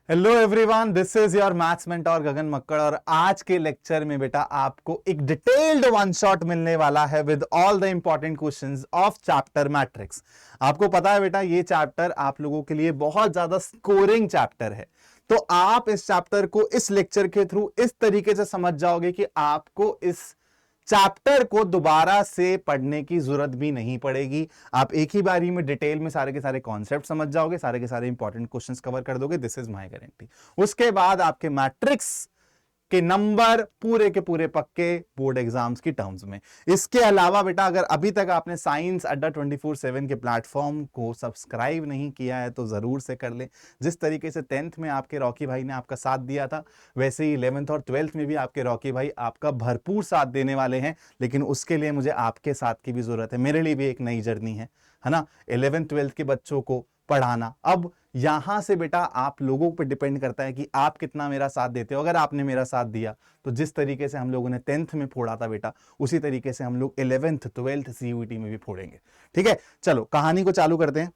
Hello everyone, this is your maths mentor Gagan Makkar. और आज के लेक्चर में बेटा आपको एक डिटेल्ड वन शॉट मिलने वाला है with all the important questions of chapter matrix. आपको पता है बेटा, ये चैप्टर आप लोगों के लिए बहुत ज्यादा स्कोरिंग चैप्टर है। तो आप इस चैप्टर को इस लेक्चर के थ्रू इस तरीके से समझ जाओगे कि आपको इस चैप्टर को दोबारा से पढ़ने की जरूरत भी नहीं पड़ेगी। आप एक ही बारी में डिटेल में सारे के सारे कॉन्सेप्ट समझ जाओगे, सारे के सारे इंपॉर्टेंट क्वेश्चंस कवर कर दोगे। This is my guarantee. उसके बाद आपके मैट्रिक्स के नंबर पूरे के पूरे पक्के बोर्ड एग्जाम्स की टर्म्स में। इसके अलावा बेटा, अगर अभी तक आपने साइंस अड्डा 24/7 के प्लेटफॉर्म को सब्सक्राइब नहीं किया है तो जरूर से कर ले। जिस तरीके से 10th में आपके रॉकी भाई ने आपका साथ दिया था, वैसे ही 11th और 12th में भी आपके रॉकी भाई आपका भरपूर साथ देने वाले हैं। लेकिन उसके लिए मुझे आपके साथ की भी जरूरत है। मेरे लिए भी एक नई जर्नी है ना, 11th 12th के बच्चों को पढ़ाना। अब यहां से बेटा आप लोगों पर डिपेंड करता है कि आप कितना मेरा साथ देते हो। अगर आपने मेरा साथ दिया तो जिस तरीके से हम लोगों ने 10th में फोड़ा था बेटा, उसी तरीके से हम लोग 11th 12th सीयूईटी में भी फोड़ेंगे। ठीक है, चलो कहानी को चालू करते हैं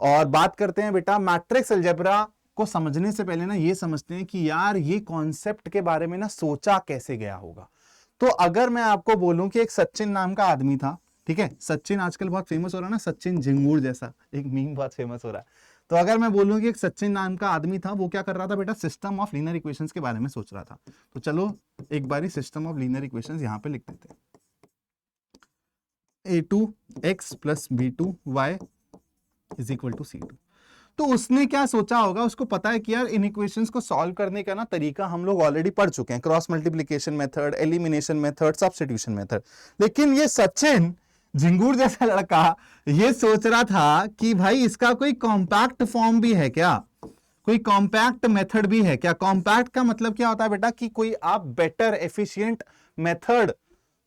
और बात करते हैं बेटा मैट्रिक्स अलजेब्रा को समझने से पहले ना ये समझते हैं कि यार ये कॉन्सेप्ट के बारे में ना सोचा कैसे गया होगा। तो अगर मैं आपको बोलूं कि एक सचिन नाम का आदमी था, ठीक है, सचिन आजकल बहुत फेमस हो रहा है ना, सचिन झिंगूर जैसा एक मीम बहुत फेमस हो रहा है। तो अगर मैं बोलूं कि एक सचिन नाम का आदमी था, वो क्या कर रहा था बेटा, सिस्टम ऑफ लीनियर इक्वेशंस के बारे में सोच रहा था। तो चलो एक बारी सिस्टम ऑफ लीनियर इक्वेशंस यहां पे लिख देते हैं। a2x plus b2y is equal to c2। तो उसने क्या सोचा होगा, उसको पता है कि यार इन इक्वेशंस को सॉल्व करने का ना तरीका हम लोग ऑलरेडी पढ़ चुके हैं, cross multiplication method, elimination method, substitution method. लेकिन ये सचिन झिंगूर जैसा लड़का ये सोच रहा था कि भाई इसका कोई कॉम्पैक्ट फॉर्म भी है क्या, कोई कॉम्पैक्ट मेथड भी है क्या। कॉम्पैक्ट का मतलब क्या होता है बेटा, कि कोई आप बेटर एफिशिएंट मेथड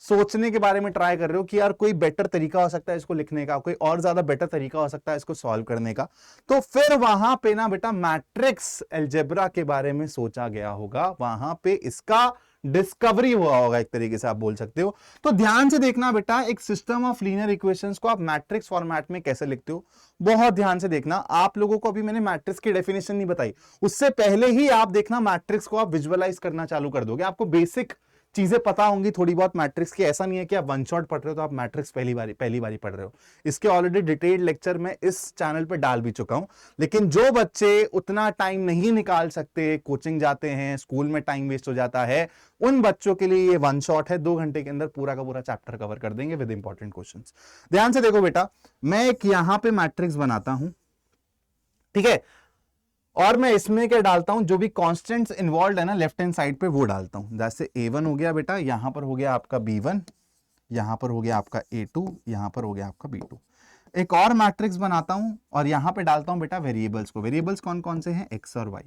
सोचने के बारे में ट्राई कर रहे हो कि यार कोई बेटर तरीका हो सकता है इसको लिखने का, कोई और ज्यादा बेटर तरीका हो सकता है इसको सॉल्व करने का। तो फिर वहां पे ना बेटा मैट्रिक्स अलजेब्रा के बारे में सोचा गया होगा, वहां पे इसका डिस्कवरी हुआ होगा, एक तरीके से आप बोल सकते हो। तो ध्यान से देखना बेटा, एक सिस्टम ऑफ लीनियर इक्वेशंस को आप मैट्रिक्स फॉर्मेट में कैसे लिखते हो, बहुत ध्यान से देखना। आप लोगों को अभी मैंने मैट्रिक्स की डेफिनेशन नहीं बताई, उससे पहले ही आप देखना मैट्रिक्स को आप विजुअलाइज करना चालू कर दोगे। आपको बेसिक चीजें पता होंगी थोड़ी बहुत मैट्रिक्स की। ऐसा नहीं है कि आप वन शॉट पढ़ रहे हो तो आप मैट्रिक्स पहली बारी पढ़ रहे हो। इसके ऑलरेडी डिटेल्ड लेक्चर मैं इस चैनल पे डाल भी चुका हूं। लेकिन जो बच्चे उतना टाइम नहीं निकाल सकते, कोचिंग जाते हैं, स्कूल में टाइम वेस्ट हो जाता है, उन बच्चों के लिए ये वन शॉट है। 2 घंटे के अंदर पूरा का पूरा चैप्टर कवर कर देंगे विद इंपॉर्टेंट क्वेश्चंस। ध्यान से देखो बेटा, मैं एक यहां पे मैट्रिक्स बनाता हूं, ठीक है, और मैं इसमें क्या डालता हूं, जो भी कांस्टेंट्स इन्वॉल्व है ना लेफ्ट हैंड साइड पे वो डालता हूं। जैसे a1 हो गया बेटा, यहां पर हो गया आपका b1, यहां पर हो गया आपका a2, यहां पर हो गया आपका b2। एक और मैट्रिक्स बनाता हूं और यहां पे डालता हूं बेटा वेरिएबल्स को। वेरिएबल्स कौन कौन से हैं, x और y।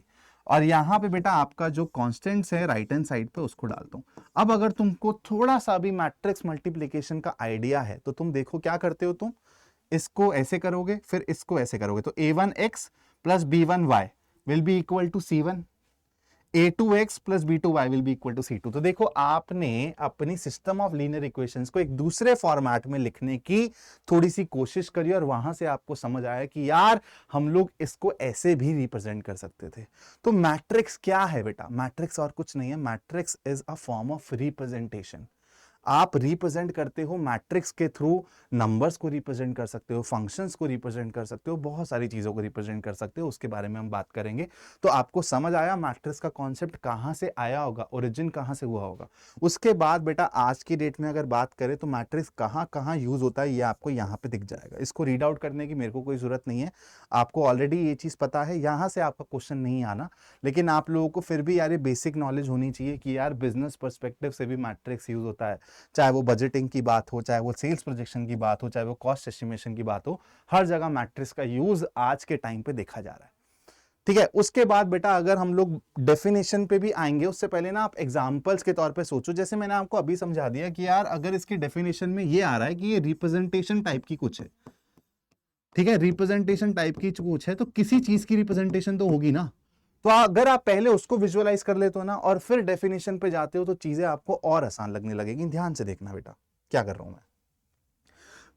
और यहां पे बेटा आपका जो कांस्टेंट्स है राइट हैंड साइड पे उसको डालता हूं। अब अगर तुमको थोड़ा सा भी मैट्रिक्स मल्टीप्लिकेशन का आइडिया है तो तुम देखो क्या करते हो, तुम इसको ऐसे करोगे, फिर इसको ऐसे करोगे, तो a1x plus b1y will be equal to c1, a2x plus b2y will be equal to c2। तो देखो आपने अपनी सिस्टम ऑफ लीनियर इक्वेशंस को एक दूसरे फॉर्मेट में लिखने की थोड़ी सी कोशिश करी और वहां से आपको समझ आया कि यार हम लोग इसको ऐसे भी रिप्रेजेंट कर सकते थे। तो मैट्रिक्स क्या है बेटा, मैट्रिक्स और कुछ नहीं है, matrix is a form of representation. आप रिप्रेजेंट करते हो मैट्रिक्स के थ्रू, नंबर्स को रिप्रेजेंट कर सकते हो, फंक्शंस को रिप्रेजेंट कर सकते हो, बहुत सारी चीजों को रिप्रेजेंट कर सकते हो। उसके बारे में हम बात करेंगे। तो आपको समझ आया मैट्रिक्स का कॉन्सेप्ट कहां से आया होगा, ओरिजिन कहां से हुआ होगा। उसके बाद बेटा आज की डेट में अगर बात करें तो मैट्रिक्स कहां कहां यूज होता है ये आपको यहां पे दिख जाएगा। इसको रीड आउट करने की मेरे को कोई जरूरत नहीं है, आपको ऑलरेडी ये चीज पता है, यहां से आपका क्वेश्चन नहीं आना। लेकिन आप लोगों को फिर भी यार ये बेसिक नॉलेज होनी चाहिए कि यार बिजनेस पर्सपेक्टिव से भी मैट्रिक्स यूज होता है। चाहे वो बजटिंग की बात हो, चाहे वो सेल्स प्रोजेक्शन की बात हो, चाहे वो कॉस्ट एस्टिमेशन की बात हो, हर जगह मैट्रिक्स का यूज आज के टाइम पे देखा जा रहा है। ठीक है, उसके बाद बेटा अगर हम लोग डेफिनेशन पे भी आएंगे, उससे पहले ना आप एग्जांपल्स के तौर पे सोचो। जैसे मैंने आपको अभी समझा दिया कि यार अगर इसकी डेफिनेशन में ये आ रहा है कि ये रिप्रेजेंटेशन टाइप की कुछ है, ठीक है, रिप्रेजेंटेशन टाइप की कुछ है, तो किसी चीज की रिप्रेजेंटेशन तो होगी ना। तो अगर आप पहले उसको विजुअलाइज कर लेते हो ना और फिर डेफिनेशन पे जाते हो तो चीजें आपको और आसान लगने लगेगी। ध्यान से देखना बेटा क्या कर रहा हूं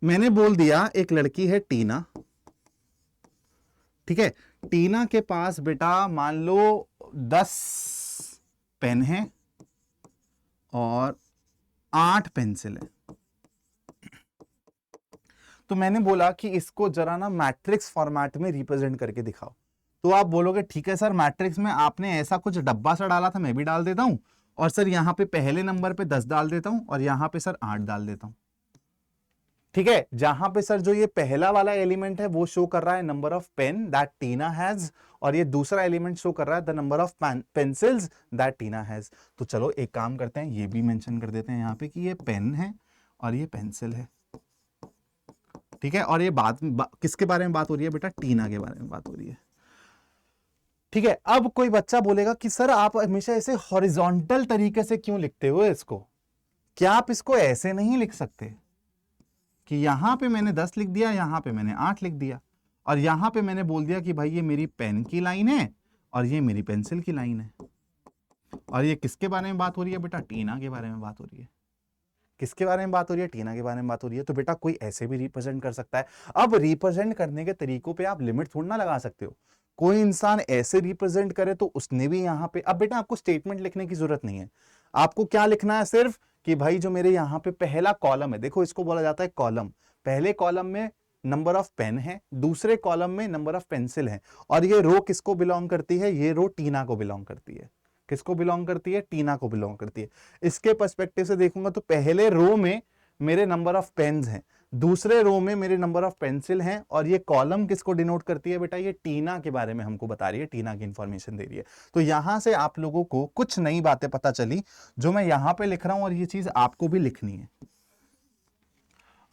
मैंने बोल दिया एक लड़की है टीना, ठीक है, टीना के पास बेटा मान लो 10 पेन है और 8 पेंसिल है। तो मैंने बोला कि इसको जरा ना मैट्रिक्स फॉर्मेट में रिप्रेजेंट करके दिखाओ। तो आप बोलोगे ठीक है सर, मैट्रिक्स में आपने ऐसा कुछ डब्बा सा डाला था, मैं भी डाल देता हूं, और सर यहां पे पहले नंबर पे 10 डाल देता हूं और यहां पे सर 8 डाल देता हूं। ठीक है, जहां पे सर जो ये पहला वाला एलिमेंट है वो शो कर रहा है number of pen that Tina has, और ये दूसरा एलिमेंट शो कर रहा है the number of pencils that Tina has. तो चलो एक काम करते हैं, ये भी मेंशन कर देते हैं यहां पे कि ये पेन है और ये पेंसिल है। ठीक है, और ये किसके बारे में बात हो रही है बेटा? टीना के बारे में बात हो रही है। ठीक है, अब कोई बच्चा बोलेगा कि सर आप हमेशा ऐसे हॉरिजॉन्टल तरीके से क्यों लिखते हो इसको? क्या आप इसको ऐसे नहीं लिख सकते कि यहां पे मैंने 10 लिख दिया, यहां पे मैंने 8 लिख दिया, और यहां पे मैंने बोल दिया कि भाई ये मेरी पेन की लाइन है और ये मेरी पेंसिल की लाइन है। और ये किसके बारे में बात हो रही है बेटा? टीना के बारे में बात हो रही है। किसके बारे में बात हो रही है? टीना के बारे में बात हो रही है। तो बेटा कोई ऐसे भी रिप्रेजेंट कर सकता है। अब रिप्रेजेंट करने के तरीकों पे आप लिमिट थोड़ा ना लगा सकते हो। कोई इंसान ऐसे रिप्रेजेंट करे तो उसने भी यहां पे, अब बेटा आपको स्टेटमेंट लिखने की जरूरत नहीं है। आपको क्या लिखना है? सिर्फ कि भाई जो मेरे यहां पे पहला कॉलम है, देखो इसको बोला जाता है कॉलम। पहले कॉलम में नंबर ऑफ पेन है, दूसरे कॉलम में नंबर ऑफ पेंसिल है, और ये रो किसको बिलोंग करती है? ये रो टीना को बिलोंग करती है। किसको बिलोंग करती है? टीना को बिलोंग करती है। इसके पर्सपेक्टिव से देखूंगा तो पहले रो में मेरे नंबर ऑफ पेन्स हैं, दूसरे रो में मेरे नंबर ऑफ पेंसिल हैं, और ये कॉलम किसको डिनोट करती है बेटा? ये टीना के बारे में हमको बता रही है, टीना की इंफॉर्मेशन दे रही है। तो यहां से आप लोगों को कुछ नई बातें पता चली जो मैं यहां पे लिख रहा हूं, और ये चीज आपको भी लिखनी है।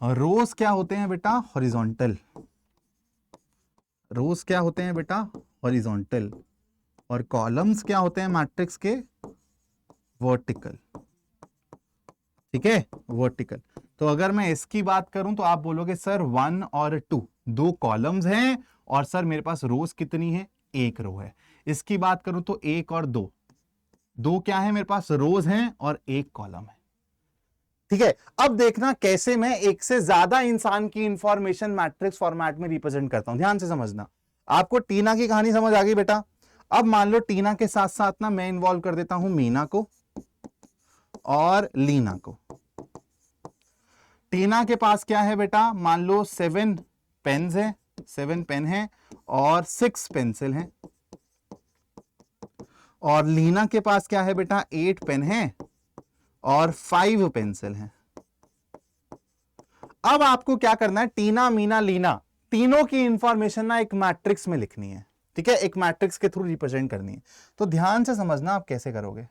रोज क्या होते हैं बेटा? हॉरिजॉन्टल। रोज क्या होते हैं बेटा? हॉरिजॉन्टल। और कॉलम्स क्या होते हैं मैट्रिक्स के? वर्टिकल। ठीक है, वर्टिकल। तो अगर मैं इसकी बात करूं तो आप बोलोगे सर 1 और 2 दो कॉलम्स हैं, और सर मेरे पास रोज कितनी है? 1 रो है। इसकी बात करूं तो 1 और 2 दो क्या है मेरे पास? रोज हैं और 1 कॉलम है। ठीक है, अब देखना कैसे मैं एक से ज्यादा इंसान की इंफॉर्मेशन मैट्रिक्स फॉर्मेट में रिप्रेजेंट करता हूं। ध्यान से समझना। आपको टीना की कहानी समझ आ गई बेटा? अब मान लो टीना के साथ साथ ना मैं इन्वॉल्व कर देता हूं मीना को और लीना को। टीना के पास क्या है बेटा? मान लो 7 पेन्स है, 7 पेन है और 6 पेंसिल हैं। और लीना के पास क्या है बेटा? 8 पेन है और 5 पेंसिल हैं। अब आपको क्या करना है? टीना, मीना, लीना तीनों की इंफॉर्मेशन ना एक मैट्रिक्स में लिखनी है। ठीक है, एक मैट्रिक्स के थ्रू रिप्रेजेंट करनी है। तो ध्यान से समझना आप कैसे करोगे।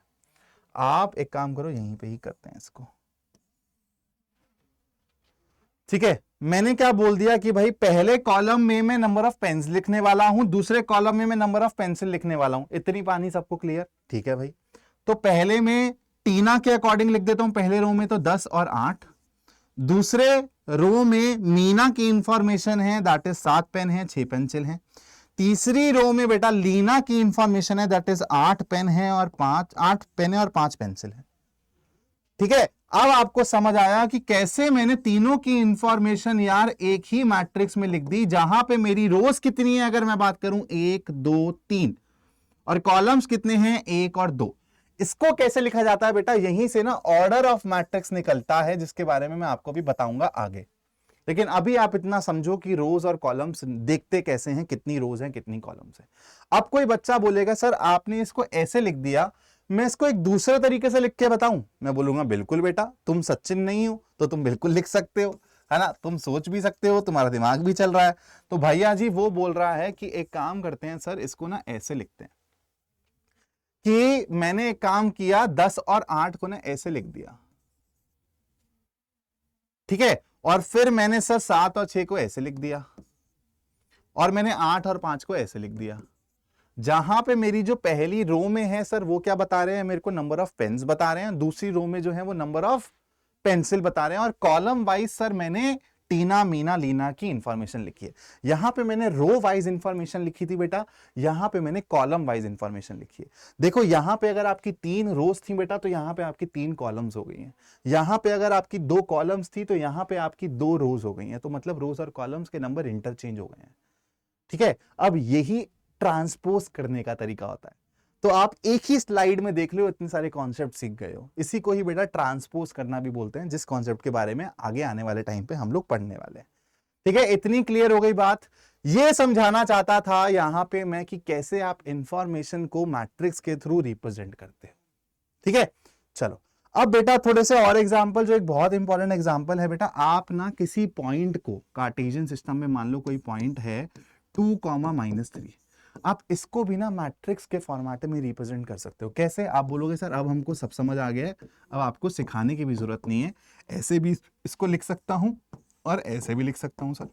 आप एक काम करो, यहीं पे ही करते हैं इसको। ठीक है, मैंने क्या बोल दिया कि भाई पहले कॉलम में मैं नंबर ऑफ पेन्स लिखने वाला हूं, दूसरे कॉलम में मैं नंबर ऑफ पेंसिल लिखने वाला हूं। इतनी पानी सबको क्लियर? ठीक है भाई। तो पहले में टीना के अकॉर्डिंग लिख देता हूं, पहले रो में तो 10 और 8। दूसरे रो में मीना की इंफॉर्मेशन है, दैट इज 7 पेन है, 6 पेंसिल हैं। तीसरी रो में बेटा लीना की इंफॉर्मेशन है, दैट इज 8 पेन है और 8 पेन है और 5 पेंसिल है। ठीक है, अब आपको समझ आया कि कैसे मैंने तीनों की इंफॉर्मेशन यार एक ही मैट्रिक्स में लिख दी, जहां पे मेरी रोज कितनी है अगर मैं बात करूं 1 2 3, और कॉलम्स कितने हैं? 1 और 2। इसको कैसे लिखा जाता है बेटा? यहीं से ना ऑर्डर ऑफ मैट्रिक्स निकलता है, जिसके बारे में मैं आपको भी बताऊंगा आगे। लेकिन अभी आप इतना समझो कि रोज और कॉलम्स देखते कैसे हैं, कितनी रोज हैं कितनी कॉलम्स हैं। अब कोई बच्चा बोलेगा सर आपने इसको ऐसे लिख दिया, मैं इसको एक दूसरे तरीके से लिख के बताऊं? मैं बोलूंगा बिल्कुल बेटा, तुम सचिन नहीं हो तो तुम बिल्कुल लिख सकते हो, है ना, तुम सोच भी सकते हो, तुम्हारा दिमाग भी चल रहा है। तो भैया जी वो बोल रहा है कि एक काम करते हैं सर, इसको ना ऐसे लिखते हैं कि मैंने एक काम किया, 10 और 8 को ना ऐसे लिख दिया। ठीक है, और फिर मैंने सर 7 और 6 को ऐसे लिख दिया, और मैंने 8 और 5 को ऐसे लिख दिया। जहां पे मेरी जो पहली रो में है सर वो क्या बता रहे हैं? मेरे को नंबर ऑफ पेन्स बता रहे हैं। दूसरी रो में जो है वो नंबर ऑफ पेंसिल बता रहे हैं। और कॉलम वाइज सर मैंने टीना, मीना, लीना की इंफॉर्मेशन लिखी है। यहां पे मैंने रो वाइज इंफॉर्मेशन लिखी थी बेटा, यहां पे मैंने कॉलम वाइज इंफॉर्मेशन लिखी है। देखो यहां पे अगर आपकी 3 रोज थी बेटा तो यहां पे आपकी 3 कॉलम्स हो गई हैं। यहां पे अगर आपकी 2 कॉलम्स थी तो यहां पे आपकी 2 रोज हो गई हैं। तो मतलब रोज और कॉलम्स के नंबर इंटरचेंज हो गए हैं। ठीक है, अब यही ट्रांसपोज करने का तरीका होता है। तो आप एक ही स्लाइड में देख लो इतने सारे कॉन्सेप्ट सीख गए हो। इसी को ही बेटा ट्रांसपोज करना भी बोलते हैं, जिस कॉन्सेप्ट के बारे में आगे आने वाले टाइम पे हम लोग पढ़ने वाले हैं। ठीक है, इतनी क्लियर हो गई बात। ये समझाना चाहता था यहां पे मैं कि कैसे आप इंफॉर्मेशन को मैट्रिक्स के थ्रू रिप्रेजेंट करते हो। ठीक है, चलो अब बेटा थोड़े से और एग्जांपल, जो एक बहुत इंपॉर्टेंट एग्जांपल है बेटा, आप ना किसी पॉइंट को कार्टेशियन सिस्टम में मान लो कोई पॉइंट है 2,-3, आप इसको भी ना मैट्रिक्स के फॉर्मेट में रिप्रेजेंट कर सकते हो। कैसे? आप बोलोगे सर अब हमको सब समझ आ गया है, अब आपको सिखाने की भी जरूरत नहीं है, ऐसे भी इसको लिख सकता हूं और ऐसे भी लिख सकता हूं। सर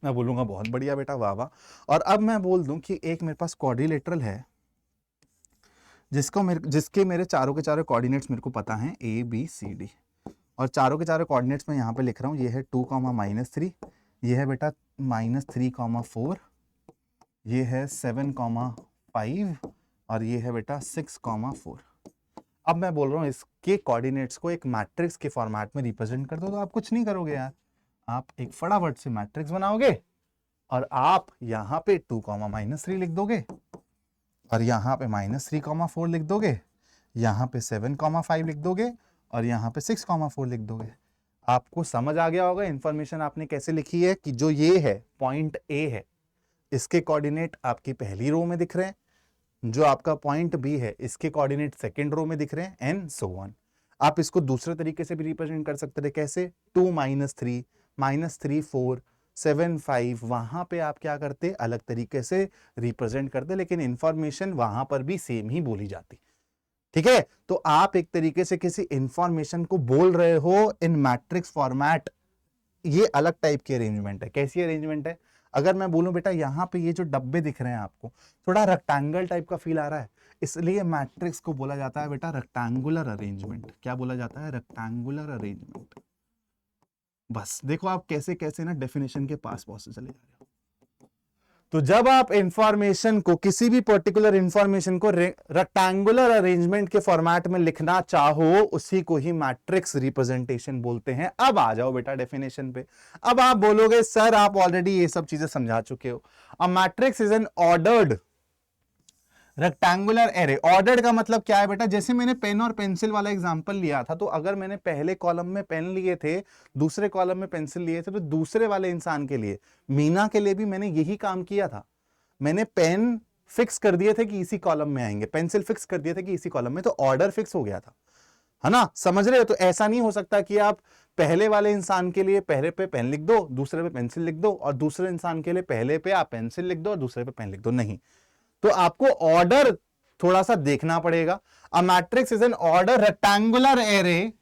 मैं बोलूंगा बहुत बढ़िया बेटा, वाह वाह। और अब मैं बोल दूं कि एक मेरे पास क्वाड्रिलेटरल है जिसके मेरे चारों के चारों कोऑर्डिनेट्स मेरे को पता हैं ABCD, और चारों के चारों कोऑर्डिनेट्स मैं यहाँ पे लिख रहा हूँ। ये है 2,-3, ये है बेटा -3,4, ये है 7,5 और ये है बेटा 6,4। अब मैं बोल रहा हूँ इसके कोऑर्डिनेट्स को एक मैट्रिक्स के फॉर्मेट में रिप्रेजेंट कर दो, तो आप कुछ नहीं करोगे यार, आप एक फटाफट से मैट्रिक्स बनाओगे और आप यहाँ पे 2,-3 लिख दोगे और यहाँ पे -3,4 लिख दोगे, यहाँ पे 7,5 लिख दोगे और यहाँ पे 6,4 लिख दोगे। आपको समझ आ गया होगा इंफॉर्मेशन आपने कैसे लिखी है कि जो ये है पॉइंट A है, इसके कोऑर्डिनेट आपकी पहली रो में दिख रहे हैं, जो आपका पॉइंट B है इसके कोऑर्डिनेट सेकंड रो में दिख रहे हैं, एंड सो ऑन। आप इसको दूसरे तरीके से भी रिप्रेजेंट कर सकते थे। कैसे? 2-3, -3 4 7 5, वहां पे आप क्या करते? अलग तरीके से रिप्रेजेंट करते, लेकिन इंफॉर्मेशन वहां पर भी सेम ही बोली जाती। ठीक है, तो आप एक तरीके से किसी इंफॉर्मेशन को बोल रहे हो इन मैट्रिक्स फॉर्मेट। ये अलग टाइप की अरेंजमेंट है। कैसी अरेंजमेंट है? अगर मैं बोलूं बेटा यहां पे ये जो डब्बे दिख रहे हैं आपको, थोड़ा रेक्टेंगल टाइप का फील आ रहा है, इसलिए मैट्रिक्स को बोला जाता है बेटा रेक्टेंगुलर अरेंजमेंट। क्या बोला जाता है? Rectangular arrangement. बस देखो आप कैसे कैसे ना डेफिनेशन के पास पहुंचे चले जा रहे हो। तो जब आप इंफॉर्मेशन को, किसी भी पर्टिकुलर इंफॉर्मेशन को रेक्टेंगुलर अरेंजमेंट के फॉर्मेट में लिखना चाहो, उसी को ही मैट्रिक्स रिप्रेजेंटेशन बोलते हैं। अब आ जाओ बेटा डेफिनेशन पे। अब आप बोलोगे सर आप ऑलरेडी ये सब चीजें समझा चुके हो। अ matrix is N ordered rectangular array. Ordered का मतलब क्या है बेटा? जैसे मैंने पेन और पेंसिल वाला एग्जांपल लिया था, तो अगर मैंने पहले कॉलम में पेन लिए थे, दूसरे कॉलम में पेंसिल लिए थे, तो दूसरे वाले इंसान के लिए, मीना के लिए भी मैंने यही काम किया था। मैंने पेन फिक्स कर दिए थे कि इसी कॉलम में आएंगे, पेंसिल फिक्स कर दिए थे कि इसी कॉलम में, तो ऑर्डर फिक्स हो गया था, है ना? समझ रहे हो? तो ऐसा नहीं हो सकता कि आप पहले वाले इंसान के लिए पहले पे पेन लिख दो, दूसरे पे पेंसिल लिख दो, और दूसरे इंसान के लिए पहले पे आप पेंसिल लिख दो और दूसरे पे पेन लिख दो। नहीं, तो आपको ऑर्डर थोड़ा सा देखना पड़ेगा। अ matrix is N order rectangular array,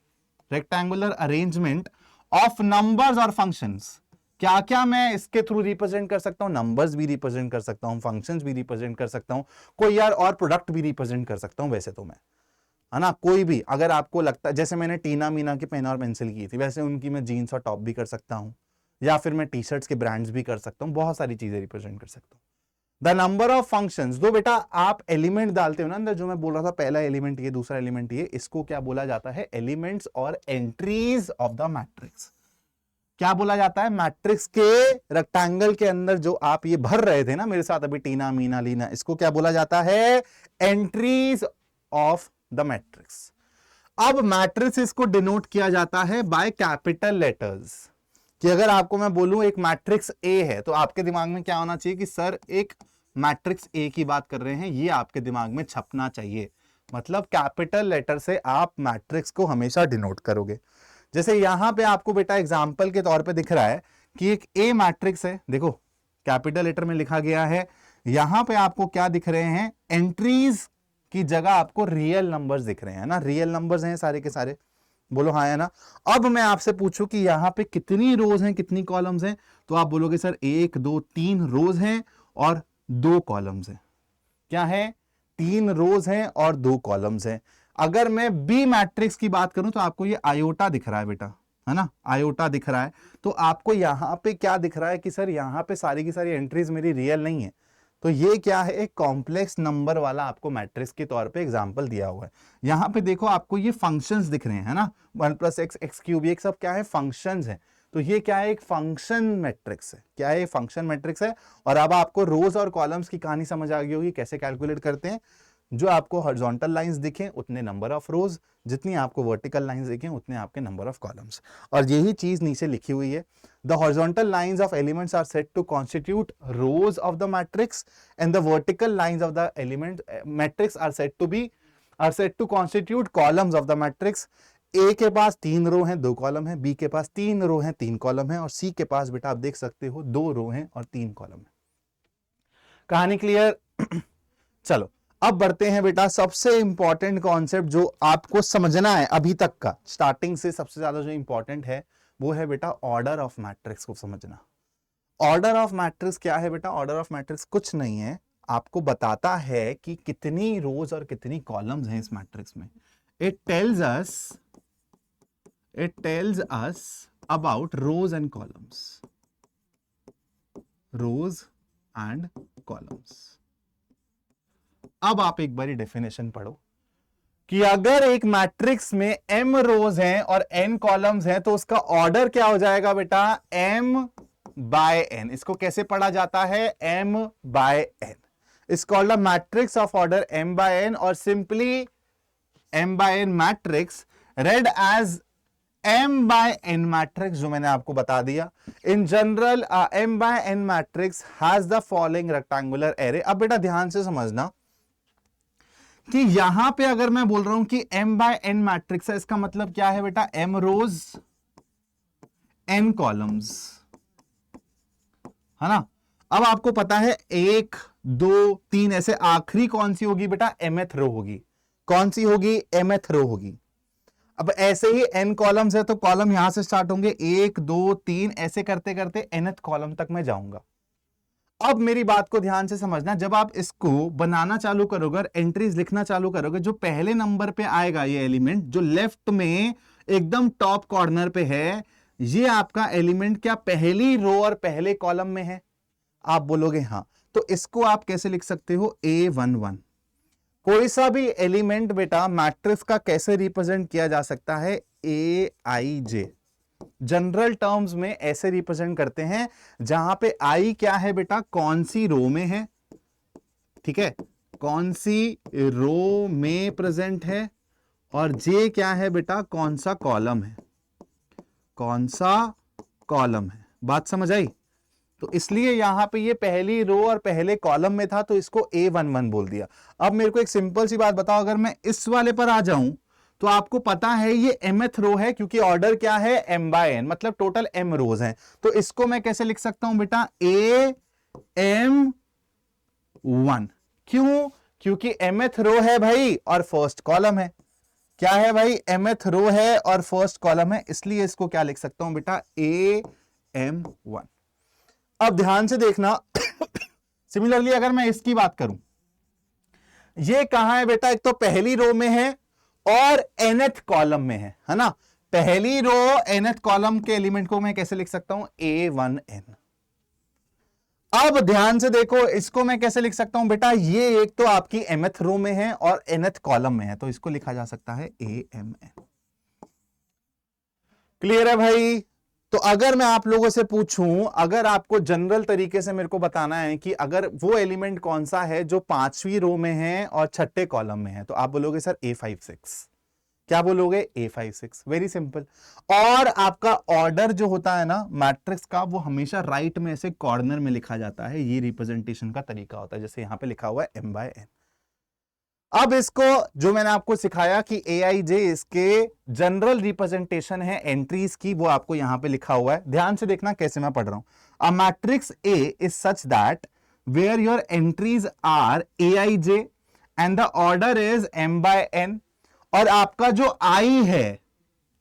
rectangular arrangement of numbers और फंक्शंस। क्या क्या मैं इसके थ्रू रिप्रेजेंट कर सकता हूं? नंबर्स भी रिप्रेजेंट कर सकता हूं, फंक्शंस भी रिप्रेजेंट कर सकता हूं, कोई यार और प्रोडक्ट भी रिप्रेजेंट कर सकता हूं। वैसे तो मैं, है ना, कोई भी, अगर आपको लगता है, जैसे मैंने टीना मीना की पेन और पेंसिल की थी, वैसे उनकी मैं जीन्स और टॉप भी कर सकता हूं, या फिर मैं टी शर्ट्स के ब्रांड्स भी कर सकता हूं, बहुत सारी चीजें रिप्रेजेंट कर सकता हूं। द नंबर ऑफ फंक्शंस, दो बेटा आप एलिमेंट डालते हो ना अंदर, जो मैं बोल रहा था, पहला एलिमेंट ये, दूसरा एलिमेंट ये, इसको क्या बोला जाता है? एलिमेंट्स और एंट्रीज ऑफ द मैट्रिक्स। क्या बोला जाता है? मैट्रिक्स के रेक्टेंगल के अंदर जो आप ये भर रहे थे ना मेरे साथ अभी, टीना मीना लीना, इसको क्या बोला जाता है? Entries of the matrix. अब मैट्रिक्स को डिनोट किया जाता है बाय कैपिटल लेटर्स। कि अगर आपको मैं बोलूं एक मैट्रिक्स ए है, तो आपके दिमाग में क्या होना चाहिए कि सर एक मैट्रिक्स ए की बात कर रहे हैं, ये आपके दिमाग में छपना चाहिए। मतलब कैपिटल लेटर से आप मैट्रिक्स को हमेशा डिनोट करोगे। जैसे यहां पे आपको बेटा एग्जांपल के तौर पे दिख रहा है कि एक ए मैट्रिक्स है, देखो कैपिटल लेटर में लिखा गया है। यहां पे आपको क्या दिख रहे हैं? एंट्रीज की जगह आपको रियल नंबर्स दिख रहे हैं ना, रियल नंबर्स हैं सारे के सारे, बोलो हाँ है ना। अब मैं आपसे पूछूं कि यहां पे कितनी रोज हैं, कितनी कॉलम्स हैं, तो आप बोलोगे सर 1 2 3 रोज हैं और 2 कॉलम्स हैं। क्या है? 3 रोज हैं और 2 कॉलम्स हैं। अगर मैं बी मैट्रिक्स की बात करूं तो आपको ये आयोटा दिख रहा है बेटा, है ना, आयोटा दिख रहा है। तो आपको यहां पे क्या दिख रहा है कि सर यहां पे सारी की सारी एंट्रीज मेरी रियल नहीं है। तो ये क्या है? एक कॉम्प्लेक्स नंबर वाला आपको मैट्रिक्स के तौर पे एग्जांपल दिया हुआ है। यहां पे देखो आपको ये फंक्शंस दिख रहे हैं, है ना, 1 + x, x³ ये सब क्या है? फंक्शंस हैं। तो ये क्या है, एक फंक्शन मैट्रिक्स है। क्या है, फंक्शन मैट्रिक्स है। और अब आपको रोज और कॉलम्स की कहानी समझ आ गई होगी कैसे कैलकुलेट करते हैं। जो आपको हॉरिजॉन्टल लाइंस दिखें उतने नंबर ऑफ रोज, जितनी आपको वर्टिकल लाइंस दिखें उतने आपके नंबर ऑफ कॉलम्स। और यही चीज नीचे लिखी हुई है, the horizontal lines of elements are said to constitute rows of the matrix and the vertical lines of the element matrix are said to constitute columns of the matrix. A के पास 3 रो हैं 2 कॉलम है, B के पास 3 रो हैं 3 column है, और सी के पास बेटा आप देख सकते हो 2 रो हैं और 3 कॉलम है। कहानी क्लियर? चलो अब बढ़ते हैं बेटा सबसे इंपॉर्टेंट कॉन्सेप्ट जो आपको समझना है अभी तक का, स्टार्टिंग से सबसे ज्यादा जो इंपॉर्टेंट है वो है बेटा ऑर्डर ऑफ मैट्रिक्स को समझना। ऑर्डर ऑफ मैट्रिक्स क्या है बेटा? ऑर्डर ऑफ मैट्रिक्स कुछ नहीं है, आपको बताता है कि कितनी रोज और कितनी कॉलम्स हैं इस मैट्रिक्स में। It tells us about rows and columns, rows and columns. अब आप एक बारी डेफिनेशन पढ़ो कि अगर एक मैट्रिक्स में m रोज हैं और n कॉलम्स हैं तो उसका ऑर्डर क्या हो जाएगा बेटा? m by n। इसको कैसे पढ़ा जाता है? m by n। इस called a matrix of order m by n, और simply m by n matrix read as m by n matrix, जो मैंने आपको बता दिया। In general m by n matrix has the following rectangular array. अब बेटा ध्यान से समझना कि यहां पे अगर मैं बोल रहा हूं कि m बाय n मैट्रिक्स है, इसका मतलब क्या है बेटा? m रोज n कॉलम्स, है ना। अब आपको पता है 1 2 3 ऐसे आखिरी कौन सी होगी बेटा? mth रो होगी। कौन सी होगी? mth रो होगी। अब ऐसे ही n कॉलम्स है तो कॉलम यहां से स्टार्ट होंगे 1 2 3 ऐसे करते करते nth कॉलम तक मैं जाऊंगा। अब मेरी बात को ध्यान से समझना, जब आप इसको बनाना चालू करोगे और एंट्रीज लिखना चालू करोगे, जो पहले नंबर पे आएगा ये एलिमेंट जो लेफ्ट में एकदम टॉप कॉर्नर पे है, ये आपका एलिमेंट क्या पहली रो और पहले कॉलम में है? आप बोलोगे हां, तो इसको आप कैसे लिख सकते हो? A11। कोई सा भी एलिमेंट बेटा मैट्रिक्स का कैसे रिप्रेजेंट किया जा सकता है? Aij। जनरल टर्म्स में ऐसे रिप्रेजेंट करते हैं जहां पे आई क्या है बेटा? कौन सी रो में है, ठीक है, कौन सी रो में प्रेजेंट है, और जे क्या है बेटा? कौन सा कॉलम है, कौन सा कॉलम है। बात समझ आई? तो इसलिए यहां पे ये पहली रो और पहले कॉलम में था तो इसको A11 बोल दिया। अब मेरे को एक सिंपल सी बात बताओ, अगर मैं इस वाले पर आ जाऊं तो आपको पता है ये mth रो है, क्योंकि ऑर्डर क्या है? m बाय n, मतलब टोटल m रोज हैं। तो इसको मैं कैसे लिख सकता हूं बेटा? AM1। क्यों? क्योंकि mth रो है भाई और फर्स्ट कॉलम है। क्या है भाई? mth रो है और फर्स्ट कॉलम है, इसलिए इसको क्या लिख सकता हूं बेटा? AM1। अब ध्यान से देखना सिमिलरली अगर मैं इसकी बात करूं, ये कहां है बेटा? एक तो पहली रो में है और nth कॉलम में है ना। पहली रो nth कॉलम के एलिमेंट को मैं कैसे लिख सकता हूं? A1n। अब ध्यान से देखो, इसको मैं कैसे लिख सकता हूं बेटा? ये एक तो आपकी mth रो में है और nth कॉलम में है, तो इसको लिखा जा सकता है AMN। क्लियर है भाई? तो अगर मैं आप लोगों से पूछूं, अगर आपको जनरल तरीके से मेरे को बताना है कि अगर वो एलिमेंट कौन सा है जो 5वीं रो में है और 6ठे कॉलम में है, तो आप बोलोगे सर A56। क्या बोलोगे? A56। Very simple. और आपका ऑर्डर जो होता है ना मैट्रिक्स का, वो हमेशा राइट में ऐसे कॉर्नर में लिखा जाता है। ये रिप्रेजेंटेशन का तरीका होता है, जैसे यहां पे लिखा हुआ है m बाय n। अब इसको जो मैंने आपको सिखाया कि Aij इसके जनरल रिप्रेजेंटेशन है एंट्रीज की, वो आपको यहां पे लिखा हुआ है। ध्यान से देखना कैसे मैं पढ़ रहा हूं। A matrix A is such that where your entries are Aij and the order is m by n। और आपका जो I है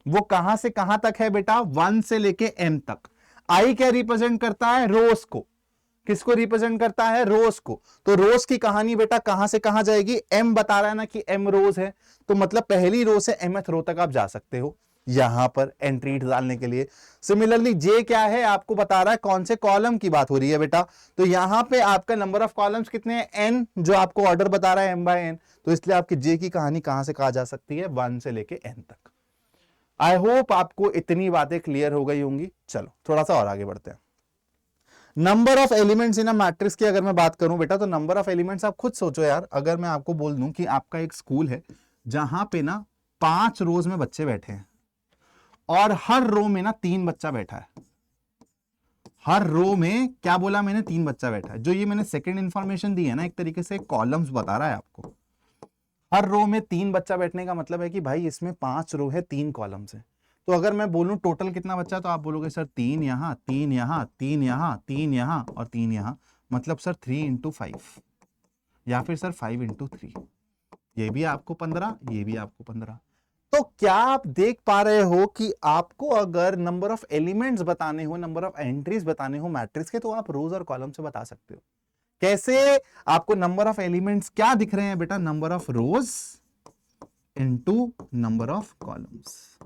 वो कहां से कहां तक है बेटा? 1 से लेके m तक। I क्या रिप्रेजेंट करता है? रोज को। किसको रिप्रेजेंट करता है? रोज को। तो रोज की कहानी बेटा कहां से कहां जाएगी? m बता रहा है ना कि m रोज है, तो मतलब पहली रो से mth रो तक आप जा सकते हो यहां पर एंट्री डालने के लिए। सिमिलरली जे क्या है? आपको बता रहा है कौन से कॉलम की बात हो रही है बेटा। तो यहां पे आपका नंबर ऑफ कॉलम्स कितने हैं? n, जो आपको ऑर्डर बता रहा है m बाय n। तो इसलिए आपकी जे की कहानी कहां से कहा जा सकती है? 1 से लेके n तक। आई होप आपको इतनी बातें क्लियर हो गई होंगी। चलो थोड़ा सा और आगे बढ़ते हैं। Number of elements in a matrix की अगर मैं बात करूं बेटा, तो नंबर ऑफ एलिमेंट्स आप खुद सोचो यार। अगर मैं आपको बोल दूं कि आपका एक स्कूल है जहां पे ना 5 रोज में बच्चे बैठे हैं और हर रो में ना 3 बच्चा बैठा है, हर रो में क्या बोला मैंने, 3 बच्चा बैठा है। जो ये मैंने सेकंड इंफॉर्मेशन दी है ना, एक तरीके से कॉलम्स बता रहा है आपको। हर रो में 3 बच्चा बैठने का मतलब है कि भाई इसमें 5 रो है, 3 कॉलम्स है। तो अगर मैं बोलूं टोटल कितना बच्चा, तो आप बोलोगे सर 3 यहां, 3 यहां, 3 यहां, 3 यहां और 3 यहां, मतलब सर 3 इंटू 5 या फिर सर 5 इंटू 3। ये भी आपको 15, ये भी आपको 15। तो क्या आप देख पा रहे हो कि आपको अगर नंबर ऑफ एलिमेंट्स बताने हो, नंबर ऑफ एंट्रीज बताने हो मैट्रिक्स के, तो आप रोज और कॉलम से बता सकते हो। कैसे? आपको नंबर ऑफ एलिमेंट्स क्या दिख रहे हैं बेटा, number of rows into number of columns.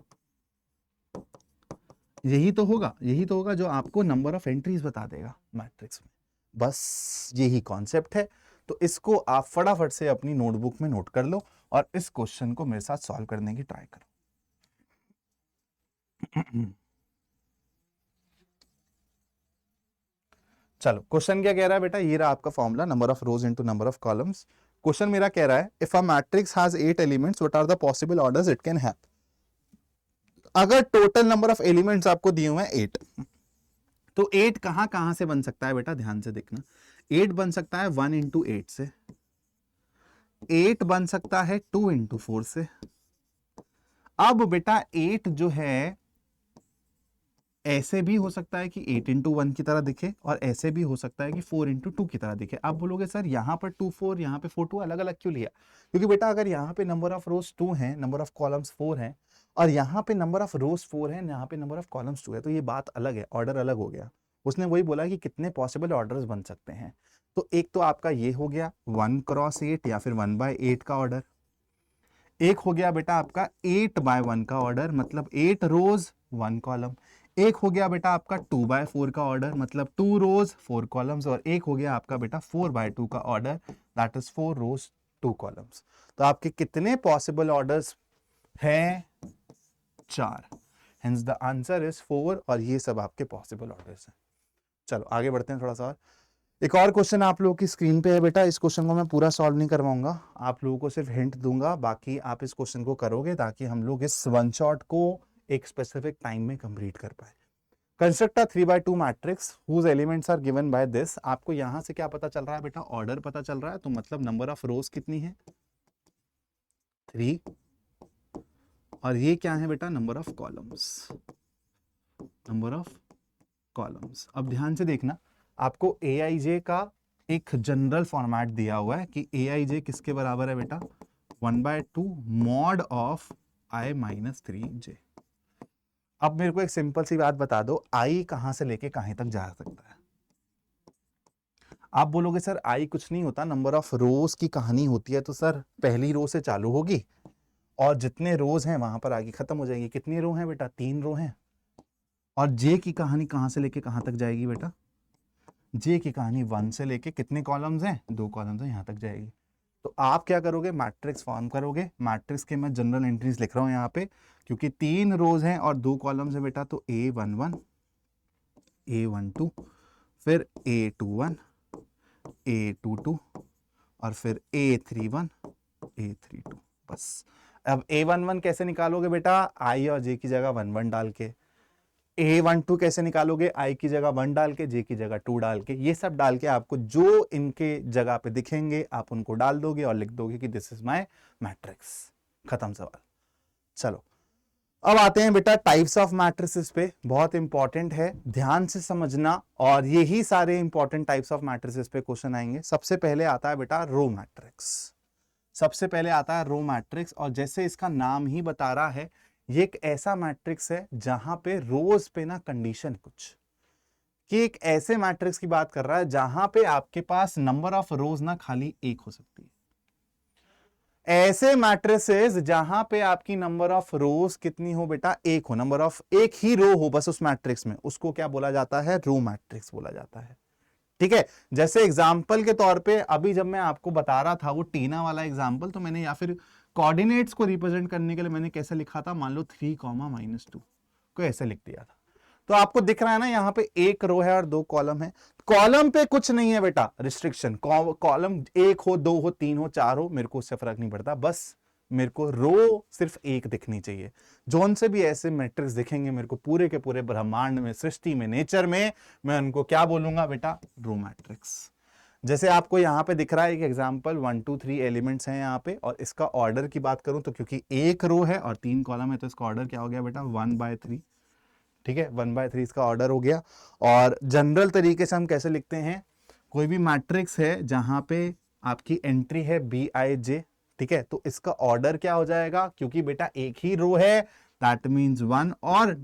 यही तो होगा, यही तो होगा जो आपको नंबर ऑफ एंट्रीज बता देगा मैट्रिक्स में। बस यही कॉन्सेप्ट है। तो इसको आप फटाफट से अपनी नोटबुक में नोट कर लो और इस क्वेश्चन को मेरे साथ सॉल्व करने की ट्राई करो। चलो क्वेश्चन क्या कह रहा है बेटा, ये रहा आपका formula, number of rows into number of columns. Question मेरा कह रहा है if a matrix has 8 elements what are the possible orders it can have. अगर टोटल नंबर ऑफ एलिमेंट्स आपको दिए हुए हैं 8, तो 8 कहां कहां से बन सकता है बेटा, ध्यान से देखना। 8 बन सकता है 1 इंटू 8 से, 8 बन सकता है 2 इंटू 4 से। अब बेटा 8 जो है ऐसे भी हो सकता है कि 8 इंटू 1 की तरह दिखे और ऐसे भी हो सकता है कि 4 इंटू 2 की तरह दिखे। आप बोलोगे सर यहां पर 2 4, यहां पे 4 2 अलग अलग क्यों लिया? क्योंकि बेटा अगर यहां पे नंबर ऑफ रोज 2 है, नंबर ऑफ कॉलम्स 4 है, और यहां पे नंबर ऑफ रोज 4 है, यहां पे नंबर ऑफ कॉलम्स 2 है, तो ये बात अलग है, ऑर्डर अलग हो गया। उसने वही बोला कि कितने पॉसिबल ऑर्डर्स बन सकते हैं। तो एक तो आपका ये हो गया 1 क्रॉस 8 या फिर 1/8 का ऑर्डर। एक हो गया बेटा आपका 8/1 का ऑर्डर, मतलब 8 रोज 1 कॉलम। एक हो गया बेटा आपका 2/4 का ऑर्डर, मतलब 2 रोज 4 कॉलम्स। और एक हो गया आपका बेटा 4/2 का order, that is 4 rows 2 columns. तो आपके कितने पॉसिबल ऑर्डर्स हैं? 4। हेंस द आंसर इज 4, और ये सब आपके पॉसिबल ऑर्डर्स हैं। चलो आगे बढ़ते हैं थोड़ा सा और। एक और क्वेश्चन आप लोगों की स्क्रीन पे है बेटा। इस क्वेश्चन को मैं पूरा सॉल्व नहीं करवाऊंगा, आप लोगों को सिर्फ हिंट दूंगा, बाकी आप इस क्वेश्चन को करोगे ताकि हम लोग इस वन शॉट को एक स्पेसिफिक टाइम में कंप्लीट कर पाए। Construct a 3/2 matrix whose elements are given by this. आपको यहां से क्या पता चल रहा है बेटा, ऑर्डर पता चल रहा है, तो मतलब नंबर ऑफ रोज कितनी है, 3, और ये क्या है बेटा, number of columns, number of columns. अब ध्यान से देखना, आपको AIJ का एक जनरल फॉर्मेट दिया हुआ है कि AIJ किसके बराबर है बेटा, 1/2 मॉड ऑफ I - 3J। अब मेरे को एक सिंपल सी बात बता दो, I कहां से लेके कहां तक जा सकता है? आप बोलोगे सर I कुछ नहीं होता, नंबर ऑफ रोज की कहानी होती है। तो सर पहली रो से चालू होगी और जितने रोज हैं वहां पर आगे खत्म हो जाएगी। कितनी रो हैं बेटा, 3 रो हैं। और J की कहानी कहां से लेके कहां तक जाएगी बेटा, J की कहानी 1 से लेके कितने कॉलम्स हैं, 2 कॉलम्स हैं, यहां तक जाएगी। तो आप क्या करोगे, मैट्रिक्स फॉर्म करोगे। मैट्रिक्स के मैं जनरल एंट्रीज लिख रहा हूं यहाँ पे, क्योंकि 3 रोज हैं और 2 कॉलम्स हैं बेटा। तो A11, A12, फिर A21, A22 और फिर A31, A32। बस अब A11 कैसे निकालोगे बेटा, I और J की जगह 1 1 डाल के। A12 कैसे निकालोगे, I की जगह 1 डाल के, J की जगह 2 डाल के। ये सब डाल के आपको जो इनके जगह पे दिखेंगे आप उनको डाल दोगे और लिख दोगे कि दिस इज माय मैट्रिक्स। खत्म सवाल। चलो अब आते हैं बेटा टाइप्स ऑफ मैट्रिसेस पे। बहुत इंपॉर्टेंट है, ध्यान से समझना, और यही सारे इंपॉर्टेंट टाइप्स ऑफ मैट्रिसेस पे क्वेश्चन आएंगे। सबसे पहले आता है बेटा रो मैट्रिक्स। सबसे पहले आता है रो मैट्रिक्स, और जैसे इसका नाम ही बता रहा है, ये एक ऐसा मैट्रिक्स है जहां पे रोज पे ना कंडीशन कुछ, कि एक ऐसे मैट्रिक्स की बात कर रहा है जहां पे आपके पास नंबर ऑफ रोज ना खाली एक हो सकती है। ऐसे मैट्रिसेस जहां पे आपकी नंबर ऑफ रोज कितनी हो बेटा, एक हो, नंबर ऑफ एक ही रो हो बस उस मैट्रिक्स में, उसको क्या बोला जाता है, रो मैट्रिक्स बोला जाता है। ठीक है, जैसे एग्जांपल के तौर पे अभी जब मैं आपको बता रहा था वो टीना वाला एग्जांपल, तो मैंने या फिर कोऑर्डिनेट्स को रिप्रेजेंट करने के लिए मैंने कैसे लिखा था, मान लो 3, -2 को ऐसे लिख दिया था। तो आपको दिख रहा है ना, यहां पे एक रो है और 2 कॉलम है। कॉलम पे कुछ नहीं है बेटा रिस्ट्रिक्शन, कॉलम 1 हो, 2 हो, 3 हो, 4 हो, मेरे को उससे फर्क नहीं पड़ता, बस मेरे को रो सिर्फ एक दिखनी चाहिए। जोन से भी ऐसे मैट्रिक्स दिखेंगे मेरे को पूरे के पूरे ब्रह्मांड में, सृष्टि में, नेचर में, मैं उनको क्या बोलूंगा बेटा, रो मैट्रिक्स। जैसे आपको यहां पे दिख रहा है एक एग्जांपल, 1 2 3 एलिमेंट्स हैं यहां पे, और इसका ऑर्डर की बात करूं तो क्योंकि एक रो है और 3 कॉलम है तो इसका ऑर्डर क्या हो गया बेटा, 1/3। ठीक है, 1/3 इसका ऑर्डर हो गया। और जनरल तरीके से हम कैसे लिखते हैं, कोई भी मैट्रिक्स है जहां पे आपकी एंट्री है Bij, ठीक है, तो इसका ऑर्डर क्या हो जाएगा, क्योंकि बेटा एक ही रो है, दैट मीन्स 1, और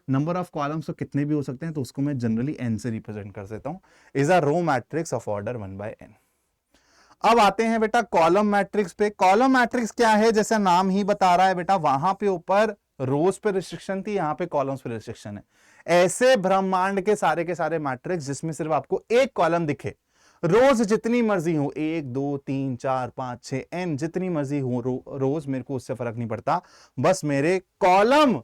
नंबर ऑफ कॉलम्स तो कितने भी हो सकते हैं, तो उसको मैं जनरली n से रिप्रेजेंट कर देता हूं, is a row matrix of order 1/n। अब आते हैं बेटा कॉलम मैट्रिक्स पे। कॉलम मैट्रिक्स क्या है, जैसे नाम ही बता रहा है बेटा, वहां पे ऊपर रोज पे रिस्ट्रिक्शन थी, यहां पे कॉलम्स पे रिस्ट्रिक्शन है। ऐसे ब्रह्मांड के सारे मैट्रिक्स जिसमें सिर्फ आपको एक कॉलम दिखे, रोज जितनी मर्जी हो, 1 2 3 4 5 6 n जितनी मर्जी हो रोज, मेरे को उससे फर्क नहीं पड़ता, बस मेरे कॉलम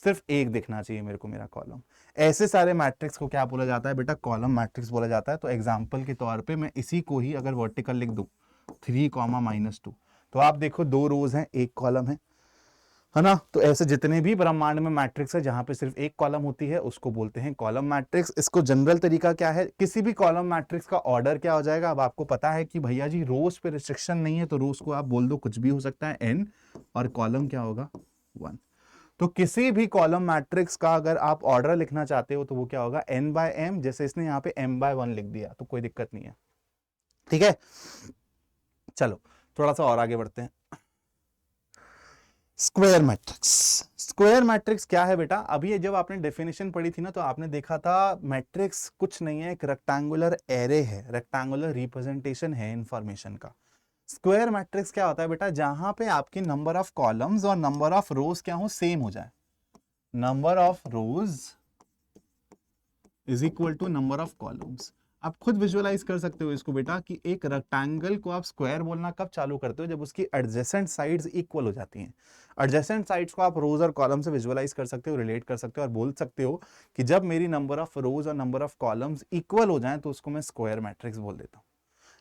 सिर्फ एक दिखना चाहिए मेरे को, मेरा कॉलम। ऐसे सारे मैट्रिक्स को क्या बोला जाता है बेटा, कॉलम मैट्रिक्स बोला जाता है। तो एग्जांपल के तौर पे मैं इसी को ही अगर वर्टिकल लिख दूं 3, -2, तो आप देखो 2 रोज हैं, एक कॉलम है ना। तो ऐसे जितने भी ब्रह्मांड में मैट्रिक्स है जहां पे सिर्फ एक कॉलम होती है उसको बोलते हैं कॉलम मैट्रिक्स। इसको जनरल तरीका क्या है, किसी भी कॉलम मैट्रिक्स का ऑर्डर क्या हो जाएगा, अब आपको पता है कि भैया जी रोज पे रिस्ट्रिक्शन नहीं है, तो रोज को आप बोल दो कुछ भी हो सकता है n, और कॉलम क्या होगा 1। तो किसी भी कॉलम मैट्रिक्स का अगर आप ऑर्डर लिखना चाहते हो तो वो क्या होगा, n/m, जैसे इसने यहाँ पे m/1 लिख दिया तो कोई दिक्कत नहीं है, ठीक है। चलो थोड़ा सा और आगे बढ़ते हैं। Square matrix. स्क्वायर मैट्रिक्स क्या है बेटा, अभी जब आपने डेफिनेशन पढ़ी थी ना तो आपने देखा था मैट्रिक्स कुछ नहीं है, एक रेक्टेंगुलर एरे है, रेक्टेंगुलर रिप्रेजेंटेशन है इंफॉर्मेशन का। स्क्वायर मैट्रिक्स क्या होता है बेटा, जहां पे आपकी नंबर ऑफ कॉलम्स और नंबर ऑफ रोज क्या हो, सेम हो जाए। Number of rows is equal to number of columns. आप खुद विजुअलाइज कर सकते हो इसको बेटा कि एक रेक्टेंगल को आप स्क्वायर बोलना कब चालू करते हो, जब उसकी एडजेसेंट साइड्स इक्वल हो जाती हैं। एडजेसेंट साइड्स को आप रोज और कॉलम से विजुअलाइज कर सकते हो, रिलेट कर सकते हो, और बोल सकते हो कि जब मेरी नंबर ऑफ रोज और नंबर ऑफ कॉलम्स इक्वल हो जाएं तो उसको मैं स्क्वायर मैट्रिक्स बोल देता हूं।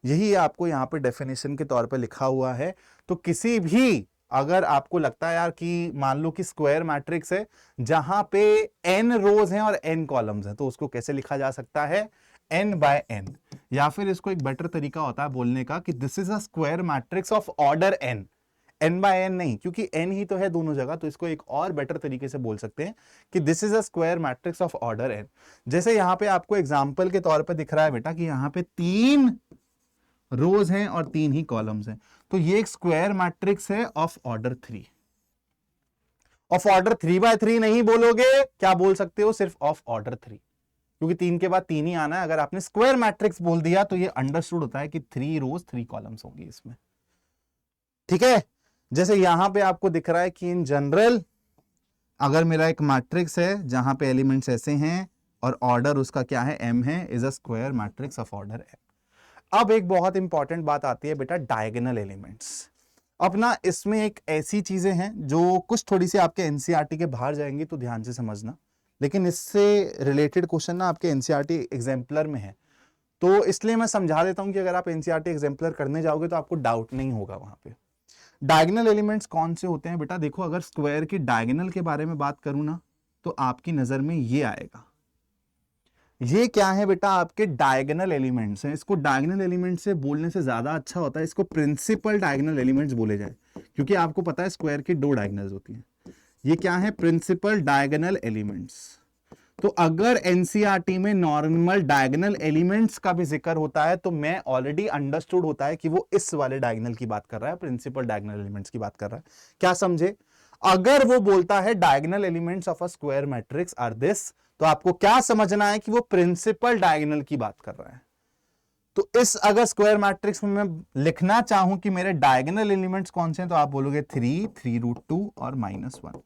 यही आपको यहाँ पे डेफिनेशन के तौर पे लिखा हुआ है। तो किसी भी, अगर आपको लगता है यार कि मान लो कि स्क्वायर मैट्रिक्स है जहां पे n रोज हैं और n कॉलम्स हैं, तो उसको कैसे लिखा जा सकता है, n/n। या फिर इसको एक बेटर तरीका होता है बोलने का कि this is a square matrix of order n। n/n नहीं, क्योंकि n ही तो है दोनों जगह, तो इसको एक और बेटर तरीके से बोल सकते हैं कि this is a square matrix of order n। जैसे यहां पे आपको एग्जांपल के तौर पे दिख रहा है बेटा कि यहां पे 3 रोज हैं और 3 ही कॉलम्स हैं, तो ये एक स्क्वायर मैट्रिक्स है ऑफ ऑर्डर 3। ऑफ ऑर्डर 3/3 नहीं बोलोगे, क्या बोल सकते हो, सिर्फ ऑफ ऑर्डर 3, क्योंकि 3 के बाद 3 ही आना है। अगर आपने स्क्वायर मैट्रिक्स बोल दिया तो ये अंडरस्टूड होता है कि 3 रोज 3 कॉलम्स होंगी इसमें, ठीक है। जैसे यहां पे आपको दिख रहा है कि इन जनरल अगर मेरा एक मैट्रिक्स है जहां पे एलिमेंट्स ऐसे हैं और ऑर्डर उसका क्या है, m है, is a square matrix of order m। अब एक बहुत इंपॉर्टेंट बात आती है बेटा, डायगोनल एलिमेंट्स। अब ना इसमें एक ऐसी चीजें हैं जो कुछ थोड़ी सी आपके एनसीईआरटी के बाहर जाएंगी, तो ध्यान से समझना, लेकिन इससे रिलेटेड क्वेश्चन ना आपके एनसीईआरटी एग्जाम्पलर में है, तो इसलिए मैं समझा देता हूं कि अगर आप एनसीईआरटी एग्जाम्पलर करने जाओगे तो आपको डाउट नहीं होगा वहां पे। डायगोनल एलिमेंट्स कौन से होते हैं बेटा, देखो अगर स्क्वायर की डायगोनल के बारे में बात करूं ना तो आपकी नजर में ये आएगा। ये क्या है बेटा, आपके डायगोनल एलिमेंट्स हैं। इसको डायगोनल एलिमेंट से बोलने से ज्यादा अच्छा होता है इसको प्रिंसिपल डायगोनल एलिमेंट्स बोले जाए, क्योंकि आपको पता है स्क्वायर की 2 डायगोनल्स होती हैं। ये क्या है, प्रिंसिपल डायगोनल एलिमेंट्स। तो अगर एनसीईआरटी में नॉर्मल डायगोनल एलिमेंट्स का भी जिक्र होता है तो मैं ऑलरेडी अंडरस्टूड होता है कि वो इस वाले डायगोनल की बात कर रहा है, प्रिंसिपल डायगोनल एलिमेंट्स की बात कर रहा है। क्या समझे, अगर वो बोलता है diagonal elements of a square matrix are this, तो आपको क्या समझना है कि वो प्रिंसिपल डायगोनल की बात कर रहा है। तो इस अगर स्क्वायर मैट्रिक्स में मैं लिखना चाहूं कि मेरे डायगोनल एलिमेंट्स कौन से हैं, तो आप बोलोगे 3, 3√2 और -1।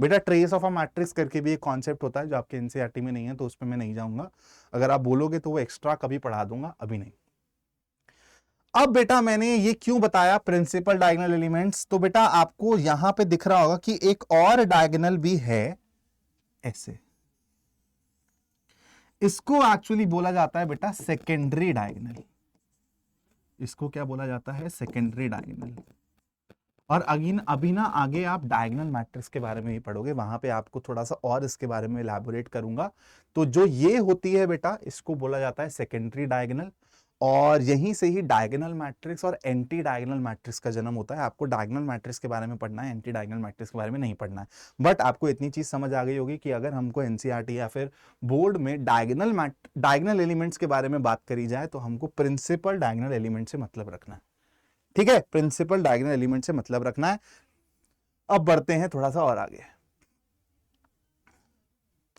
बेटा ट्रेस ऑफ अ मैट्रिक्स करके भी एक कॉन्सेप्ट होता है जो आपके एनसीईआरटी में नहीं है, तो उस पर मैं नहीं जाऊंगा। अगर आप बोलोगे तो वो एक्स्ट्रा कभी पढ़ा दूंगा, अभी नहीं। अब बेटा मैंने ये क्यों बताया प्रिंसिपल डायगोनल एलिमेंट्स, तो बेटा आपको यहां पे दिख रहा होगा कि एक और डायगोनल भी है ऐसे, इसको एक्चुअली बोला जाता है बेटा सेकेंडरी डायगोनल। इसको क्या बोला जाता है? Secondary diagonal. और अगेन अभी ना आगे आप डायगोनल मैट्रिक्स के बारे में ही पढ़ोगे, वहां पे आपको थोड़ा सा और इसके बारे में इलैबोरेट करूंगा। तो जो ये होती है बेटा, इसको बोला जाता है सेकेंडरी डायगोनल, और यहीं से ही डायगोनल मैट्रिक्स और एंटी डायगोनल मैट्रिक्स का जन्म होता है। आपको डायगोनल मैट्रिक्स के बारे में पढ़ना है, एंटी डायगोनल मैट्रिक्स के बारे में नहीं पढ़ना है। बट आपको इतनी चीज समझ आ गई होगी कि अगर हमको एनसीईआरटी या फिर बोर्ड में डायगोनल एलिमेंट्स के बारे में बात करी जाए तो हमको प्रिंसिपल डायगोनल एलिमेंट से मतलब रखना है। ठीक है, प्रिंसिपल डायगोनल एलिमेंट से मतलब रखना है। अब बढ़ते हैं थोड़ा सा और आगे।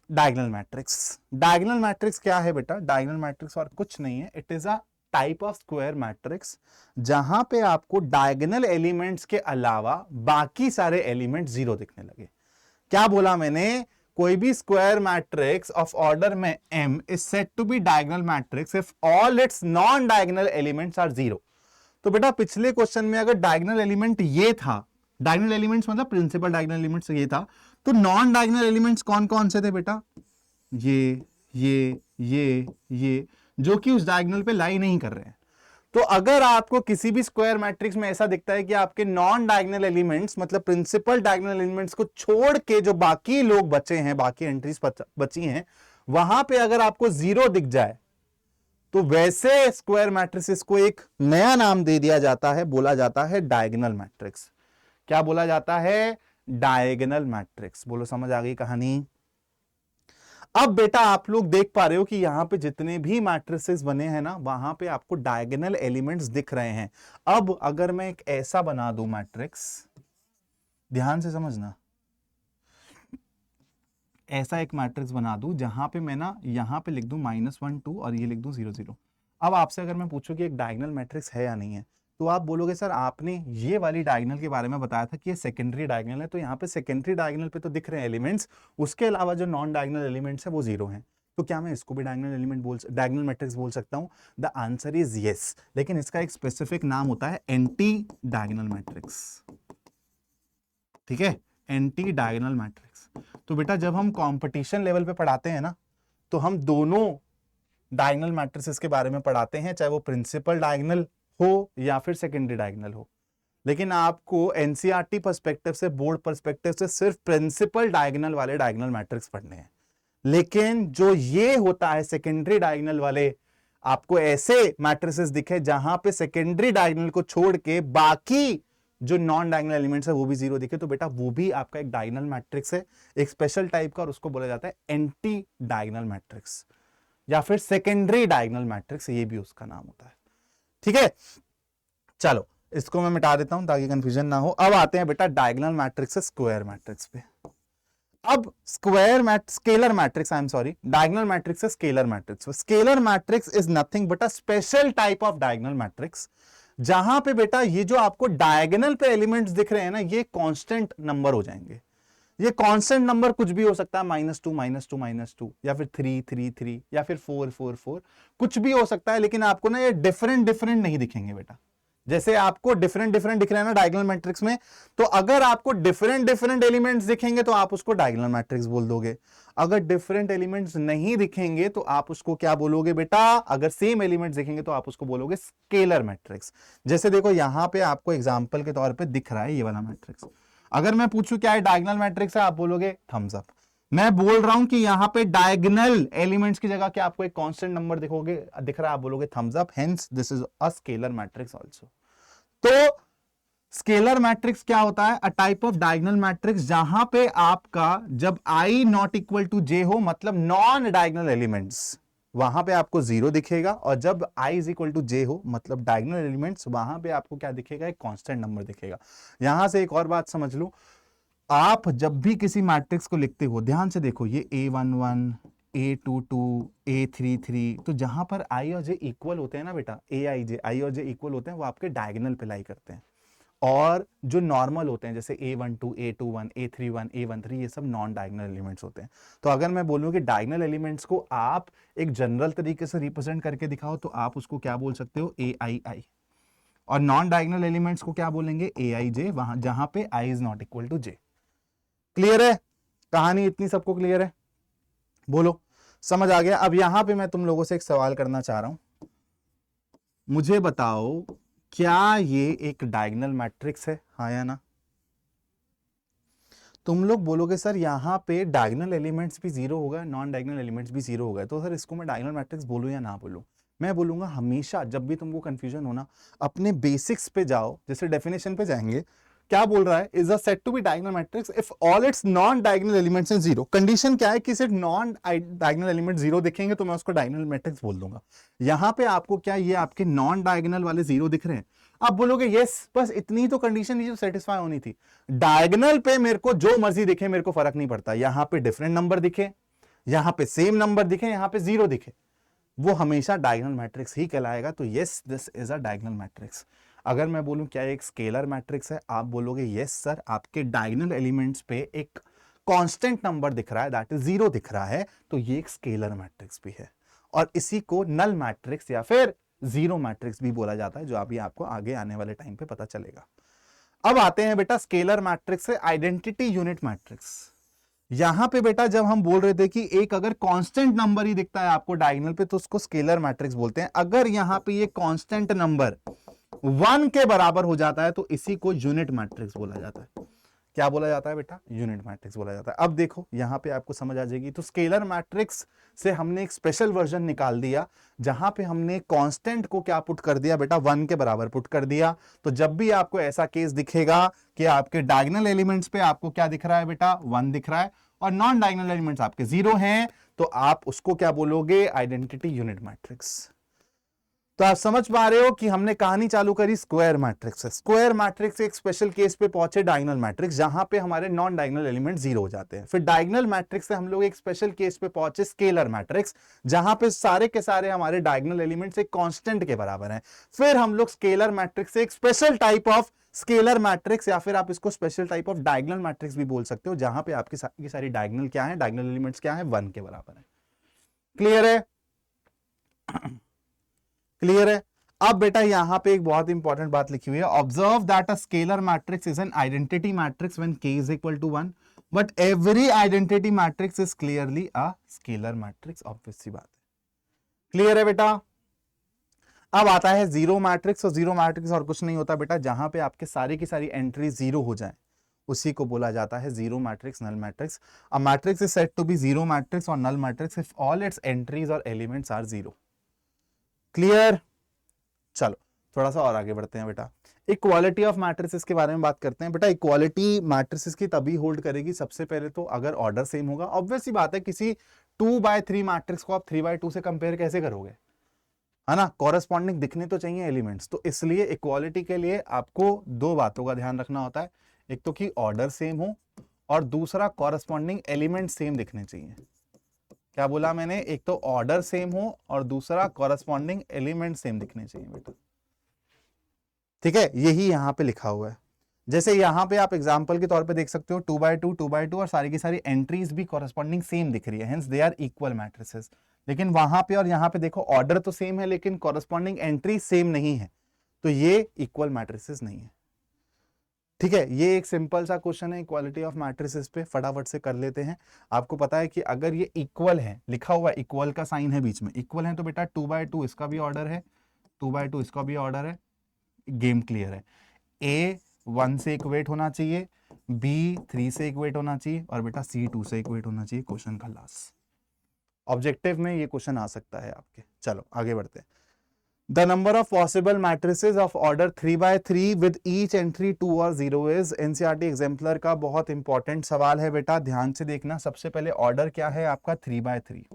Diagonal matrix. डायगोनल मैट्रिक्स क्या है बेटा? डायगोनल मैट्रिक्स और कुछ नहीं है, it is a type of square matrix जहां पे आपको डायगोनल एलिमेंट्स के अलावा बाकी सारे एलिमेंट जीरो दिखने लगे। क्या बोला मैंने? कोई भी स्क्वायर मैट्रिक्स ऑफ ऑर्डर में m is said to be diagonal matrix if all its non diagonal elements are zero. तो बेटा पिछले क्वेश्चन में अगर डायगोनल एलिमेंट ये था, डायगोनल एलिमेंट्स मतलब प्रिंसिपल डायगोनल एलिमेंट्स ये था, तो नॉन डायगोनल एलिमेंट्स कौन कौन से थे बेटा? ये जो कि उस डायगोनल पे लाई नहीं कर रहे हैं। तो अगर आपको किसी भी स्क्वायर मैट्रिक्स में ऐसा दिखता है कि आपके नॉन डायगोनल एलिमेंट्स मतलब प्रिंसिपल डायगोनल एलिमेंट्स को छोड़ के जो बाकी लोग बचे हैं, बाकी एंट्रीज बची हैं, वहां पे अगर आपको जीरो दिख जाए तो वैसे स्क्वायर मैट्रिसेस को एक नया नाम दे दिया जाता है, बोला जाता है डायगोनल मैट्रिक्स। क्या बोला जाता है? Diagonal matrix. बोलो समझ आ गई कहानी? अब बेटा आप लोग देख पा रहे हो कि यहां पे जितने भी मैट्रिसेस बने हैं ना, वहां पे आपको डायगोनल एलिमेंट्स दिख रहे हैं। अब अगर मैं एक ऐसा बना दूं मैट्रिक्स, ध्यान से समझना, ऐसा एक मैट्रिक्स बना दूं जहां पे मैं ना यहां पे लिख दूं -1 2 और ये लिख दूं 0 0। अब आपसे अगर मैं पूछूं कि एक डायगोनल मैट्रिक्स है या नहीं है, तो आप बोलोगे सर आपने ये वाली डायगोनल के बारे में बताया था कि ये सेकेंडरी डायगोनल है, तो यहाँ पे सेकेंडरी डायगोनल पे तो दिख रहे हैं एलिमेंट्स, उसके अलावा जो नॉन डायगोनल एलिमेंट्स है वो जीरो हैं, तो क्या मैं इसको भी डायगोनल मैट्रिक्स बोल सकता हूँ? द आंसर इज येस, लेकिन इसका एक स्पेसिफिक नाम होता है एंटी डायगोनल मैट्रिक्स। ठीक है, एंटी डायगोनल मैट्रिक्स। तो बेटा जब हम कंपटीशन लेवल पे पढ़ाते हैं ना, तो हम दोनों डायगोनल मैट्रिसेस के बारे में पढ़ाते हैं, चाहे वो प्रिंसिपल डायगोनल हो या फिर सेकेंडरी डायगोनल हो। लेकिन आपको एनसीईआरटी पर्सपेक्टिव से, बोर्ड पर्सपेक्टिव से सिर्फ प्रिंसिपल डायगोनल वाले डायगोनल मैट्रिक्स पढ़ने हैं। लेकिन जो ये होता है सेकेंडरी डायगोनल वाले, आपको ऐसे मैट्रिसेस दिखे जहां पे सेकेंडरी डायगोनल को छोड़ के बाकी जो नॉन डायगोनल एलिमेंट्स है वो भी जीरो दिखे, तो बेटा वो भी आपका एक डायगोनल मैट्रिक्स है, एक स्पेशल टाइप का, और उसको बोला जाता है एंटी डायगोनल मैट्रिक्स या फिर सेकेंडरी डायगोनल मैट्रिक्स, ये भी उसका नाम होता है। ठीक है, चलो इसको मैं मिटा देता हूं ताकि कंफ्यूजन ना हो। अब आते हैं बेटा डायगोनल मैट्रिक्स से स्क्वायर मैट्रिक्स पे। अब scalar matrix, I am sorry, diagonal matrix से scalar matrix. Scalar matrix is nothing but a special type of diagonal matrix, जहां पे बेटा ये जो आपको डायगोनल पे एलिमेंट्स दिख रहे हैं ना, ये कांस्टेंट नंबर हो जाएंगे। ये कांस्टेंट नंबर कुछ भी हो सकता है, -2 या फिर 3 3 3 या फिर 4 4 4, कुछ भी हो सकता है, लेकिन आपको ना ये डिफरेंट नहीं दिखेंगे बेटा। जैसे आपको डिफरेंट दिख रहे हैं ना डायगोनल मैट्रिक्स में, तो अगर आपको डिफरेंट एलिमेंट्स दिखेंगे तो आप उसको डायगोनल मैट्रिक्स बोल दोगे। अगर डिफरेंट एलिमेंट्स नहीं दिखेंगे तो आप उसको क्या बोलोगे बेटा? अगर सेम एलिमेंट्स दिखेंगे तो आप उसको बोलोगे स्केलर मैट्रिक्स। जैसे देखो यहां पे आपको एग्जांपल के तौर पे दिख रहा है ये वाला मैट्रिक्स। अगर मैं पूछूं क्या है डायगोनल मैट्रिक्स है, आप बोलोगे थम्स अप। मैं बोल रहा हूं कि यहां पे डायगोनल एलिमेंट्स की जगह क्या आपको एक कांस्टेंट नंबर दिख रहा है, आप बोलोगे thumbs up, hence this is a scalar matrix also. तो स्केलर मैट्रिक्स क्या होता है? A type of diagonal matrix जहां पे आपका जब i not equal to j हो, मतलब नॉन डायगोनल एलिमेंट्स, वहां पे आपको जीरो दिखेगा, और जब i is equal to j हो मतलब डायगोनल एलिमेंट्स, वहां पे आपको क्या दिखेगा? एक कांस्टेंट नंबर दिखेगा। यहां से एक और बात समझ लो, आप जब भी किसी मैट्रिक्स को लिखते हो, ध्यान से देखो, ये A11 A22 A33, तो जहां पर i और j इक्वल होते हैं ना बेटा, आई और j इक्वल होते हैं, वो आपके डायगोनल पे लाई करते हैं। और जो नॉर्मल होते हैं जैसे A12 A21 A31 A13, ये सब नॉन डायगोनल एलिमेंट्स होते हैं। तो अगर मैं बोलूं कि डायगोनल एलिमेंट्स को आप एक जनरल तरीके से रिप्रेजेंट करके दिखाओ, तो आप उसको क्या बोल सकते हो? AII। और नॉन डायगोनल एलिमेंट्स को क्या बोलेंगे, ए आई जे, वहां जहां पे i is not equal to j. Clear है, कहानी इतनी सबको क्लियर है, बोलो समझ आ गया। अब यहां पे मैं तुम लोगों से एक सवाल करना चाह रहा हूं, मुझे बताओ क्या ये एक डायगोनल मैट्रिक्स है, हाँ या ना। तुम लोग बोलोगे सर यहाँ पे डायगोनल एलिमेंट्स भी जीरो होगा, नॉन डायगोनल एलिमेंट्स भी जीरो होगा, तो सर इसको मैं डायगोनल मैट्रिक्स बोलूं या ना बोलूं। मैं बोलूंगा हमेशा जब भी तुमको कंफ्यूजन होना, अपने बेसिक्स पे जाओ, जैसे डेफिनेशन पे जाएंगे, क्या बोल रहा है, is a set to be diagonal matrix if all its non diagonal elements in zero. Condition क्या है कि सिर्फ नॉन डायगोनल एलिमेंट जीरो दिखेंगे तो मैं उसको डायगोनल मैट्रिक्स बोल दूंगा। यहां पे आपको क्या, ये आपके नॉन डायगोनल वाले जीरो दिख रहे हैं, आप बोलोगे यस, बस इतनी तो कंडीशन ये सेटिस्फाई होनी थी। डायगोनल पे मेरे को जो मर्जी दिखे, मेरे को फर्क नहीं पड़ता, यहां पे डिफरेंट नंबर दिखे, यहां पे सेम नंबर दिखे, यहां पे जीरो दिखे, वो हमेशा डायगोनल मैट्रिक्स ही कहलाएगा। तो yes, this is a diagonal matrix. अगर मैं बोलूं क्या एक स्केलर मैट्रिक्स है, आप बोलोगे यस सर, आपके डायगोनल एलिमेंट्स पे एक कांस्टेंट नंबर दिख रहा है, दैट इज जीरो दिख रहा है, तो ये एक स्केलर मैट्रिक्स भी है। और इसी को नल मैट्रिक्स या फिर जीरो मैट्रिक्स भी बोला जाता है, जो अभी आपको आगे आने वाले टाइम पे पता चलेगा। अब आते हैं बेटा स्केलर मैट्रिक्स से आइडेंटिटी यूनिट मैट्रिक्स। यहां पे बेटा जब हम बोल रहे थे कि एक अगर कांस्टेंट नंबर ही दिखता है आपको डायगोनल पे, तो उसको स्केलर मैट्रिक्स बोलते हैं। अगर यहां पे ये कांस्टेंट नंबर 1 के बराबर हो जाता है तो इसी को यूनिट मैट्रिक्स बोला जाता है। क्या बोला जाता है बेटा, यूनिट मैट्रिक्स बोला जाता है। अब देखो यहां पे आपको समझ आ जाएगी। तो स्केलर मैट्रिक्स से हमने एक स्पेशल वर्जन निकाल दिया, जहां पे हमने कांस्टेंट को क्या पुट कर दिया बेटा, 1 के बराबर पुट कर दिया। तो जब भी आपको ऐसा केस दिखेगा कि आपके डायगोनल एलिमेंट्स पे आपको क्या दिख रहा है बेटा, 1 दिख रहा है, और नॉन डायगोनल एलिमेंट्स आपके 0 हैं, तो आप उसको क्या बोलोगे, आइडेंटिटी यूनिट मैट्रिक्स। तो आप समझ पा रहे हो कि हमने कहानी चालू करी स्क्वायर मैट्रिक्स से। स्क्वायर मैट्रिक्स एक स्पेशल केस पे पहुंचे डायगोनल मैट्रिक्स, जहां पे हमारे नॉन डायगोनल एलिमेंट जीरो हो जाते हैं। फिर डायगोनल मैट्रिक्स से हम लोग एक स्पेशल केस पे पहुंचे स्केलर मैट्रिक्स, जहां पे सारे के सारे हमारे डायगोनल एलिमेंट्स एक कांस्टेंट के बराबर हैं। फिर हम लोग स्केलर मैट्रिक्स से एक special type of scalar matrix, या फिर आप इसको special type of diagonal matrix भी बोल सकते हो, जहां पे आपकी सारी डायगोनल क्या है, डायगोनल एलिमेंट्स क्या है, 1 के बराबर है। क्लियर है, क्लियर है। अब बेटा यहां पे एक बहुत इंपॉर्टेंट बात लिखी हुई है, observe that a scalar matrix is an identity matrix when k is equal to 1, but every identity matrix is clearly a scalar matrix. Obvious सी बात है, क्लियर है बेटा। अब आता है जीरो मैट्रिक्स, और जीरो मैट्रिक्स और कुछ नहीं होता बेटा, जहां पे आपके सारी की सारी एंट्री जीरो हो जाए उसी को बोला जाता है zero matrix, null matrix. A matrix is said to be zero matrix और null matrix if all its entries और एलिमेंट्स आर जीरो। क्लियर, चलो थोड़ा सा और आगे बढ़ते हैं बेटा। इक्वालिटी ऑफ मैट्रिसेस के बारे में बात करते हैं बेटा। इक्वालिटी मैट्रिसेस की तभी होल्ड करेगी, सबसे पहले तो अगर ऑर्डर सेम होगा। ऑब्वियस सी बात है, किसी 2/3 मैट्रिक्स को आप 3/2 से कंपेयर कैसे करोगे, है ना, कॉरेस्पॉन्डिंग दिखने तो चाहिए एलिमेंट्स। तो इसलिए इक्वालिटी के लिए आपको दो बातों का ध्यान रखना होता है, एक तो कि ऑर्डर सेम हो, और दूसरा कॉरेस्पॉन्डिंग एलिमेंट सेम दिखने चाहिए। क्या बोला मैंने, एक तो ऑर्डर सेम हो और दूसरा कॉरेस्पॉन्डिंग एलिमेंट सेम दिखने चाहिए बेटा। ठीक है, यही यहां पे लिखा हुआ है। जैसे यहां पे आप एग्जांपल के तौर पे देख सकते हो 2/2 2/2 और सारी की सारी एंट्रीज भी कॉरेस्पॉन्डिंग सेम दिख रही है, hence they are equal matrices. लेकिन वहां पे और यहां पे देखो ऑर्डर तो सेम है लेकिन कॉरेस्पॉन्डिंग एंट्री सेम नहीं है, तो ये इक्वल मैट्रिसेस नहीं है। ठीक है, ये एक सिंपल सा क्वेश्चन है इक्वालिटी ऑफ मैट्रिसेस पे, फटाफट से कर लेते हैं। आपको पता है कि अगर ये इक्वल है, लिखा हुआ इक्वल का साइन है बीच में, इक्वल है, तो बेटा 2/2 इसका भी ऑर्डर है, 2/2 इसका भी ऑर्डर है, गेम क्लियर है। ए 1 से इक्वेट होना चाहिए, बी 3 से इक्वेट होना चाहिए, और बेटा सी 2 से इक्वेट होना चाहिए। क्वेश्चन का लास्ट ऑब्जेक्टिव में ये क्वेश्चन आ सकता है आपके। चलो आगे बढ़ते हैं। The number of possible matrices of order 3/3 with each entry 2 और 0 is NCERT exemplar का बहुत इंपॉर्टेंट सवाल है बेटा, ध्यान से देखना। सबसे पहले ऑर्डर क्या है आपका, 3/3।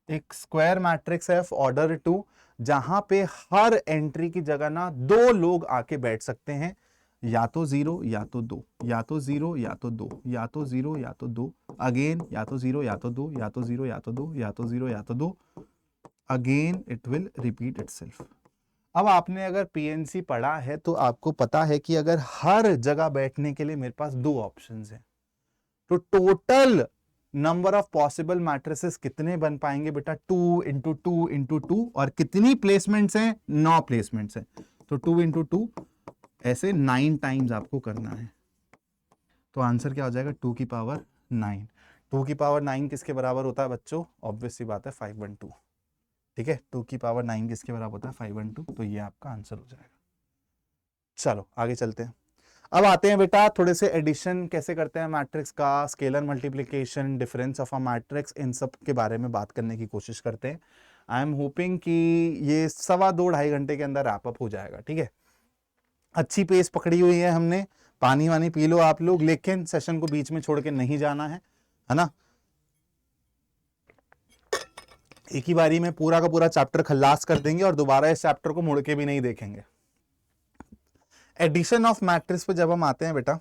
एक स्क्वायर मैट्रिक्स है ऑर्डर 2, जहां पे हर एंट्री की जगह ना 2 लोग आके बैठ सकते हैं, या तो 0 या तो 2, या तो 0 या तो 2, या तो 0 या तो 2, अगेन या तो 0 या तो 2, या तो 0 या तो 2, या तो 0 या तो 2, again it will repeat itself. अब आपने अगर पीएनसी पढ़ा है तो आपको पता है कि अगर हर जगह बैठने के लिए मेरे पास 2 ऑप्शंस हैं, तो total number of possible matrices कितने बन पाएंगे बेटा, 2 इंटू 2 इंटू 2, और कितनी प्लेसमेंट्स हैं, 9 प्लेसमेंट्स हैं, तो 2 इंटू 2 ऐसे 9 टाइम्स आपको करना है। तो आंसर क्या हो जाएगा, 2 की पावर 9। 2 की पावर 9 किसके बराबर होता है बच्चों, ऑब्वियस सी बात है 512। ठीक है, 2 की पावर 9 किसके बराबर होता है, 512, तो ये आपका आंसर हो जाएगा। चलो आगे चलते हैं। अब आते हैं बेटा थोड़े से एडिशन कैसे करते हैं मैट्रिक्स का, scalar multiplication, difference of a matrix, इन सब के बारे में बात करने की कोशिश करते हैं। आई एम होपिंग कि ये 2.25 घंटे के अंदर रैप अप हो जाएगा। ठीक है, अच्छी पेस पकड़ी हुई है हमने, पानी वानी पी लो आप लोग, लेकिन सेशन को बीच में छोड़ के नहीं जाना है ना। एक ही बारी में पूरा का पूरा चैप्टर खल्लास कर देंगे और दोबारा इस चैप्टर को मुड़ के भी नहीं देखेंगे। एडिशन ऑफ मैट्रिक्स पे जब हम आते हैं बेटा,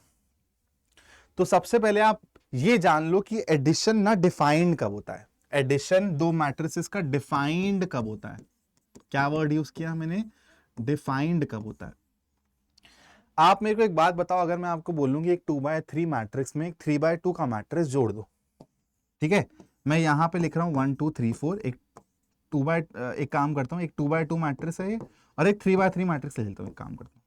तो सबसे पहले आप ये जान लो कि एडिशन ना डिफाइंड कब होता है। एडिशन दो मैट्रिसेस का डिफाइंड कब होता है, क्या वर्ड यूज किया मैंने, डिफाइंड कब होता है। आप मेरे को एक बात बताओ, अगर मैं आपको बोलूंगी एक 2x3 मैट्रिक्स में एक 3x2 का मैट्रिक्स जोड़ दो, ठीक है, मैं यहां पे लिख रहा हूं 1 2 3 4, एक काम करता हूं, एक 2x2 मैट्रिक्स है ये, और एक 3x3 मैट्रिक्स ले लेता हूं, एक काम करता हूं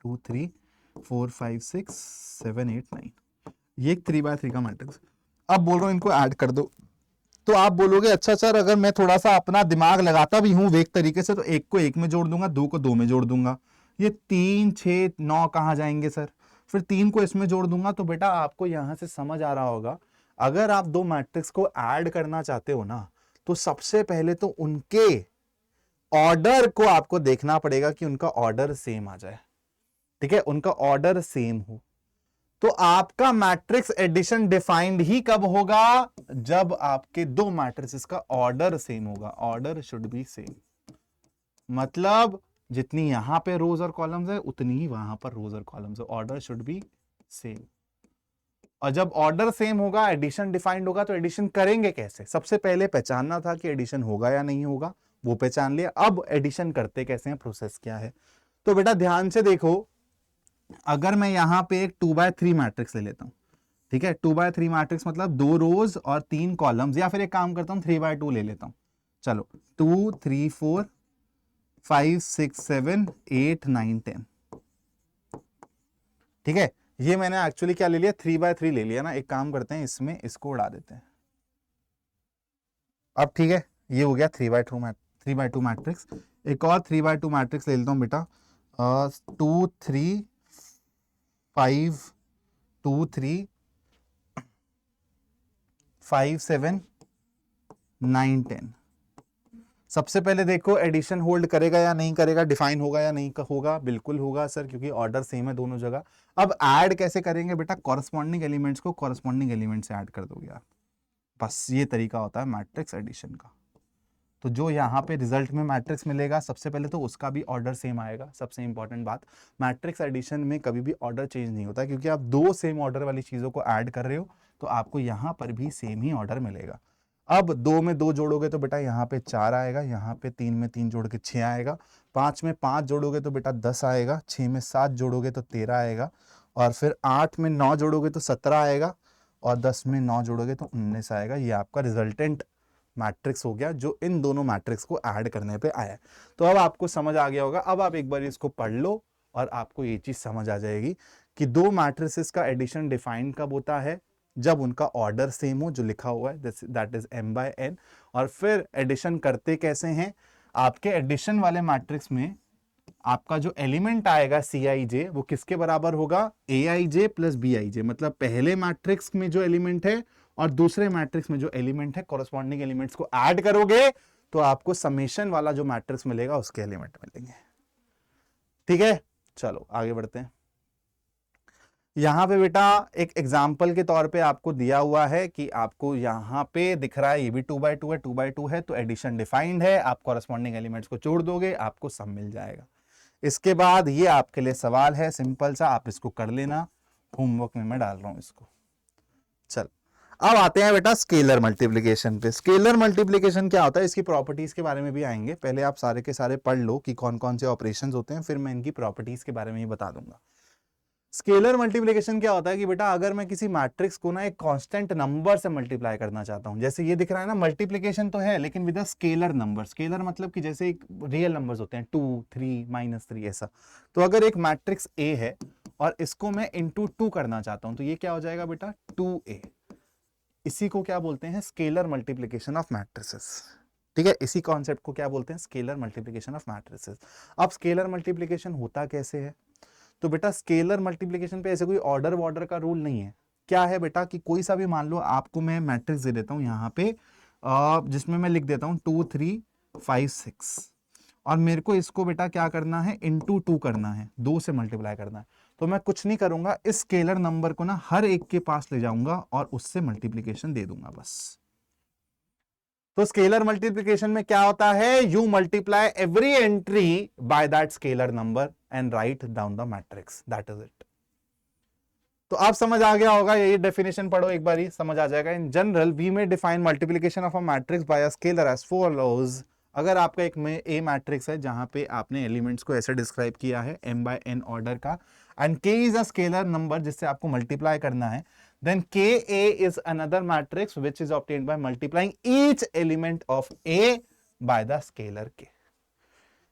2 3 4 5 6 7 8 9, ये एक 3x3 का मैट्रिक्स। अब बोल रहा हूं इनको ऐड कर दो, तो आप बोलोगे अच्छा सर अगर मैं थोड़ा सा अपना दिमाग लगाता भी हूं वेग तरीके से, तो एक को एक में जोड़ दूंगा, दो को दो में जोड़ दूंगा, ये 3 6 9 कहां जाएंगे सर, फिर 3 को इसमें जोड़ दूंगा। तो बेटा आपको यहां से समझ आ रहा होगा, अगर आप दो मैट्रिक्स को ऐड करना चाहते हो ना, तो सबसे पहले तो उनके ऑर्डर को आपको देखना पड़ेगा कि उनका ऑर्डर सेम आ जाए। ठीक है, उनका ऑर्डर सेम हो। तो आपका मैट्रिक्स एडिशन डिफाइंड ही कब होगा, जब आपके दो मैट्रिसेस का ऑर्डर सेम होगा। ऑर्डर शुड बी सेम, मतलब जितनी यहां पे रोज और कॉलम्स है उतनी ही वहां पर रोज और कॉलम्स है। Order should be same. और जब ऑर्डर सेम होगा, एडिशन डिफाइंड होगा, तो एडिशन करेंगे कैसे, सबसे पहले पहचानना था कि एडिशन होगा या नहीं होगा, वो पहचान लिया। अब एडिशन करते कैसे हैं, प्रोसेस क्या है। तो बेटा ध्यान से देखो, अगर मैं यहां पे एक 2x3 मैट्रिक्स ले लेता हूं, ठीक है, 2x3 मैट्रिक्स मतलब 2 रोज और 3 कॉलम्स, या फिर एक काम करता हूं 3x2 ले लेता हूं। चलो 2 3 4 5 6 7 8 9 10, ठीक है, ये मैंने एक्चुअली क्या ले लिया, 3x3 ले लिया ना। एक काम करते हैं, इसमें इसको उड़ा देते हैं। अब ठीक है, ये हो गया 3x2 मैट्रिक्स। एक और 3x2 मैट्रिक्स ले लेता हूं बेटा, 2 3 5 2 3 5 7 9 10। सबसे पहले देखो एडिशन होल्ड करेगा या नहीं करेगा, डिफाइन होगा या नहीं होगा, बिल्कुल होगा सर, क्योंकि ऑर्डर सेम है दोनों जगह। अब ऐड कैसे करेंगे बेटा, कॉरस्पॉन्डिंग एलिमेंट्स को कॉरस्पॉन्डिंग एलिमेंट से ऐड कर दोगे आप, बस ये तरीका होता है मैट्रिक्स एडिशन का। तो जो यहाँ पे रिजल्ट में मैट्रिक्स मिलेगा, सबसे पहले तो उसका भी ऑर्डर सेम आएगा। सबसे इंपॉर्टेंट बात, मैट्रिक्स एडिशन में कभी भी ऑर्डर चेंज नहीं होता, क्योंकि आप दो सेम ऑर्डर वाली चीजों को ऐड कर रहे हो, तो आपको यहाँ पर भी सेम ही ऑर्डर मिलेगा। अब 2 में 2 जोड़ोगे तो बेटा यहाँ पे 4 आएगा, यहाँ पे 3 में 3 जोड़ के 6 आएगा, 5 में 5 जोड़ोगे तो बेटा 10 आएगा, 6 में 7 जोड़ोगे तो 13 आएगा, और फिर 8 में 9 जोड़ोगे तो 17 आएगा, और 10 में 9 जोड़ोगे तो 19 आएगा। ये आपका रिजल्टेंट मैट्रिक्स हो गया, जो इन दोनों मैट्रिक्स को ऐड करने पे आया है। तो अब आपको समझ आ गया होगा। अब आप एक बार इसको पढ़ लो और आपको ये चीज समझ आ जाएगी कि दो मैट्रिसेस का एडिशन डिफाइंड कब होता है, जब उनका ऑर्डर सेम हो, जो लिखा हुआ है दैट इज m/n। और फिर एडिशन करते कैसे हैं, आपके एडिशन वाले मैट्रिक्स में आपका जो एलिमेंट आएगा Cij, वो किसके बराबर होगा, Aij प्लस Bij, मतलब पहले मैट्रिक्स में जो एलिमेंट है और दूसरे मैट्रिक्स में जो एलिमेंट है, कॉरस्पॉन्डिंग एलिमेंट्स को ऐड करोगे तो आपको समेशन वाला जो मैट्रिक्स मिलेगा उसके एलिमेंट मिलेंगे। ठीक है, चलो आगे बढ़ते हैं। यहां पे बेटा एक एग्जाम्पल के तौर पे आपको दिया हुआ है कि आपको यहां पे दिख रहा है ये भी 2x2 है, 2x2 है, तो एडिशन डिफाइंड है। आप कॉरस्पॉन्डिंग एलिमेंट्स को जोड़ दोगे, आपको सम मिल जाएगा। इसके बाद ये आपके लिए सवाल है सिंपल सा, आप इसको कर लेना, होमवर्क में मैं डाल रहा हूं इसको। चल अब आते हैं बेटा स्केलर मल्टीप्लिकेशन पे। स्केलर मल्टीप्लिकेशन क्या होता है, इसकी प्रॉपर्टीज के बारे में भी आएंगे। पहले आप सारे के सारे पढ़ लो कि कौन कौन से ऑपरेशंस होते हैं, फिर मैं इनकी प्रॉपर्टीज के बारे में ही बता दूंगा। स्केलर मल्टीप्लिकेशन क्या होता है कि बेटा अगर मैं किसी मैट्रिक्स को ना एक कांस्टेंट नंबर से मल्टीप्लाई करना चाहता हूं, जैसे ये दिख रहा है ना, मल्टीप्लिकेशन तो है लेकिन with a scalar number. Scalar मतलब कि जैसे एक रियल नंबर्स होते हैं 2 3 -3 ऐसा। तो अगर एक मैट्रिक्स ए है और इसको मैं इंटू 2 करना चाहता हूं तो ये क्या हो जाएगा बेटा 2a। इसी को क्या बोलते हैं स्केलर मल्टीप्लिकेशन ऑफ मैट्रिसेस। ठीक है, इसी कॉन्सेप्ट को क्या बोलते हैं स्केलर मल्टीप्लिकेशन ऑफ मैट्रिसेस। अब स्केलर मल्टीप्लिकेशन होता कैसे है? तो बेटा स्केलर मल्टीप्लिकेशन पे ऐसे कोई ऑर्डर वॉर्डर का रूल नहीं है। क्या है बेटा कि कोई सा भी मान लो आपको मैं मैट्रिक्स दे देता हूं यहाँ पे, जिसमें मैं लिख देता हूं 2 3 5 6 और मेरे को इसको बेटा क्या करना है इंटू 2 करना है, 2 से मल्टीप्लाई करना है। तो मैं कुछ नहीं करूंगा, इस स्केलर नंबर को ना हर एक के पास ले जाऊंगा और उससे मल्टीप्लिकेशन दे दूंगा बस। तो स्केलर मल्टीप्लिकेशन में क्या होता है, you multiply every entry by that scalar number and write down the matrix, that is it. तो आप समझ आ गया होगा, ये डेफिनेशन पढ़ो एक बार ही समझ आ जाएगा। इन जनरल वी में define multiplication of a matrix by a scalar as follows. अगर आपका एक में ए मैट्रिक्स है जहां पे आपने एलिमेंट्स को ऐसे डिस्क्राइब किया है m/n ऑर्डर का, and k is a scalar number जिससे आपको मल्टीप्लाई करना है, then Ka is another matrix which is obtained by multiplying each element of A by the scalar K।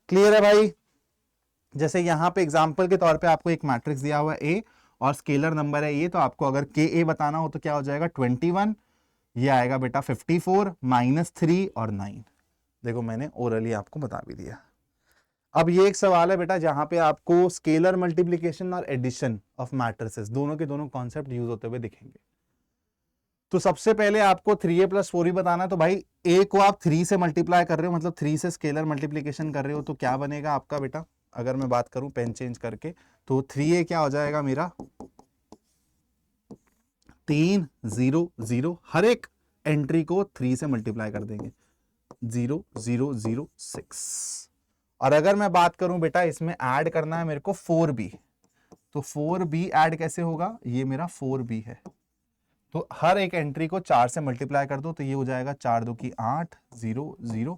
Clear है भाई? जैसे यहां पे एग्जांपल के तौर पे आपको एक मैट्रिक्स दिया हुआ है A और स्केलर नंबर है ये, तो आपको अगर Ka बताना हो तो क्या हो जाएगा 21, ये आएगा बेटा 54 -3 और 9। देखो मैंने ओरली आपको बता भी दिया। अब ये एक सवाल है बेटा जहां पे आपको स्केलर मल्टीप्लिकेशन और एडिशन ऑफ मैट्रिसेस दोनों के दोनों कॉन्सेप्ट यूज होते हुए दिखेंगे। तो सबसे पहले आपको 3a + 4b बताना है। तो भाई a को आप 3 से मल्टीप्लाई कर रहे हो, मतलब 3 से स्केलर मल्टीप्लिकेशन कर रहे हो, तो क्या बनेगा आपका बेटा? अगर मैं बात करूं पेन चेंज करके तो 3a क्या हो जाएगा मेरा 3 0 0, हर एक एंट्री को 3 से मल्टीप्लाई कर देंगे 0 0 0 6। और अगर मैं बात करूं बेटा इसमें ऐड करना है मेरे को 4b, तो 4b ऐड कैसे होगा, ये मेरा 4b है, तो हर एक एंट्री को 4 से मल्टीप्लाई कर दो तो ये हो जाएगा 4 2 की 8 0 0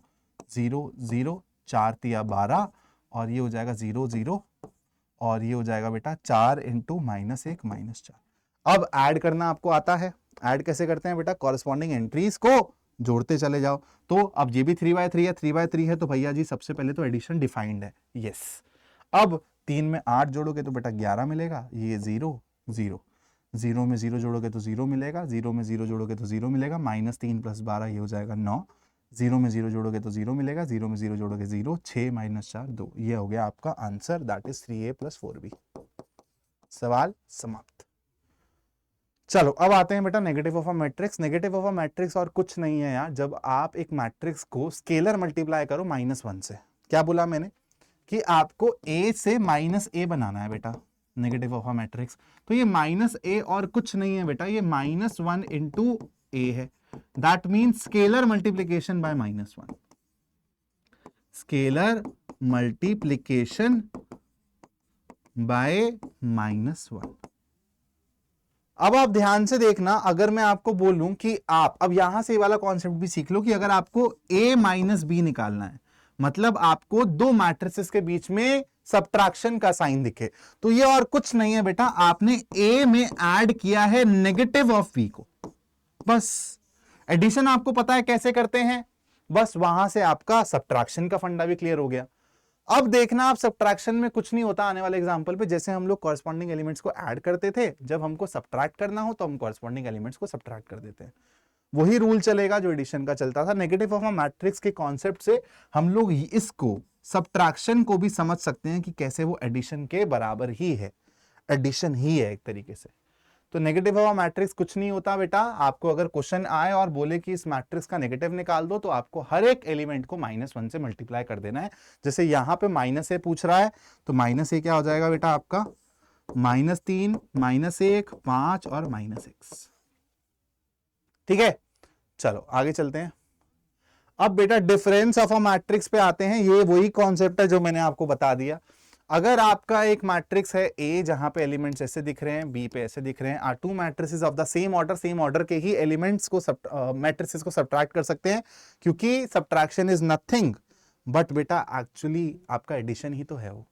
0 0 4 तिया 12 और ये हो जाएगा 0 0 और ये हो जाएगा बेटा 4 इंटू -1 -4। अब ऐड करना आपको आता है, ऐड कैसे करते हैं बेटा, कॉरेस्पॉन्डिंग एंट्रीज को जोड़ते चले जाओ। तो अब ये भी 3/3 है, 3/3 है, तो भैया जी सबसे पहले तो एडिशन डिफाइंड है, यस। अब 3 में 8 जोड़ोगे तो बेटा 11 मिलेगा, ये 0 0 0 में 0 जोड़ोगे तो 0 मिलेगा, 0 में 0 जोड़ोगे तो 0 मिलेगा, -3 + 12 ये हो जाएगा 9, 0 में 0 जोड़ोगे तो 0 मिलेगा, 0 में 0 जोड़ोगे 0, 6 - 4 2, ये हो गया आपका answer, that is 3a + 4b। सवाल समाप्त। चलो अब आते हैं बेटा negative of a matrix. Negative of a matrix और कुछ नहीं है यार, जब आप एक मैट्रिक्स को स्केलर मल्टीप्लाई करो -1 से। क्या बोला मैंने कि आपको a से -a बनाना है बेटा, नेगेटिव ऑफ अ मैट्रिक्स। तो ये -a और कुछ नहीं है बेटा, ये -1 इंटू a है, that means scalar multiplication bye -1, scalar multiplication bye -1। अब आप ध्यान से देखना, अगर मैं आपको बोलूं कि आप अब यहां से ये वाला कॉन्सेप्ट भी सीख लो कि अगर आपको a - b निकालना है, मतलब आपको दो मैट्रिसेस के बीच में सब्ट्रैक्शन का साइन दिखे, तो ये और कुछ नहीं है बेटा, आपने a में ऐड किया है नेगेटिव ऑफ b को, बस। एडिशन आपको पता है कैसे करते हैं, बस वहां से आपका सब्ट्रैक्शन का फंडा भी क्लियर हो गया। अब देखना आप सब्ट्रैक्शन में कुछ नहीं होता, आने वाले एग्जांपल पे जैसे हम लोग कॉरेस्पॉन्डिंग एलिमेंट्स को ऐड करते थे, जब हमको सब्ट्रैक्ट करना हो तो हम कॉरेस्पॉन्डिंग एलिमेंट्स को सब्ट्रैक्ट कर देते हैं। वही रूल चलेगा जो एडिशन का चलता था। नेगेटिव ऑफ अ मैट्रिक्स के कॉन्सेप्ट से हम लोग इसको सब्ट्रैक्शन को भी समझ सकते हैं कि कैसे वो एडिशन के बराबर ही है, एडिशन ही है एक तरीके से। तो नेगेटिव ऑफ अ मैट्रिक्स कुछ नहीं होता बेटा, आपको अगर क्वेश्चन आए और बोले कि इस मैट्रिक्स का नेगेटिव निकाल दो, तो आपको हर एक एलिमेंट को -1 से मल्टीप्लाई कर देना है। जैसे यहां पे -a पूछ रहा है, तो -a क्या हो जाएगा बेटा आपका -3 -1 5 और -6। ठीक है, चलो आगे चलते हैं। अब बेटा डिफरेंस ऑफ अ मैट्रिक्स पे आते हैं, ये वही कॉन्सेप्ट है जो मैंने आपको बता दिया। अगर आपका एक मैट्रिक्स है A जहां पे एलिमेंट्स ऐसे दिख रहे हैं, B पे ऐसे दिख रहे हैं, are two matrices of the same order के ही एलिमेंट्स को मैट्रिसेस को सब्ट्रैक्ट कर सकते हैं, क्योंकि सब्ट्रैक्शन इज नथिंग बट बेटा एक्चुअली आपका एडिशन ही तो है वो।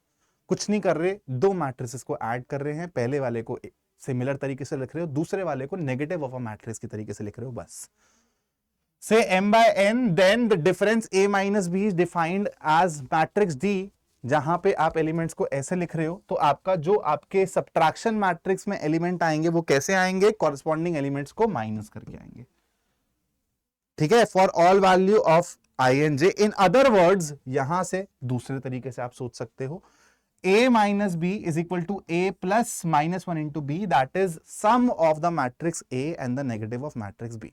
कुछ नहीं कर रहे, दो मैट्रिसेस को ऐड कर रहे हैं, पहले वाले को सिमिलर तरीके से लिख रहे हो, दूसरे वाले को नेगेटिव ऑफ अ मैट्रिक्स की तरीके से लिख रहे हो, बस। Say m by n, then the difference a minus b is defined as matrix D। जहां पे आप एलिमेंट्स को ऐसे लिख रहे हो, तो आपका जो आपके सब्ट्रैक्शन मैट्रिक्स में एलिमेंट आएंगे वो कैसे आएंगे, कॉरेस्पॉन्डिंग एलिमेंट्स को माइनस करके आएंगे, ठीक है, for all value of I and J. In other words, यहां से दूसरे तरीके से आप सोच सकते हो, a minus b is equal to a plus minus 1 into b, that is sum of the matrix A and the negative of matrix B।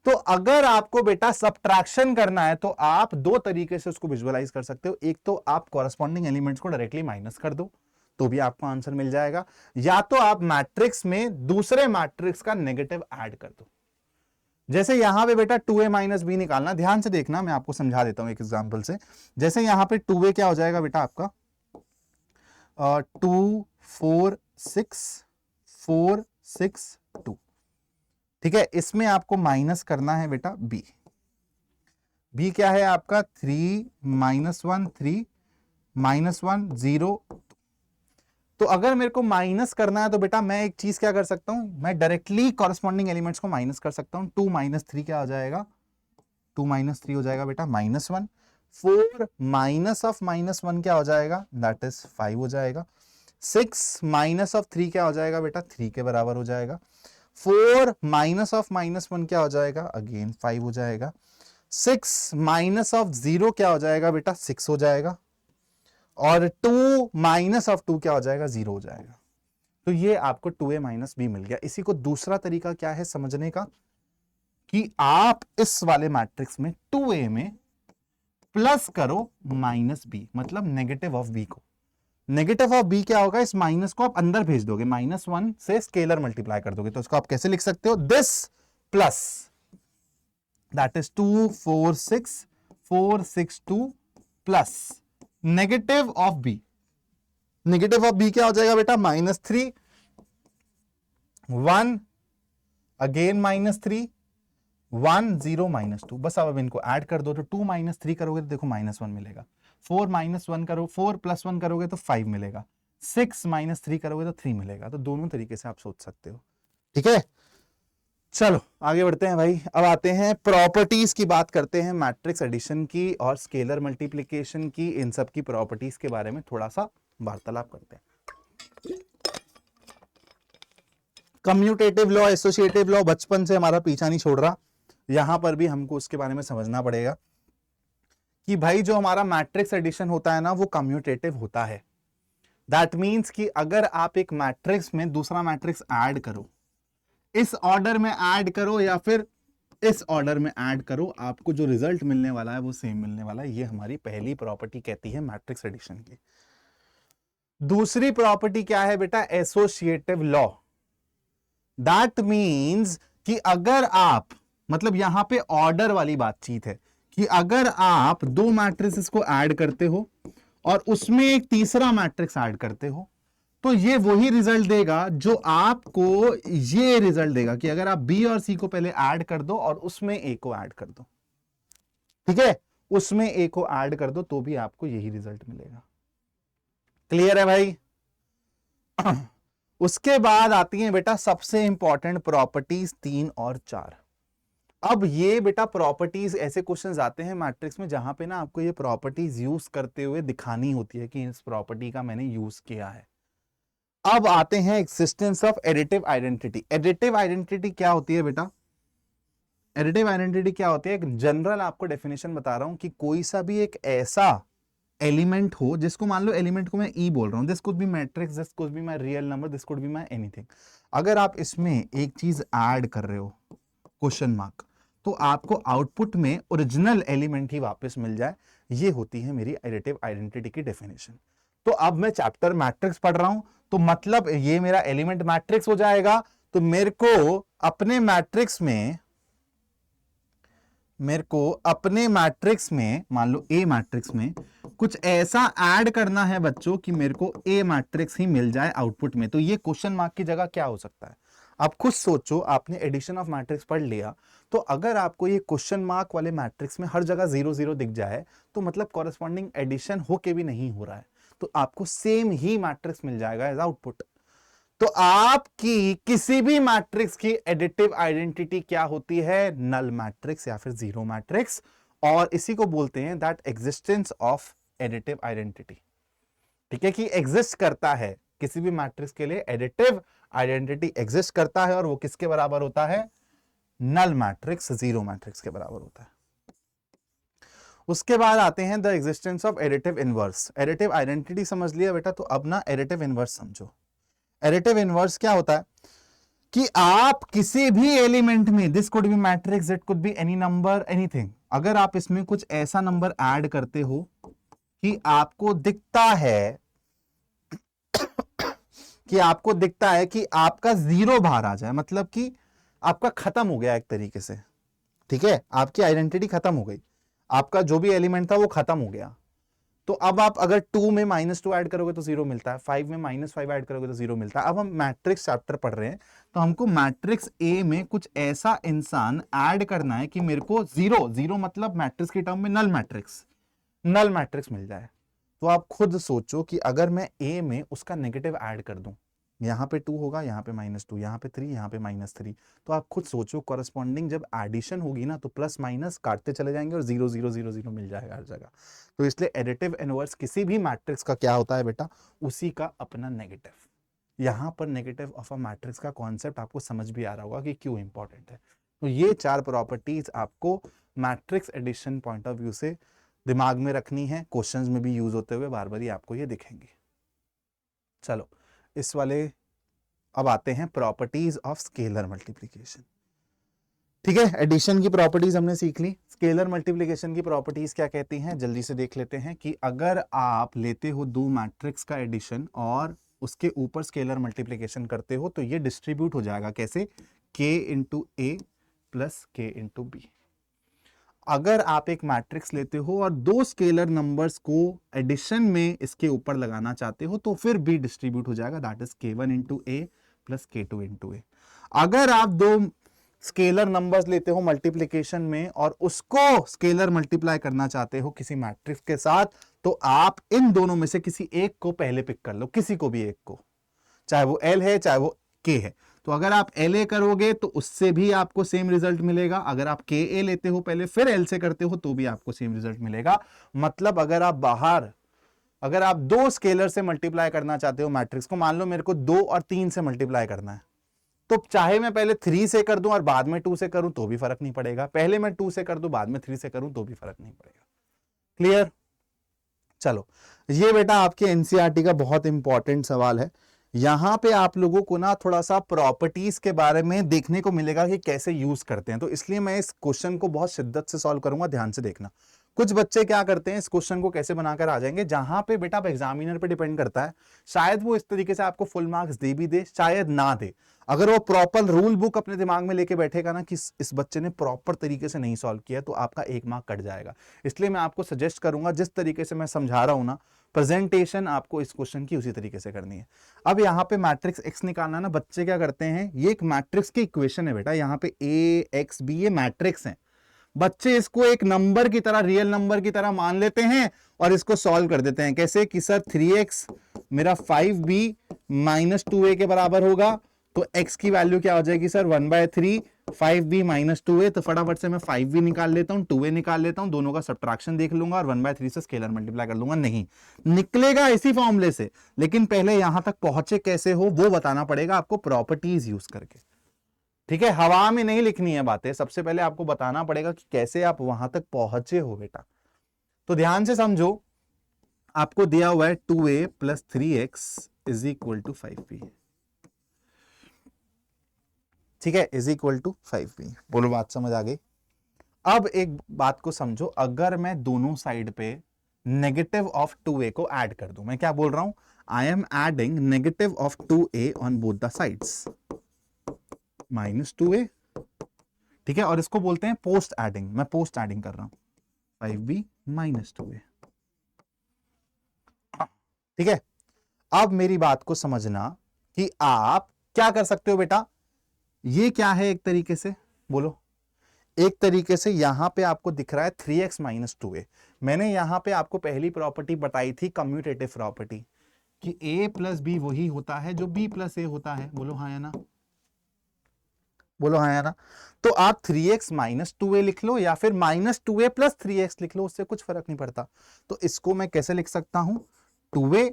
तो अगर आपको बेटा सब्ट्रैक्शन करना है तो आप दो तरीके से उसको विजुअलाइज कर सकते हो। एक तो आप कॉरेस्पॉन्डिंग एलिमेंट्स को डायरेक्टली माइनस कर दो तो भी आपको आंसर मिल जाएगा, या तो आप मैट्रिक्स में दूसरे मैट्रिक्स का नेगेटिव ऐड कर दो। जैसे यहां पे बेटा 2a माइनस बी निकालना, ध्यान से देखना, मैं आपको समझा देता हूं एक एग्जांपल से। जैसे यहां पे 2a क्या हो जाएगा बेटा आपका 2 4 6 4 6 2, ठीक है। इसमें आपको माइनस करना है बेटा b क्या है आपका 3 -1 3 -1 0। तो अगर मेरे को माइनस करना है तो बेटा मैं एक चीज क्या कर सकता हूं, मैं डायरेक्टली कॉरेस्पॉन्डिंग एलिमेंट्स को माइनस कर सकता हूं। 2 - 3 क्या हो जाएगा, 2 - 3 हो जाएगा बेटा -1। 4 माइनस ऑफ -1 क्या हो जाएगा, दैट इज 5 हो जाएगा। 6 माइनस ऑफ 3 क्या हो जाएगा बेटा 3 के बराबर हो जाएगा। 4 माइनस ऑफ -1 क्या हो जाएगा, अगेन 5 हो जाएगा। 6 माइनस ऑफ 0 क्या हो जाएगा बेटा 6 हो जाएगा। और 2 माइनस ऑफ 2 क्या हो जाएगा 0 हो जाएगा। तो ये आपको 2a माइनस b मिल गया। इसी को दूसरा तरीका क्या है समझने का, कि आप इस वाले मैट्रिक्स में 2a में प्लस करो -b, मतलब नेगेटिव ऑफ b को। नेगेटिव ऑफ b क्या होगा, इस माइनस को आप अंदर भेज दोगे, -1 से स्केलर मल्टीप्लाई कर दोगे, तो इसको आप कैसे लिख सकते हो, this plus that is 2 4 6 4 6 2 plus negative of b। Negative of b क्या हो जाएगा बेटा -3 1 अगेन -3 1 0 -2। बस अब इनको ऐड कर दो, तो 2 - 3 करोगे तो देखो -1 मिलेगा। 4 - 1 करो, 4 + 1 करोगे तो 5 मिलेगा। 6 - 3 करोगे तो 3 मिलेगा। तो दोनों तरीके से आप सोच सकते हो, ठीक है। चलो आगे बढ़ते हैं भाई। अब आते हैं प्रॉपर्टीज की बात करते हैं, मैट्रिक्स एडिशन की और स्केलर मल्टीप्लिकेशन की, इन सब की प्रॉपर्टीज के बारे में थोड़ा सा वार्तालाप करते हैं। कम्यूटेटिव लॉ, एसोसिएटिव लॉ बचपन से हमारा पीछा नहीं छोड़ रहा, यहां पर भी हमको उसके बारे में समझना पड़ेगा कि भाई जो हमारा मैट्रिक्स एडिशन होता है ना वो कम्यूटेटिव होता है। दैट मीन्स कि अगर आप एक मैट्रिक्स में दूसरा मैट्रिक्स ऐड करो, इस ऑर्डर में ऐड करो या फिर इस ऑर्डर में ऐड करो, आपको जो रिजल्ट मिलने वाला है वो सेम मिलने वाला है। ये हमारी पहली प्रॉपर्टी कहती है मैट्रिक्स एडिशन की। दूसरी प्रॉपर्टी क्या है बेटा, एसोसिएटिव लॉ। दैट मीन्स कि अगर आप, मतलब यहां पे ऑर्डर वाली बातचीत है कि अगर आप दो मैट्रिक्स को ऐड करते हो और उसमें एक तीसरा मैट्रिक्स ऐड करते हो, तो ये वही रिजल्ट देगा जो आपको ये रिजल्ट देगा कि अगर आप बी और सी को पहले ऐड कर दो और उसमें ए को ऐड कर दो, ठीक है, उसमें ए को ऐड कर दो तो भी आपको यही रिजल्ट मिलेगा। क्लियर है भाई। उसके बाद आती हैं बेटा सबसे इंपॉर्टेंट प्रॉपर्टीज 3 और 4। अब ये बेटा प्रॉपर्टीज, ऐसे क्वेश्चंस आते हैं मैट्रिक्स में जहां पे ना आपको ये प्रॉपर्टीज यूज करते हुए दिखानी होती है कि इस प्रॉपर्टी का मैंने यूज किया है। अब आते हैं existence of additive identity. Additive identity क्या होती है बेटा, एडिटिव आइडेंटिटी क्या होती है, एक जनरल आपको डेफिनेशन बता रहा हूं कि कोई सा भी एक ऐसा एलिमेंट हो जिसको, मान लो एलिमेंट को मैं ई बोल रहा हूं, this could be matrix, this could be my real number, this could be my anything. अगर आप इसमें एक चीज ऐड कर रहे हो क्वेश्चन मार्क, तो आपको आउटपुट में ओरिजिनल एलिमेंट ही वापस मिल जाए, ये होती है मेरी एडिटिव आइडेंटिटी की डेफिनेशन। तो अब मैं चैप्टर मैट्रिक्स पढ़ रहा हूं, तो मतलब ये मेरा एलिमेंट मैट्रिक्स हो जाएगा। तो मेरे को अपने मैट्रिक्स में मान लो ए मैट्रिक्स में कुछ ऐसा ऐड करना है बच्चों कि मेरे को ए मैट्रिक्स ही मिल जाए आउटपुट में। तो ये क्वेश्चन मार्क की जगह क्या हो सकता है, आप खुद सोचो। आपने एडिशन ऑफ मैट्रिक्स पढ़ लिया, तो अगर आपको ये क्वेश्चन मार्क वाले मैट्रिक्स में हर जगह 0 0 दिख जाए, तो मतलब कॉरेस्पॉन्डिंग एडिशन होके भी नहीं हो रहा है। तो आपको सेम ही मैट्रिक्स मिल जाएगा एज आउटपुट। तो आपकी किसी भी मैट्रिक्स की एडिटिव आइडेंटिटी क्या होती है? नल मैट्रिक्स या फिर जीरो मैट्रिक्स। और इसी को बोलते हैं that existence of additive identity. ठीक है, कि एग्जिस्ट करता है किसी भी मैट्रिक्स के लिए एडिटिव आइडेंटिटी एग्जिस्ट करता है, और वो किसके बराबर होता है? नल मैट्रिक्स, जीरो मैट्रिक्स के बराबर होता है। उसके बाद आते हैं the existence of additive inverse. Additive identity समझ लिया बेटा, तो अब ना एडिटिव इनवर्स समझो। एडिटिव इनवर्स क्या होता है कि आप किसी भी एलिमेंट में, this could be matrix, it could be any number, anything, अगर आप इसमें कुछ ऐसा नंबर ऐड करते हो कि आपको दिखता है कि आपका जीरो बाहर आ जाए, मतलब कि आपका खत्म हो गया एक तरीके से। ठीक है, आपकी आइडेंटिटी खत्म हो गई, आपका जो भी एलिमेंट था वो खत्म हो गया। तो अब आप अगर 2 में -2 ऐड करोगे तो 0 मिलता है, 5 में -5 ऐड करोगे तो 0 मिलता है। अब हम मैट्रिक्स चैप्टर पढ़ रहे हैं, तो हमको मैट्रिक्स ए में कुछ ऐसा इंसान ऐड करना है कि मेरे को 0 मतलब मैट्रिक्स की टर्म में नल मैट्रिक्स मिल जाए। तो आप खुद सोचो कि अगर मैं ए में उसका नेगेटिव ऐड कर दूं, यहाँ पे 2 होगा, यहाँ पे -2, यहाँ पे 3, यहाँ पे -3, तो आप खुद सोचो कॉरेस्पॉन्डिंग जब एडिशन होगी ना, तो प्लस माइनस काटते चले जाएंगे और 0 0 0 0 मिल जाएगा हर जगह। तो इसलिए एडिटिव इनवर्स किसी भी मैट्रिक्स का क्या होता है बेटा? उसी का अपना नेगेटिव। यहां पर नेगेटिव ऑफ अ मैट्रिक्स का कॉन्सेप्ट आपको समझ भी आ रहा होगा कि क्यों इंपॉर्टेंट है। तो ये 4 प्रॉपर्टीज आपको matrix addition point of view से दिमाग में रखनी है, क्वेश्चंस में भी यूज होते हुए बार बार ही आपको ये दिखेंगे। चलो इस वाले अब आते हैं प्रॉपर्टीज ऑफ स्केलर मल्टीप्लिकेशन। ठीक है, एडिशन की प्रॉपर्टीज हमने सीख ली। स्केलर मल्टीप्लिकेशन की प्रॉपर्टीज क्या कहती हैं, जल्दी से देख लेते हैं। कि अगर आप लेते हो दो मैट्रिक्स का एडिशन और उसके ऊपर स्केलर मल्टीप्लिकेशन करते हो, तो ये डिस्ट्रीब्यूट हो जाएगा कैसे? k इंटू ए प्लस के इंटू बी। अगर आप एक मैट्रिक्स लेते हो और दो स्केलर नंबर्स को एडिशन में इसके ऊपर लगाना चाहते हो, तो फिर बी डिस्ट्रीब्यूट हो जाएगा, that is k1 into A plus k2 into A. अगर आप दो स्केलर नंबर्स लेते हो मल्टीप्लिकेशन में और उसको स्केलर मल्टीप्लाई करना चाहते हो किसी मैट्रिक्स के साथ, तो आप इन दोनों में से किसी एक को पहले पिक कर लो, किसी को भी एक को, चाहे वो L है चाहे वो K है। तो अगर आप LA करोगे तो उससे भी आपको सेम रिजल्ट मिलेगा, अगर आप KA लेते हो पहले फिर L से करते हो तो भी आपको सेम रिजल्ट मिलेगा। मतलब अगर आप दो स्केलर से मल्टीप्लाई करना चाहते हो मैट्रिक्स को, मान लो मेरे को 2 और 3 से मल्टीप्लाई करना है, तो चाहे मैं पहले 3 से कर दूं और बाद में 2 से करूं तो भी फर्क नहीं पड़ेगा, पहले मैं 2 से कर दूं बाद में 3 से करूं तो भी फर्क नहीं पड़ेगा। क्लियर? चलो, ये बेटा आपके एनसीईआरटी का बहुत इंपॉर्टेंट सवाल है। यहां पे आप लोगों को ना थोड़ा सा प्रॉपर्टीज के बारे में देखने को मिलेगा कि कैसे यूज करते हैं, तो इसलिए मैं इस क्वेश्चन को बहुत शिद्दत से सॉल्व करूंगा, ध्यान से देखना। कुछ बच्चे क्या करते हैं, इस क्वेश्चन को कैसे बनाकर आ जाएंगे, जहां पे बेटा अब एग्जामिनर पे डिपेंड करता है, शायद वो इस तरीके से आपको फुल मार्क्स दे भी दे, शायद ना दे। अगर वो प्रॉपर रूल बुक अपने दिमाग में लेके बैठेगा ना कि इस बच्चे ने प्रॉपर तरीके से नहीं सॉल्व किया, तो आपका 1 मार्क कट जाएगा। इसलिए मैं आपको सजेस्ट करूंगा जिस तरीके से मैं समझा रहा हूं ना, प्रेजेंटेशन आपको इस क्वेश्चन की उसी तरीके से करनी है। अब यहाँ पे मैट्रिक्स एक्स निकालना ना, बच्चे क्या करते हैं, ये एक मैट्रिक्स की इक्वेशन है बेटा, यहाँ पे ए एक्स बी ये मैट्रिक्स है, बच्चे इसको एक नंबर की तरह, रियल नंबर की तरह मान लेते हैं और इसको सॉल्व कर देते हैं। कैसे कि सर 3x मेरा 5b माइनस 2a के बराबर होगा, तो x की वैल्यू क्या हो जाएगी सर 1/3 5b माइनस 2a। तो फटाफट से मैं 5b निकाल लेता हूं, 2a निकाल लेता हूं, दोनों का सब्ट्रैक्शन देख लूंगा और 1/3 से स्केलर मल्टीप्लाई कर लूंगा। नहीं निकलेगा इसी फॉर्मूले से, लेकिन पहले यहां तक पहुंचे कैसे हो वो बताना पड़ेगा आपको प्रॉपर्टीज यूज करके। ठीक है, हवा में नहीं लिखनी है बातें, सबसे पहले आपको बताना पड़ेगा कि कैसे आप वहां तक पहुंचे हो बेटा। तो ध्यान से समझो, आपको दिया हुआ है 2a plus 3x is equal to 5b। ठीक है, इज इक्वल टू 5b। बोलो बात समझ आ गई? अब एक बात को समझो, अगर मैं दोनों साइड पे नेगेटिव ऑफ 2a को ऐड कर दूं, मैं क्या बोल रहा हूं, I am adding negative of 2a on both the sides -2a। ठीक है, और इसको बोलते हैं पोस्ट एडिंग, मैं पोस्ट एडिंग कर रहा हूं 5b माइनस 2a। ठीक है, अब मेरी बात को समझना कि आप क्या कर सकते हो बेटा, ये क्या है एक तरीके से, बोलो एक तरीके से यहां पे आपको दिख रहा है 3x माइनस 2a। मैंने यहां पे आपको पहली प्रॉपर्टी बताई थी कम्यूटेटिव प्रॉपर्टी कि a प्लस बी वही होता है जो b प्लस ए होता है। बोलो हाँ या ना, बोलो हाँ या ना। तो आप 3x माइनस 2a लिख लो या फिर माइनस 2a प्लस 3x लिख लो, उससे कुछ फर्क नहीं पड़ता। तो इसको मैं कैसे लिख सकता हूं, 2a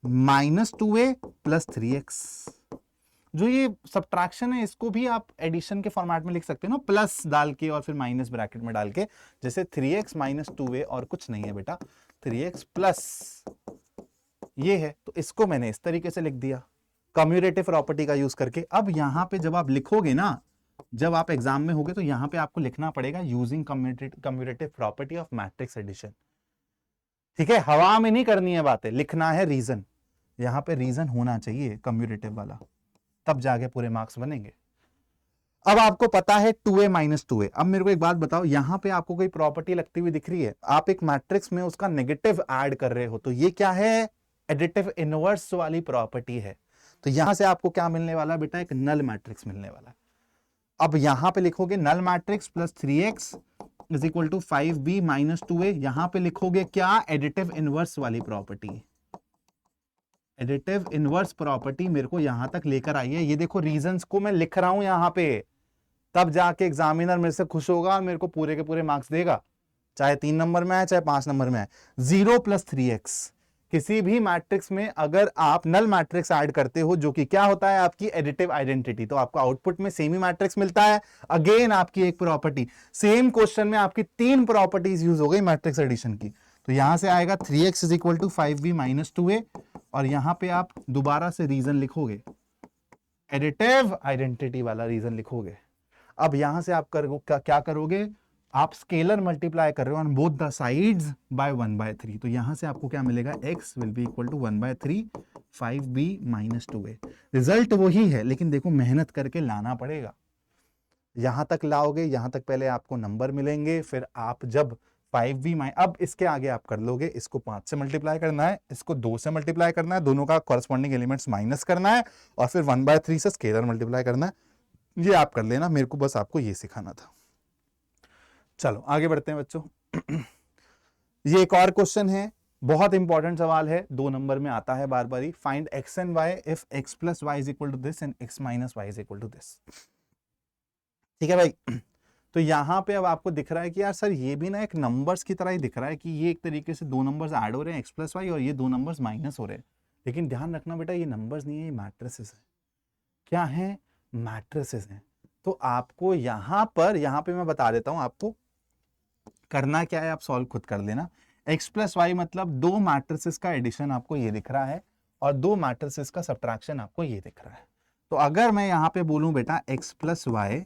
minus 2a plus 3x। जो ये सब्ट्रैक्शन है इसको भी आप एडिशन के फॉर्मेट में लिख सकते हो ना, प्लस डाल के और फिर माइनस ब्रैकेट में डाल के। जैसे 3x माइनस 2a और कुछ नहीं है बेटा, 3x प्लस ये है, तो इसको मैंने इस तरीके से लिख दिया कम्यूटेटिव प्रॉपर्टी का यूज करके। अब यहां पे जब आप लिखोगे ना, जब आप एग्जाम में होगे तो यहां पे आपको लिखना पड़ेगा using commutative property of matrix addition. ठीक है, हवा में नहीं करनी है बातें, लिखना है रीजन। यहां पे रीजन होना चाहिए कम्यूटेटिव वाला, तब जाके पूरे मार्क्स बनेंगे। अब आपको पता है 2a माइनस 2a। अब मेरे को एक बात बताओ, यहां पे आपको कोई प्रॉपर्टी लगती हुई दिख रही है, आप एक मैट्रिक्स में उसका नेगेटिव ऐड कर रहे हो, तो ये क्या है, एडिटिव इनवर्स वाली प्रॉपर्टी है। तो यहां से आपको क्या मिलने वाला है बेटा, एक नल मैट्रिक्स मिलने वाला है। अब यहां पे लिखोगे null matrix plus 3x is equal to 5b minus 2a। यहां पे लिखोगे क्या, एडिटिव इनवर्स वाली प्रॉपर्टी। एडिटिव इनवर्स प्रॉपर्टी मेरे को यहां तक लेकर आई है। ये देखो रीजंस को मैं लिख रहा हूं यहां पे, तब जाके एग्जामिनर मेरे से खुश होगा और मेरे को पूरे के पूरे मार्क्स देगा, चाहे 3 नंबर में आए चाहे 5 नंबर में आए। 0 प्लस 3x, किसी भी मैट्रिक्स में अगर आप नल मैट्रिक्स ऐड करते हो, जो कि क्या होता है आपकी एडिटिव आइडेंटिटी, तो आपको आउटपुट में सेम ही मैट्रिक्स मिलता है। अगेन आपकी एक प्रॉपर्टी, सेम क्वेश्चन में आपकी 3 प्रॉपर्टीज यूज हो गई मैट्रिक्स एडिशन की। तो यहां से आएगा 3x is equal to 5b minus 2a, और यहां पे आप दोबारा से रीजन लिखोगे, एडिटिव आइडेंटिटी वाला रीजन लिखोगे। अब यहां से आप क्या करोगे, आप स्केलर मल्टीप्लाई कर रहे हो on both the sides by 1/3। तो यहां से आपको क्या मिलेगा, x will be equal to 1/3 5b minus 2a। Result वही है, लेकिन देखो मेहनत करके लाना पड़ेगा। यहां तक लाओगे, यहां तक पहले आपको नंबर मिलेंगे, फिर आप जब 5b अब इसके आगे आप कर लोगे, इसको 5 से मल्टीप्लाई करना है, इसको 2 से मल्टीप्लाई करना है, दोनों का कॉरस्पॉन्डिंग एलिमेंट्स माइनस करना है, और फिर 1/3 से स्केलर मल्टीप्लाई करना है। ये आप कर लेना, मेरे को बस आपको ये सिखाना था। चलो आगे बढ़ते हैं बच्चों। ये एक और क्वेश्चन है, बहुत इंपॉर्टेंट सवाल है, 2 नंबर में आता है बार बारी। Find x and y if x plus Y is equal to this and x minus Y is equal to this. ठीक है भाई, तो यहां पे अब आपको दिख रहा है कि यार सर ये भी ना एक नंबर्स की तरह ही दिख रहा है कि ये एक तरीके से 2 नंबर्स ऐड हो रहे हैं x प्लस वाई, और ये 2 नंबर्स माइनस हो रहे हैं। लेकिन ध्यान रखना बेटा, ये नंबर्स नहीं है, ये मैट्रिसेस है। क्या है, मैट्रिसेस हैं। तो आपको यहां पे मैं बता देता हूं आपको करना क्या है, आप सॉल्व खुद कर लेना। x प्लस वाई मतलब 2 मैट्रिसेस का एडिशन आपको ये दिख रहा है, और 2 मैट्रिसेस का सब्ट्रैक्शन आपको ये दिख रहा है। तो अगर मैं यहां पे बोलूं बेटा x प्लस वाई,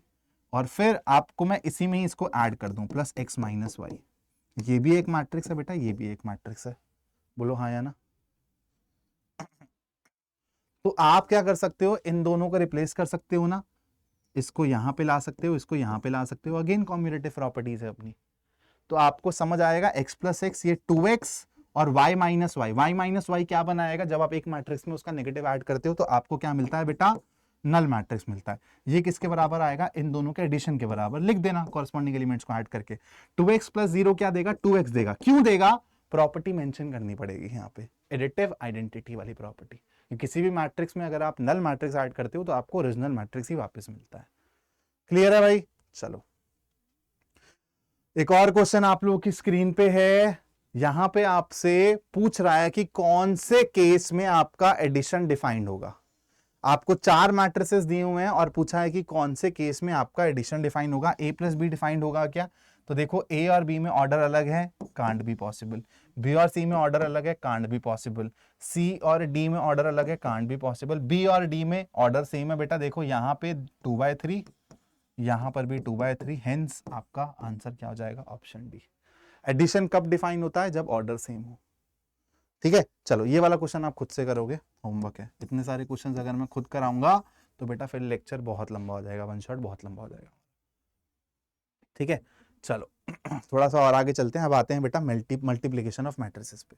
और फिर आपको मैं इसी में ही इसको ऐड कर दूं प्लस x माइनस वाई, ये भी एक मैट्रिक्स है बेटा, ये भी एक मैट्रिक्स है। बोलो हाँ या ना। तो आप क्या कर सकते हो, इन दोनों को रिप्लेस कर सकते हो ना, इसको यहां पे ला सकते हो, इसको यहां पे ला सकते हो। अगेन कॉम्यूटेटिव प्रॉपर्टीज है अपनी। तो आपको समझ आएगा x प्लस एक्स, ये 2x, और y minus Y. y minus Y क्या बनाएगा, जब आप एक मैट्रिक्स में उसका नेगेटिव ऐड करते हो तो आपको क्या मिलता है बेटा, नल मैट्रिक्स मिलता है। ये किसके बराबर आएगा, इन दोनों के एडिशन के बराबर। लिख देना कॉरस्पॉन्डिंग एलिमेंट्स को ऐड करके। 2x प्लस 0 क्या देगा, 2x देगा। क्यों देगा, प्रॉपर्टी मेंशन करनी पड़ेगी यहाँ पे, एडिटिव आइडेंटिटी वाली प्रॉपर्टी। किसी भी मैट्रिक्स में अगर आप नल मैट्रिक्स ऐड करते हो तो आपको ओरिजिनल मैट्रिक्स ही वापस मिलता है। क्लियर है भाई। चलो एक और क्वेश्चन आप लोगों की स्क्रीन पे है। यहां पे आपसे पूछ रहा है कि कौन से केस में आपका एडिशन डिफाइंड होगा। आपको 4 मैट्रिसेस दिए हुए हैं और पूछा है कि कौन से केस में आपका एडिशन डिफाइंड होगा। a प्लस बी डिफाइंड होगा क्या, तो देखो a और b में ऑर्डर अलग है, कांट बी पॉसिबल। b और c में ऑर्डर अलग है, कांट बी पॉसिबल। c और d में ऑर्डर अलग है, कांट बी पॉसिबल। b और d में ऑर्डर सेम है बेटा, देखो यहाँ पे 2/3, यहां पर भी 2/3, हेंस आपका आंसर क्या हो जाएगा, ऑप्शन डी। एडिशन कब डिफाइन होता है, जब ऑर्डर सेम हो। ठीक है, चलो ये वाला क्वेश्चन आप खुद से करोगे, होमवर्क है। इतने सारे क्वेश्चंस अगर मैं खुद कराऊंगा तो बेटा फिर लेक्चर बहुत लंबा हो जाएगा, वन शॉट बहुत लंबा हो जाएगा। ठीक है, चलो थोड़ा सा और आगे चलते हैं। अब आते हैं बेटा मल्टीप्लीकेशन ऑफ मैट्रिसेस पे।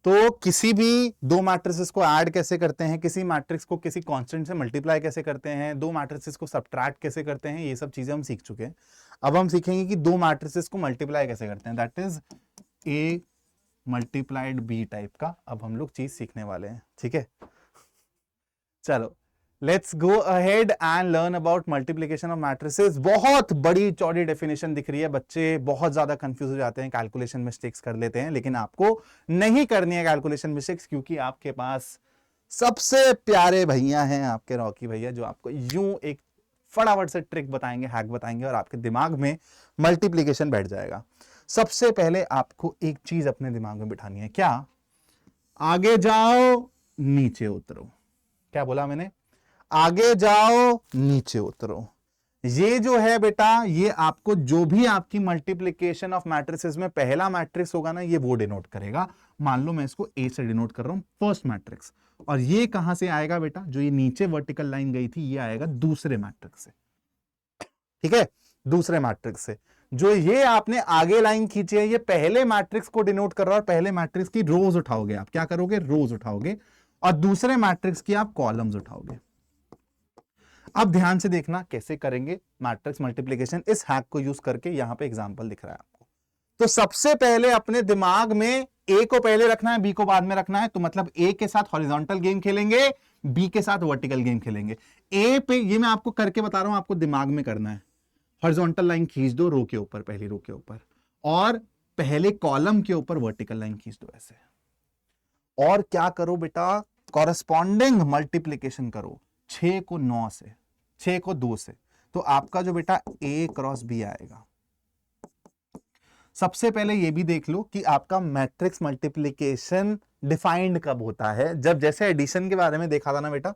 तो किसी भी 2 मैट्रिसेस को ऐड कैसे करते हैं, किसी मैट्रिक्स को किसी कांस्टेंट से मल्टीप्लाई कैसे करते हैं, 2 मैट्रिसेस को सब्ट्रैक्ट कैसे करते हैं, ये सब चीजें हम सीख चुके हैं। अब हम सीखेंगे कि दो मैट्रिसेस को मल्टीप्लाई कैसे करते हैं, that is A multiplied B type का अब हम लोग चीज सीखने वाले हैं, ठीक है। चलो let's go ahead and learn about multiplication of matrices. बहुत बड़ी चौड़ी डेफिनेशन दिख रही है, बच्चे बहुत ज्यादा कंफ्यूज हो जाते हैं, कैलकुलेशन मिस्टेक्स कर लेते हैं, लेकिन आपको नहीं करनी है कैलकुलेशन मिस्टेक्स, क्योंकि आपके पास सबसे प्यारे भैया हैं आपके रॉकी भैया, जो आपको यूं एक फटाफट से ट्रिक बताएंगे, हैक बताएंगे और आपके दिमाग में मल्टीप्लिकेशन बैठ जाएगा। सबसे पहले आपको एक चीज अपने दिमाग में बिठानी है, क्या? आगे जाओ नीचे उतरो। क्या बोला मैंने? आगे जाओ नीचे उतरो। ये जो है बेटा, ये आपको जो भी आपकी मल्टीप्लिकेशन ऑफ मैट्रिसेस में पहला मैट्रिक्स होगा ना, ये वो डिनोट करेगा। मान लो मैं इसको ए से डिनोट कर रहा हूं, फर्स्ट मैट्रिक्स, और ये कहां से आएगा बेटा? जो ये नीचे वर्टिकल लाइन गई थी, ये आएगा दूसरे मैट्रिक्स से, ठीक है, दूसरे मैट्रिक्स से। जो ये आपने आगे लाइन खींची है, ये पहले मैट्रिक्स को डिनोट कर रहा है, और पहले मैट्रिक्स की रोज उठाओगे आप, क्या करोगे? रोज उठाओगे, और दूसरे मैट्रिक्स की आप कॉलम्स उठाओगे। अब ध्यान से देखना कैसे करेंगे मैट्रिक्स मल्टीप्लिकेशन, इस हैक को यूज करके। यहां पे एग्जांपल दिख रहा है आपको। तो सबसे पहले अपने दिमाग में ए को पहले रखना है, बी को बाद में रखना है। तो मतलब ए के साथ हॉरिजॉन्टल गेम खेलेंगे, बी के साथ वर्टिकल गेम खेलेंगे। ए पे, ये मैं आपको करके बता रहा हूं, आपको दिमाग में करना है। हॉरिजॉन्टल लाइन खींच दो रो के ऊपर, पहली रो के ऊपर, और पहले कॉलम के ऊपर वर्टिकल लाइन खींच दो ऐसे। और क्या करो बेटा? कॉरेस्पॉन्डिंग मल्टीप्लिकेशन करो 6 को 9 से, 6 को 2 से। तो आपका जो बेटा ए क्रॉस बी आएगा। सबसे पहले ये भी देख लो कि आपका मैट्रिक्स मल्टीप्लिकेशन डिफाइंड कब होता है। जब जैसे एडिशन के बारे में देखा था ना बेटा,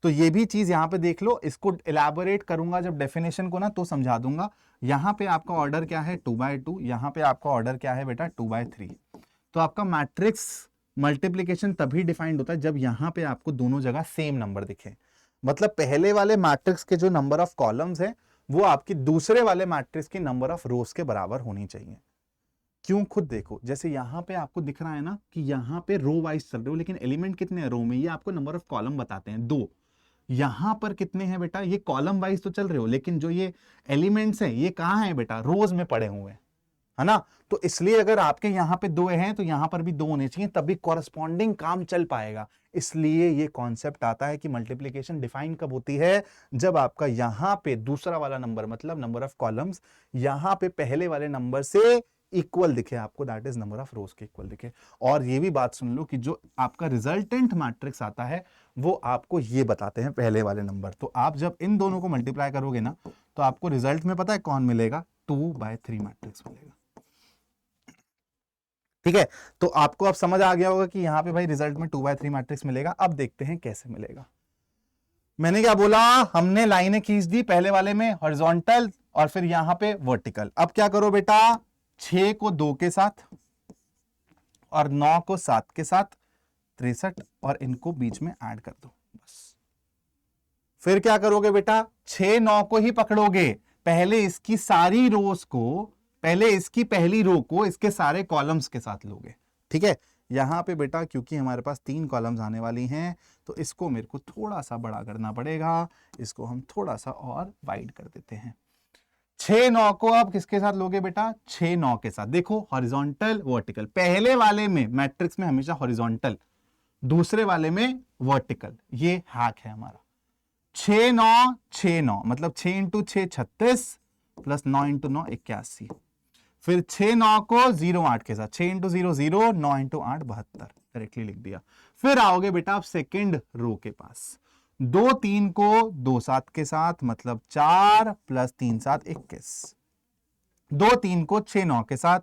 तो ये भी चीज यहां पे देख लो। इसको इलैबोरेट करूंगा जब डेफिनेशन को ना, तो समझा दूंगा। यहां पे आपका ऑर्डर क्या है? 2/2। यहां पे आपका ऑर्डर क्या है बेटा? 2/3। तो आपका मैट्रिक्स मल्टीप्लिकेशन तभी डिफाइंड होता है जब यहां पे आपको दोनों जगह सेम नंबर दिखे। मतलब पहले वाले मैट्रिक्स के जो नंबर ऑफ कॉलम्स है, वो आपकी दूसरे वाले मैट्रिक्स की नंबर ऑफ रोज के बराबर होनी चाहिए। क्यों? खुद देखो, जैसे यहां पे आपको दिख रहा है ना कि यहां पे रो वाइज चल रहे हो, लेकिन एलिमेंट कितने हैं रो में? ये आपको नंबर ऑफ कॉलम बताते हैं 2। यहां पर कितने हैं बेटा? ये कॉलम वाइज तो चल रहे हो, लेकिन जो ये एलिमेंट्स हैं, ये कहां है बेटा? रोज में पड़े हुए हैं, है ना। तो इसलिए अगर आपके यहां पे 2 हैं, तो यहां पर भी 2 होने चाहिए, तभी कॉरेस्पॉन्डिंग काम चल पाएगा। इसलिए ये कॉन्सेप्ट आता है कि मल्टीप्लिकेशन डिफाइन कब होती है? जब आपका यहां पे दूसरा वाला नंबर, मतलब नंबर ऑफ कॉलम्स, यहां पे पहले वाले नंबर से इक्वल दिखे आपको, दैट इज नंबर ऑफ रोज के इक्वल दिखे। और ये भी बात सुन लो कि जो आपका रिजल्टेंट मैट्रिक्स आता है, वो आपको ये बताते हैं पहले वाले नंबर। तो आप जब इन दोनों को मल्टीप्लाई करोगे ना, तो आपको रिजल्ट में पता है कौन मिलेगा? 2/3 मैट्रिक्स मिलेगा, ठीक है। तो आपको अब समझ आ गया होगा कि यहां पे भाई रिजल्ट में 2/3 मैट्रिक्स मिलेगा। अब देखते हैं कैसे मिलेगा। मैंने क्या बोला? हमने लाइनें खींच दी, पहले वाले में हॉरिजॉन्टल और फिर यहां पे वर्टिकल। अब क्या करो बेटा? 6 को 2 के साथ और 9 को 7 के साथ 63, और इनको बीच में ऐड कर दो, बस। फिर क्या करोगे बेटा? 6 9 को ही पकड़ोगे, पहले इसकी सारी रोज को, पहले इसकी पहली रो को इसके सारे कॉलम्स के साथ लोगे, ठीक है। यहां पे बेटा क्योंकि हमारे पास 3 कॉलम्स आने वाली हैं, तो इसको मेरे को थोड़ा सा बड़ा करना पड़ेगा। इसको हम थोड़ा सा और वाइड कर देते हैं। 6 9 को आप किसके साथ लोगे बेटा? 6 9 के साथ। देखो हॉरिजॉन्टल वर्टिकल, पहले वाले में मैट्रिक्स में हमेशा हॉरिजॉन्टल, दूसरे वाले में वर्टिकल। ये हैक है हमारा। 6 9 6 9, मतलब 6 इंटू 6 36, प्लस 9 इंटू 9 81। फिर 6 9 को 0 8 के साथ, 6 इंटू 0 0, 9 इंटू 8 72, डायरेक्टली लिख दिया। फिर आओगे बेटा आप सेकेंड रो के पास, 2 3 को 2 7 के साथ, मतलब 4 प्लस 3 7 21। 2 3 को 6 9 के साथ,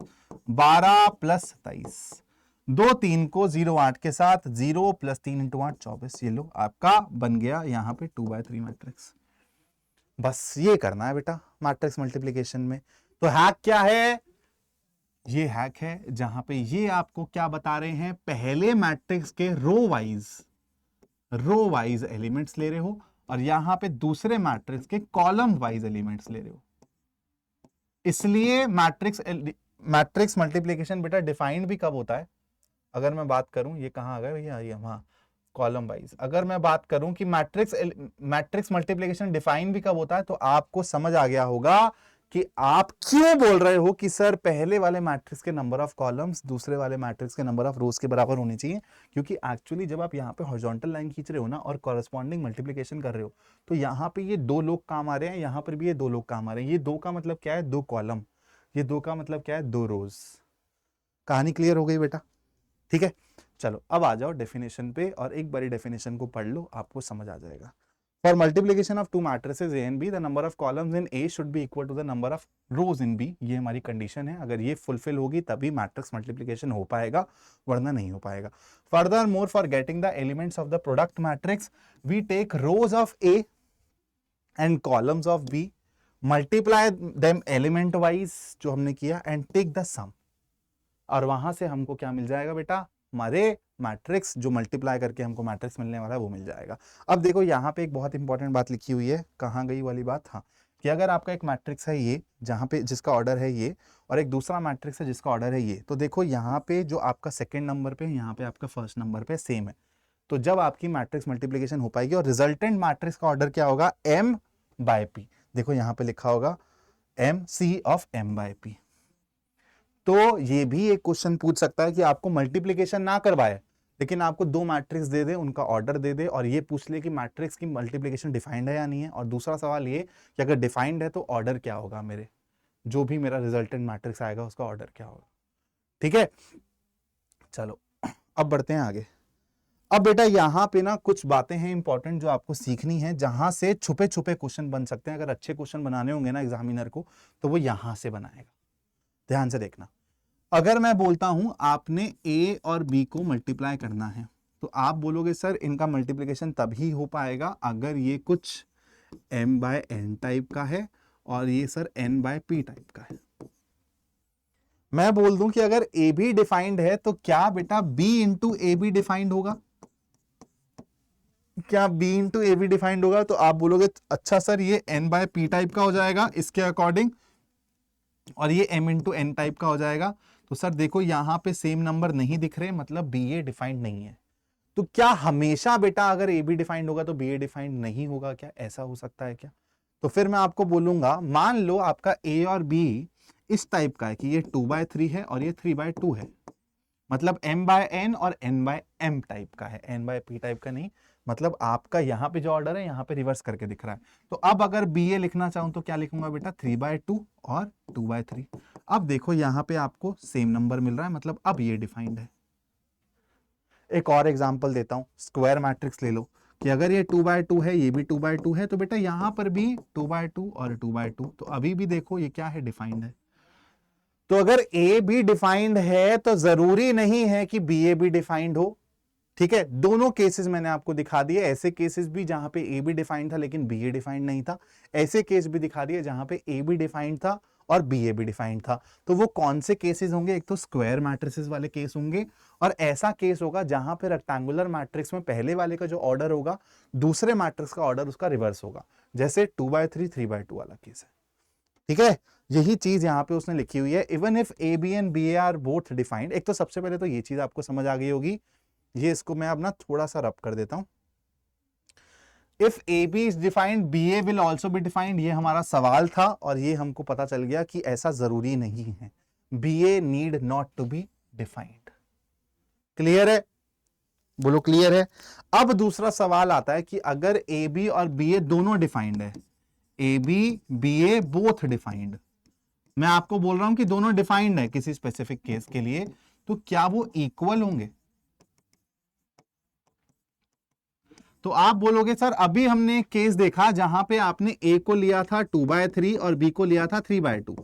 12 प्लस 27। 2 3 को 0 8 के साथ, 0 प्लस 3 इंटू 8 24। ये लो आपका बन गया यहां पे 2/3 मैट्रिक्स। बस ये करना है बेटा मैट्रिक्स मल्टीप्लिकेशन में। तो हैक क्या है? ये हैक है जहां पे ये आपको क्या बता रहे हैं? पहले मैट्रिक्स के रो वाइज एलिमेंट्स ले रहे हो, और यहां पे दूसरे मैट्रिक्स के कॉलम वाइज एलिमेंट्स ले रहे हो। इसलिए मैट्रिक्स मल्टीप्लिकेशन बेटा डिफाइंड भी कब होता है? अगर मैं बात करूं, ये कहां आ गया भैया? ये वहां कॉलम वाइज। अगर मैं बात करूं कि मैट्रिक्स मल्टीप्लिकेशन डिफाइन भी कब होता है, तो आपको समझ आ गया होगा कि आप क्यों बोल रहे हो कि सर पहले वाले मैट्रिक्स के नंबर ऑफ कॉलम्स दूसरे वाले मैट्रिक्स के नंबर ऑफ रोज के बराबर होनी चाहिए, क्योंकि एक्चुअली जब आप यहाँ पे हॉरिजॉन्टल लाइन खींच रहे हो ना और कॉरेस्पॉन्डिंग मल्टीप्लिकेशन कर रहे हो, तो यहाँ पे ये 2 लोग काम आ रहे हैं, यहाँ पर भी ये 2 लोग काम आ रहे हैं। ये 2 का मतलब क्या है? 2 कॉलम। ये 2 का मतलब क्या है? 2 रोज। कहानी क्लियर हो गई बेटा? ठीक है, चलो अब आ जाओ डेफिनेशन पे और एक बारी डेफिनेशन को पढ़ लो, आपको समझ आ जाएगा। For multiplication of two matrices A and B, the number of columns in A should be equal to the number of rows in B. ये हमारी कंडीशन है, अगर ये फुलफिल होगी तभी मैट्रिक्स मल्टीप्लिकेशन हो पाएगा, वरना नहीं हो पाएगा। Furthermore, for getting the elements of the product matrix, we take rows of A and columns of B, multiply them element wise जो हमने किया, and take the sum. और वहां से हमको क्या मिल जाएगा बेटा? हमारे मैट्रिक्स जो मल्टीप्लाई करके हमको मैट्रिक्स मिलने वाला है वो मिल जाएगा। अब देखो यहाँ पे एक बहुत इंपॉर्टेंट बात लिखी हुई है, कहाँ गई वाली बात? हाँ, कि अगर आपका एक मैट्रिक्स है ये, जहाँ पे जिसका ऑर्डर है ये, और एक दूसरा मैट्रिक्स है जिसका ऑर्डर है ये, तो देखो यहाँ पे जो आपका सेकंड नंबर पे, यहाँ पे आपका फर्स्ट नंबर पे सेम है, तो जब आपकी मैट्रिक्स मल्टीप्लीकेशन हो पाएगी और रिजल्टेंट मैट्रिक्स का ऑर्डर क्या होगा? m by p। देखो यहाँ पे लिखा होगा mc of m by p। तो ये भी एक क्वेश्चन पूछ सकता है कि आपको मल्टीप्लिकेशन ना करवाए, लेकिन आपको 2 मैट्रिक्स दे दे, उनका ऑर्डर दे दे और ये पूछ ले कि मैट्रिक्स की मल्टीप्लिकेशन डिफाइंड है या नहीं है। और दूसरा सवाल ये कि अगर डिफाइंड है तो ऑर्डर क्या होगा, मेरे जो भी मेरा रिजल्टेंट मैट्रिक्स आएगा उसका ऑर्डर क्या होगा। ठीक है, चलो अब बढ़ते हैं आगे। अब बेटा यहाँ पे ना कुछ बातें हैं इंपॉर्टेंट जो आपको सीखनी है, जहां से छुपे छुपे क्वेश्चन बन सकते हैं। अगर अच्छे क्वेश्चन बनाने होंगे ना एग्जामिनर को, तो वो यहां से बनाएगा। ध्यान से देखना, अगर मैं बोलता हूं आपने a और b को मल्टीप्लाई करना है, तो आप बोलोगे सर इनका मल्टीप्लिकेशन तभी हो पाएगा अगर ये कुछ m बाय n टाइप का है और ये sir n by p type का है। मैं बोल दूं कि अगर a b डिफाइंड है तो क्या बेटा b into A be defined होगा? क्या b into A be defined होगा? तो आप बोलोगे अच्छा सर ये n बाय p टाइप का हो जाएगा इसके अकॉर्डिंग, और ये m इंटू n टाइप का हो जाएगा। तो सर देखो यहाँ पे सेम नंबर नहीं दिख रहे, मतलब बी ए डिफाइंड नहीं है। तो क्या हमेशा बेटा अगर ए बी डिफाइंड होगा तो बी ए डिफाइंड नहीं होगा? क्या ऐसा हो सकता है क्या? तो फिर मैं आपको बोलूंगा, मान लो आपका ए और बी इस टाइप का है कि ये 2/3 है और ये 3/2 है, मतलब m बाय n और n बाय m टाइप का है, n बाय p टाइप का नहीं। मतलब आपका यहाँ पे जो ऑर्डर है यहाँ पे रिवर्स करके दिख रहा है। तो अब अगर बी ए लिखना चाहूं तो क्या लिखूंगा बेटा? 3/2 और 2/3। अब देखो यहाँ पे आपको सेम नंबर मिल रहा है, मतलब अब ये डिफाइंड है। एक और एग्जांपल देता हूं, स्क्वायर मैट्रिक्स ले लो कि अगर ये 2/2 है, ये भी 2/2 है, तो बेटा यहां पर भी 2/2 और 2/2, तो अभी भी देखो ये क्या है? डिफाइंड है। तो अगर ए बी डिफाइंड है तो जरूरी नहीं है कि बी ए भी डिफाइंड हो। ठीक है, दोनों केसेस मैंने आपको दिखा दिए। ऐसे केसेस भी जहां पे ए बी डिफाइंड था लेकिन बी ए डिफाइंड नहीं था, ऐसे केस भी दिखा दिए जहां पे ए बी डिफाइंड था और बी ए भी डिफाइंड था। तो वो कौन से केसेस होंगे? एक तो स्क्वायर मैट्रिसेस वाले केस होंगे, और ऐसा केस होगा जहां पे रेक्टेंगुलर मैट्रिक्स में पहले वाले का जो ऑर्डर होगा दूसरे मैट्रिक्स का ऑर्डर उसका रिवर्स होगा, जैसे 2/3 3/2 वाला केस है। ठीक है, यही चीज यहां पे उसने लिखी हुई है। Even if A B and B A are both defined, एक तो सबसे पहले तो ये चीज आपको समझ आ गई होगी, ये इसको मैं अब ना थोड़ा सा रब कर देता हूं। If A B is defined B A will also be defined, ये हमारा सवाल था और ये हमको पता चल गया कि ऐसा जरूरी नहीं है, B A need not to be defined. Clear है? बोलो क्लियर है। अब दूसरा सवाल आता है कि अगर ए बी और बी ए दोनों डिफाइंड है, A B B A both defined, मैं आपको बोल रहा हूं कि दोनों डिफाइंड है किसी स्पेसिफिक केस के लिए, तो क्या वो इक्वल होंगे? तो आप बोलोगे सर अभी हमने एक केस देखा जहां पे आपने ए को लिया था 2/3 और बी को लिया था 3/2।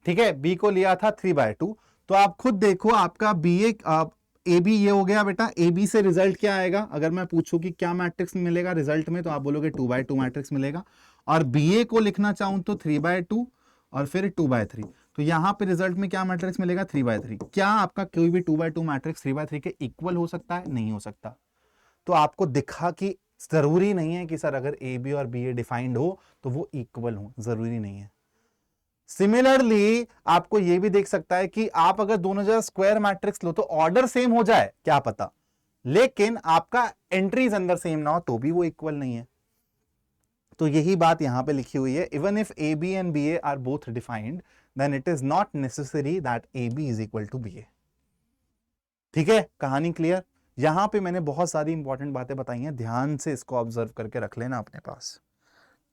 ठीक है, बी को लिया था 3/2, तो आप खुद देखो आपका बी ए बी ये हो गया बेटा। ए बी से रिजल्ट क्या आएगा? अगर मैं पूछूं कि क्या मैट्रिक्स मिलेगा रिजल्ट में, तो आप बोलोगे 2/2 मैट्रिक्स मिलेगा। और बी ए को लिखना चाहूं तो 3/2 और फिर 2/3, तो यहां पे रिजल्ट में क्या मैट्रिक्स मिलेगा? 3/3। क्या आपका कोई भी 2/2 मैट्रिक्स 3/3 के इक्वल हो सकता है? नहीं हो सकता। तो आपको दिखा कि जरूरी नहीं है कि सर अगर ए बी और बी ए डिफाइंड हो तो वो इक्वल हो, जरूरी नहीं है। सिमिलरली आपको यह भी देख सकता है कि आप अगर दोनों जगह स्क्वायर मैट्रिक्स लो तो ऑर्डर सेम हो जाए, क्या पता, लेकिन आपका एंट्रीज अंदर सेम ना हो तो भी वो इक्वल नहीं है। तो यही बात यहां पे लिखी हुई है, even if A B and B A are both defined then it is not necessary that A B is equal to B A. ठीक है, कहानी क्लियर। यहां पे मैंने बहुत सारी इंपॉर्टेंट बातें बताई हैं, ध्यान से इसको ऑब्जर्व करके रख लेना अपने पास।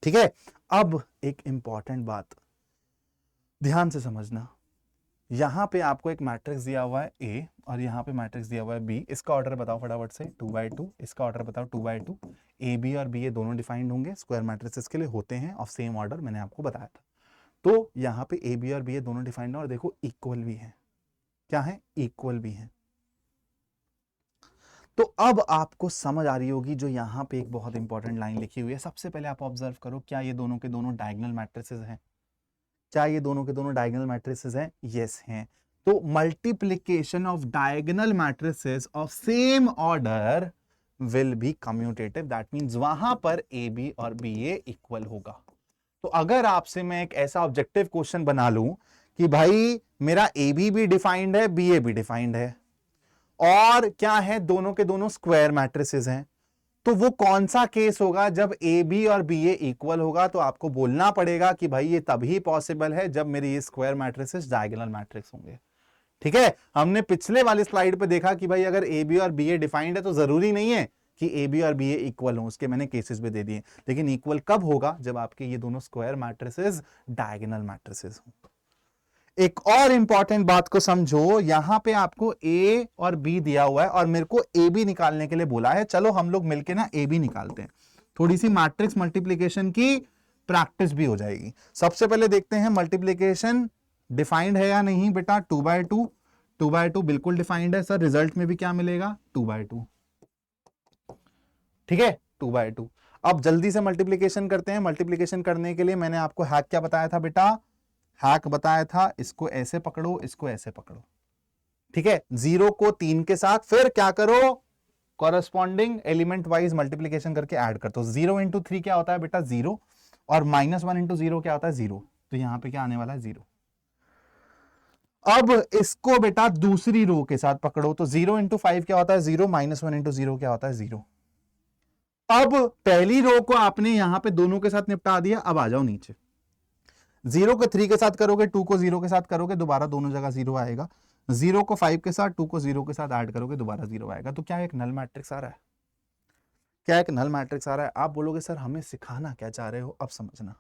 ठीक है, अब एक इंपॉर्टेंट बात ध्यान से समझना, यहां पे आपको एक मैट्रिक्स दिया हुआ है ए और यहां पे मैट्रिक्स दिया हुआ है बी। इसका ऑर्डर बताओ फटाफट से, 2/2। इसका ऑर्डर बताओ 2/2। ए बी और बी ए दोनों डिफाइंड होंगे, स्क्वायर मैट्रिसेस के लिए होते हैं ऑफ सेम ऑर्डर, मैंने आपको बताया था। तो यहां पे ए बी और बी ए दोनों डिफाइंड है और देखो इक्वल भी है। क्या है? इक्वल भी है। तो अब आपको समझ आ रही होगी जो यहां पे एक बहुत इंपॉर्टेंट लाइन लिखी हुई है। सबसे पहले आप ऑब्जर्व करो, क्या ये दोनों के दोनों डायगोनल मैट्रिसेस हैं? क्या ये दोनों के दोनों डायगोनल मैट्रिसेस हैं? यस हैं। तो multiplication of diagonal matrices of same order will be commutative, that means वहां पर ए बी और बी ए इक्वल होगा। तो अगर आपसे मैं एक ऐसा ऑब्जेक्टिव क्वेश्चन बना लूं कि भाई मेरा ए बी भी डिफाइंड है, बी ए भी डिफाइंड है और क्या है, दोनों के दोनों स्क्वायर मैट्रिसेस हैं, तो वो कौन सा केस होगा? जब ए बी और बी ए इक्वल होगा। तो आपको बोलना पड़ेगा कि भाई ये तभी पॉसिबल है जब मेरे ये स्क्वायर मैट्रिसेस डायगोनल मैट्रिक्स होंगे। ठीक है, हमने पिछले वाली स्लाइड पे देखा कि भाई अगर ए बी और बी ए डिफाइंड है तो जरूरी नहीं है कि ए बी और बी ए इक्वल हो, उसके मैंने केसेस भी दे दिए। लेकिन इक्वल कब होगा? जब आपके ये दोनों स्क्वायर मैट्रिसेस डायगोनल मैट्रिसेस हों। एक और इंपॉर्टेंट बात को समझो, यहां पे आपको ए और बी दिया हुआ है और मेरे को ए बी निकालने के लिए बोला है। चलो हम लोग मिलके ना ए बी निकालते हैं, थोड़ी सी मैट्रिक्स मल्टीप्लिकेशन की प्रैक्टिस भी हो जाएगी। सबसे पहले देखते हैं मल्टीप्लिकेशन डिफाइंड है या नहीं। बेटा 2/2, 2/2 बिल्कुल डिफाइंड है सर। रिजल्ट में भी क्या मिलेगा? 2/2। ठीक है, 2/2। अब जल्दी से मल्टीप्लिकेशन करते हैं। मल्टीप्लिकेशन करने के लिए मैंने आपको हैक क्या बताया था बेटा? हैक बताया था, इसको ऐसे पकड़ो, इसको ऐसे पकड़ो। ठीक है, 0 को 3 के साथ, फिर क्या करो? कॉरस्पॉन्डिंग एलिमेंट वाइज मल्टीप्लिकेशन करके ऐड कर दो। 0 इंटू 3 क्या होता है बेटा? 0। और -1 इंटू 0 क्या होता है? 0। तो यहां पे क्या आने वाला है? 0। अब इसको बेटा दूसरी रो के साथ पकड़ो, तो 0 इंटू 5 क्या होता है? 0। -1 इंटू 0 क्या होता है? 0। अब पहली रो को आपने यहां पे दोनों के साथ निपटा दिया। अब आ जाओ नीचे, 0 को 3 के साथ करोगे, 2 को 0 के साथ करोगे, दोबारा दोनों जगह 0 आएगा। 0 को 5 के साथ, 2 को 0 के साथ ऐड करोगे, दोबारा 0 आएगा। तो क्या एक नल मैट्रिक्स आ रहा है? क्या एक नल मैट्रिक्स आ रहा है? आप बोलोगे सर हमें सिखाना क्या चाह रहे हो? अब समझना,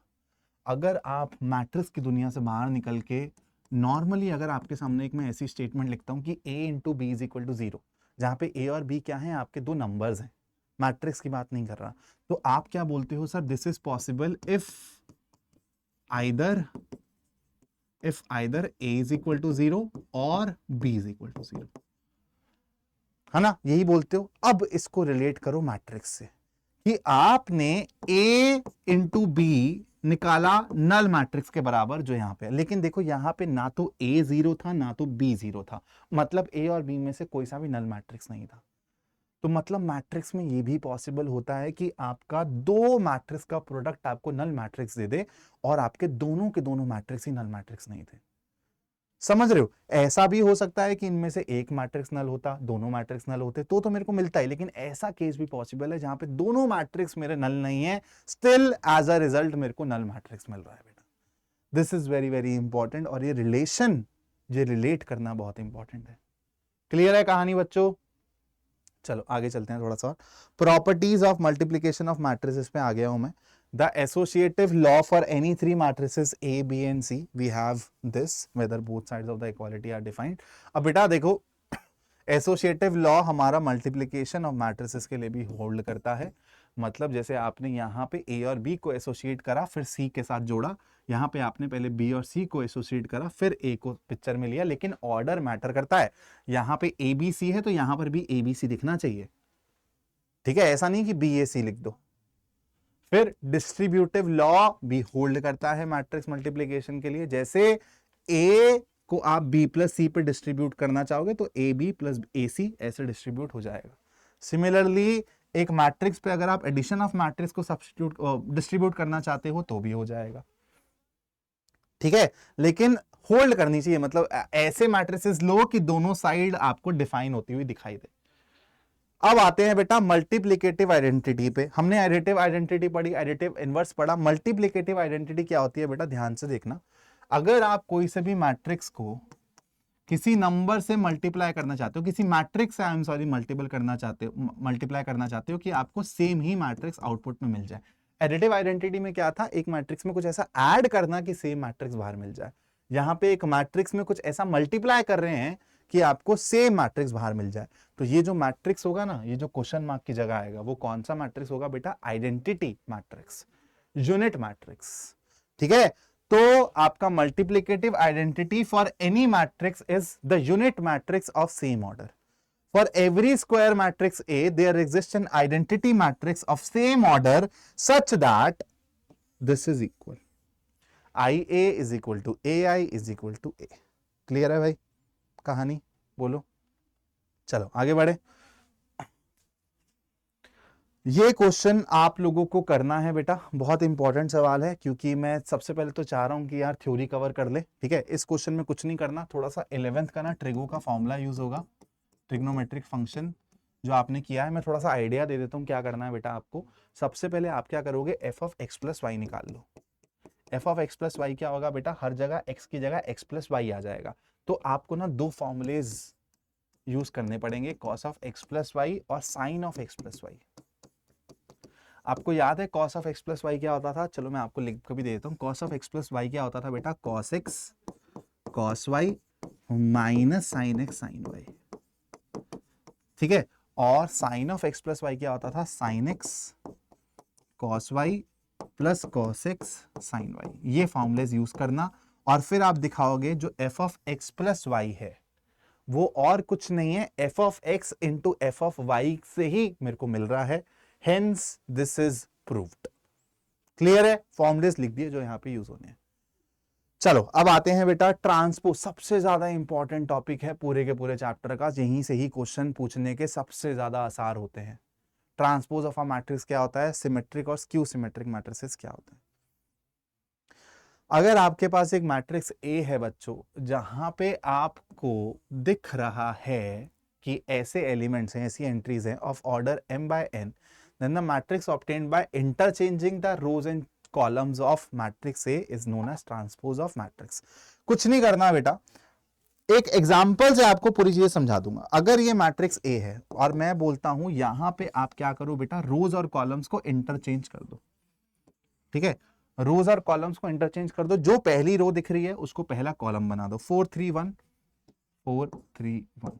अगर आप मैट्रिक्स की दुनिया से बाहर निकल के नॉर्मली अगर आपके सामने एक मैं ऐसी स्टेटमेंट लिखता हूं कि a into B is equal to 0, जहां पे a और b क्या है? आपके दो नंबर्स हैं, मैट्रिक्स की बात नहीं कर रहा, तो आप क्या बोलते हो? Sir this is possible if either a is equal to 0 और b is equal to 0, है ना? यही बोलते हो। अब इसको रिलेट करो मैट्रिक्स से कि आपने a इंटू बी निकाला नल मैट्रिक्स के बराबर जो यहां पे, लेकिन देखो यहां पे ना तो a 0 था ना तो b 0 था, मतलब a और b में से कोई सा भी नल मैट्रिक्स नहीं था। तो मतलब मैट्रिक्स में ये भी पॉसिबल होता है कि आपका दो मैट्रिक्स का प्रोडक्ट आपको नल मैट्रिक्स दे दे और आपके दोनों के दोनों मैट्रिक्स ही नल मैट्रिक्स नहीं थे। समझ रहे हो? ऐसा भी हो सकता है कि इनमें से एक मैट्रिक्स नल होता, दोनों मैट्रिक्स नल होते, तो मेरे को मिलता है। लेकिन ऐसा केस भी पॉसिबल है जहां पे दोनों मैट्रिक्स मेरे नल नहीं है, स्टिल एज अ रिजल्ट मेरे को नल मैट्रिक्स मिल रहा है बेटा। This is very very important और ये रिलेशन, ये रिलेट करना बहुत इंपॉर्टेंट है। क्लियर है कहानी बच्चों? चलो आगे चलते हैं थोड़ा सा। Properties of multiplication of matrices पे आ गया हूं मैं। The associative law for any three matrices A, B and C, we have this whether both sides of the equality are defined. अब बेटा देखो, एसोसिएटिव लॉ हमारा मल्टीप्लिकेशन ऑफ मैट्रिसेस के लिए भी होल्ड करता है। मतलब जैसे आपने यहाँ पे A और B को एसोसिएट करा, फिर C के साथ जोड़ा, यहाँ पे आपने पहले B और C को एसोसिएट करा, फिर A को पिक्चर में लिया, लेकिन ऑर्डर मैटर करता है। यहाँ पे ABC है तो यहाँ पर भी ABC दिखना चाहिए। ठीक है, ऐसा नहीं कि BAC लिख दो। फिर डिस्ट्रीब्यूटिव लॉ भी होल्ड करता है मैट्रिक्स मल्टीप्लिकेशन के लिए। जैसे A को आप B प्लस C पे डिस्ट्रीब्यूट करना चाहोगे तो AB प्लस AC ऐसे डिस्ट्रीब्यूट हो जाएगा। सिमिलरली एक मैट्रिक्स पे अगर आप एडिशन ऑफ मैट्रिक्स को सब्स्टिट्यूट डिस्ट्रीब्यूट करना चाहते हो तो भी हो जाएगा। ठीक है, लेकिन होल्ड करनी चाहिए, मतलब ऐसे मैट्रिसेस लो कि दोनों साइड आपको डिफाइन होती हुई दिखाई दे। अब आते हैं बेटा मल्टीप्लिकेटिव आइडेंटिटी पे। हमने एडिटिव आइडेंटिटी पढ़ी, एडिटिव इनवर्स पढ़ा, मल्टीप्लिकेटिव आइडेंटिटी क्या होती है बेटा, ध्यान से देखना। अगर आप कोई से भी मैट्रिक्स को किसी नंबर से मल्टीप्लाई करना चाहते हो, किसी मैट्रिक्स से आई एम सॉरी मल्टीपल करना चाहते हो, मल्टीप्लाई करना चाहते हो कि आपको सेम ही मैट्रिक्स आउटपुट में मिल जाए। एडिटिव आइडेंटिटी में क्या था, एक मैट्रिक्स में कुछ ऐसा ऐड करना कि सेम मैट्रिक्स बाहर मिल जाए। यहां पे एक मैट्रिक्स में कुछ ऐसा मल्टीप्लाई कर रहे हैं कि आपको सेम मैट्रिक्स बाहर मिल जाए। तो ये जो मैट्रिक्स होगा ना, ये जो क्वेश्चन मार्क की जगह आएगा, वो कौन सा मैट्रिक्स होगा बेटा, आइडेंटिटी मैट्रिक्स, यूनिट मैट्रिक्स। ठीक है, तो आपका multiplicative identity for any matrix is the unit matrix of same order. For every square matrix A, there exists an identity matrix of same order such that this is equal. IA is equal to AI is equal to A. Clear है भाई कहानी, बोलो। चलो आगे बढ़े। ये question आप लोगों को करना है बेटा, बहुत इंपॉर्टेंट सवाल है, क्योंकि मैं सबसे पहले तो चाह रहा हूं कि यार थ्योरी कवर कर ले। ठीक है, इस क्वेश्चन में कुछ नहीं करना, थोड़ा सा 11th का ना ट्रिगो का फॉर्मूला यूज होगा, ट्रिग्नोमेट्रिक फंक्शन जो आपने किया है। मैं थोड़ा सा आइडिया दे देता हूं क्या करना है बेटा आपको। सबसे पहले आप क्या करोगे, f of x plus y निकाल लो। F of x plus y क्या होगा बेटा, हर जगह एक्स की जगह एक्स प्लस वाई आ जाएगा। तो आपको ना दो फॉर्मूलेज यूज करने पड़ेंगे, cos of x plus y और sine of x plus y. आपको याद है cos of x plus y क्या होता था, चलो मैं आपको लिख कर भी दे देता हूँ। Cos of x plus y क्या होता था बेटा, cos x cos y minus sine x sine y. ठीक है, और sine of x plus y क्या होता था, sine x cos y plus cos x sine y. ये फॉर्मूलेज यूज करना, और फिर आप दिखाओगे जो f of x plus y है वो और कुछ नहीं है, f of x into f of y से ही मेरे को मिल रहा है, hence this is proved. Clear है, फॉर्मूलेज लिख दिए जो यहां पे यूज होने हैं। चलो अब आते हैं बेटा ट्रांसपोज, सबसे ज्यादा इंपॉर्टेंट टॉपिक है पूरे के पूरे चैप्टर का, यहीं से ही क्वेश्चन पूछने के सबसे ज्यादा आसार होते हैं। ट्रांसपोज ऑफ अ मैट्रिक्स क्या होता है, सिमेट्रिक और स्क्यू सिमेट्रिक मैट्रिसेस क्या होते हैं। अगर आपके पास एक मैट्रिक्स ए है बच्चों, जहां पे आपको दिख रहा है कि ऐसे एलिमेंट्स हैं, ऐसी एंट्रीज हैं of order m by n, then the matrix obtained by interchanging the rows and columns of matrix A is known as transpose of matrix। कुछ नहीं करना बेटा, एक एग्जांपल से आपको पूरी चीजें समझा दूंगा। अगर ये मैट्रिक्स ए है और मैं बोलता हूं यहां पे आप क्या करो बेटा, रोज और कॉलम्स को इंटरचेंज कर दो। ठीक है, रोज और कॉलम्स को इंटरचेंज कर दो, जो पहली रो दिख रही है उसको पहला कॉलम बना दो, 4 3 1 4 3 1।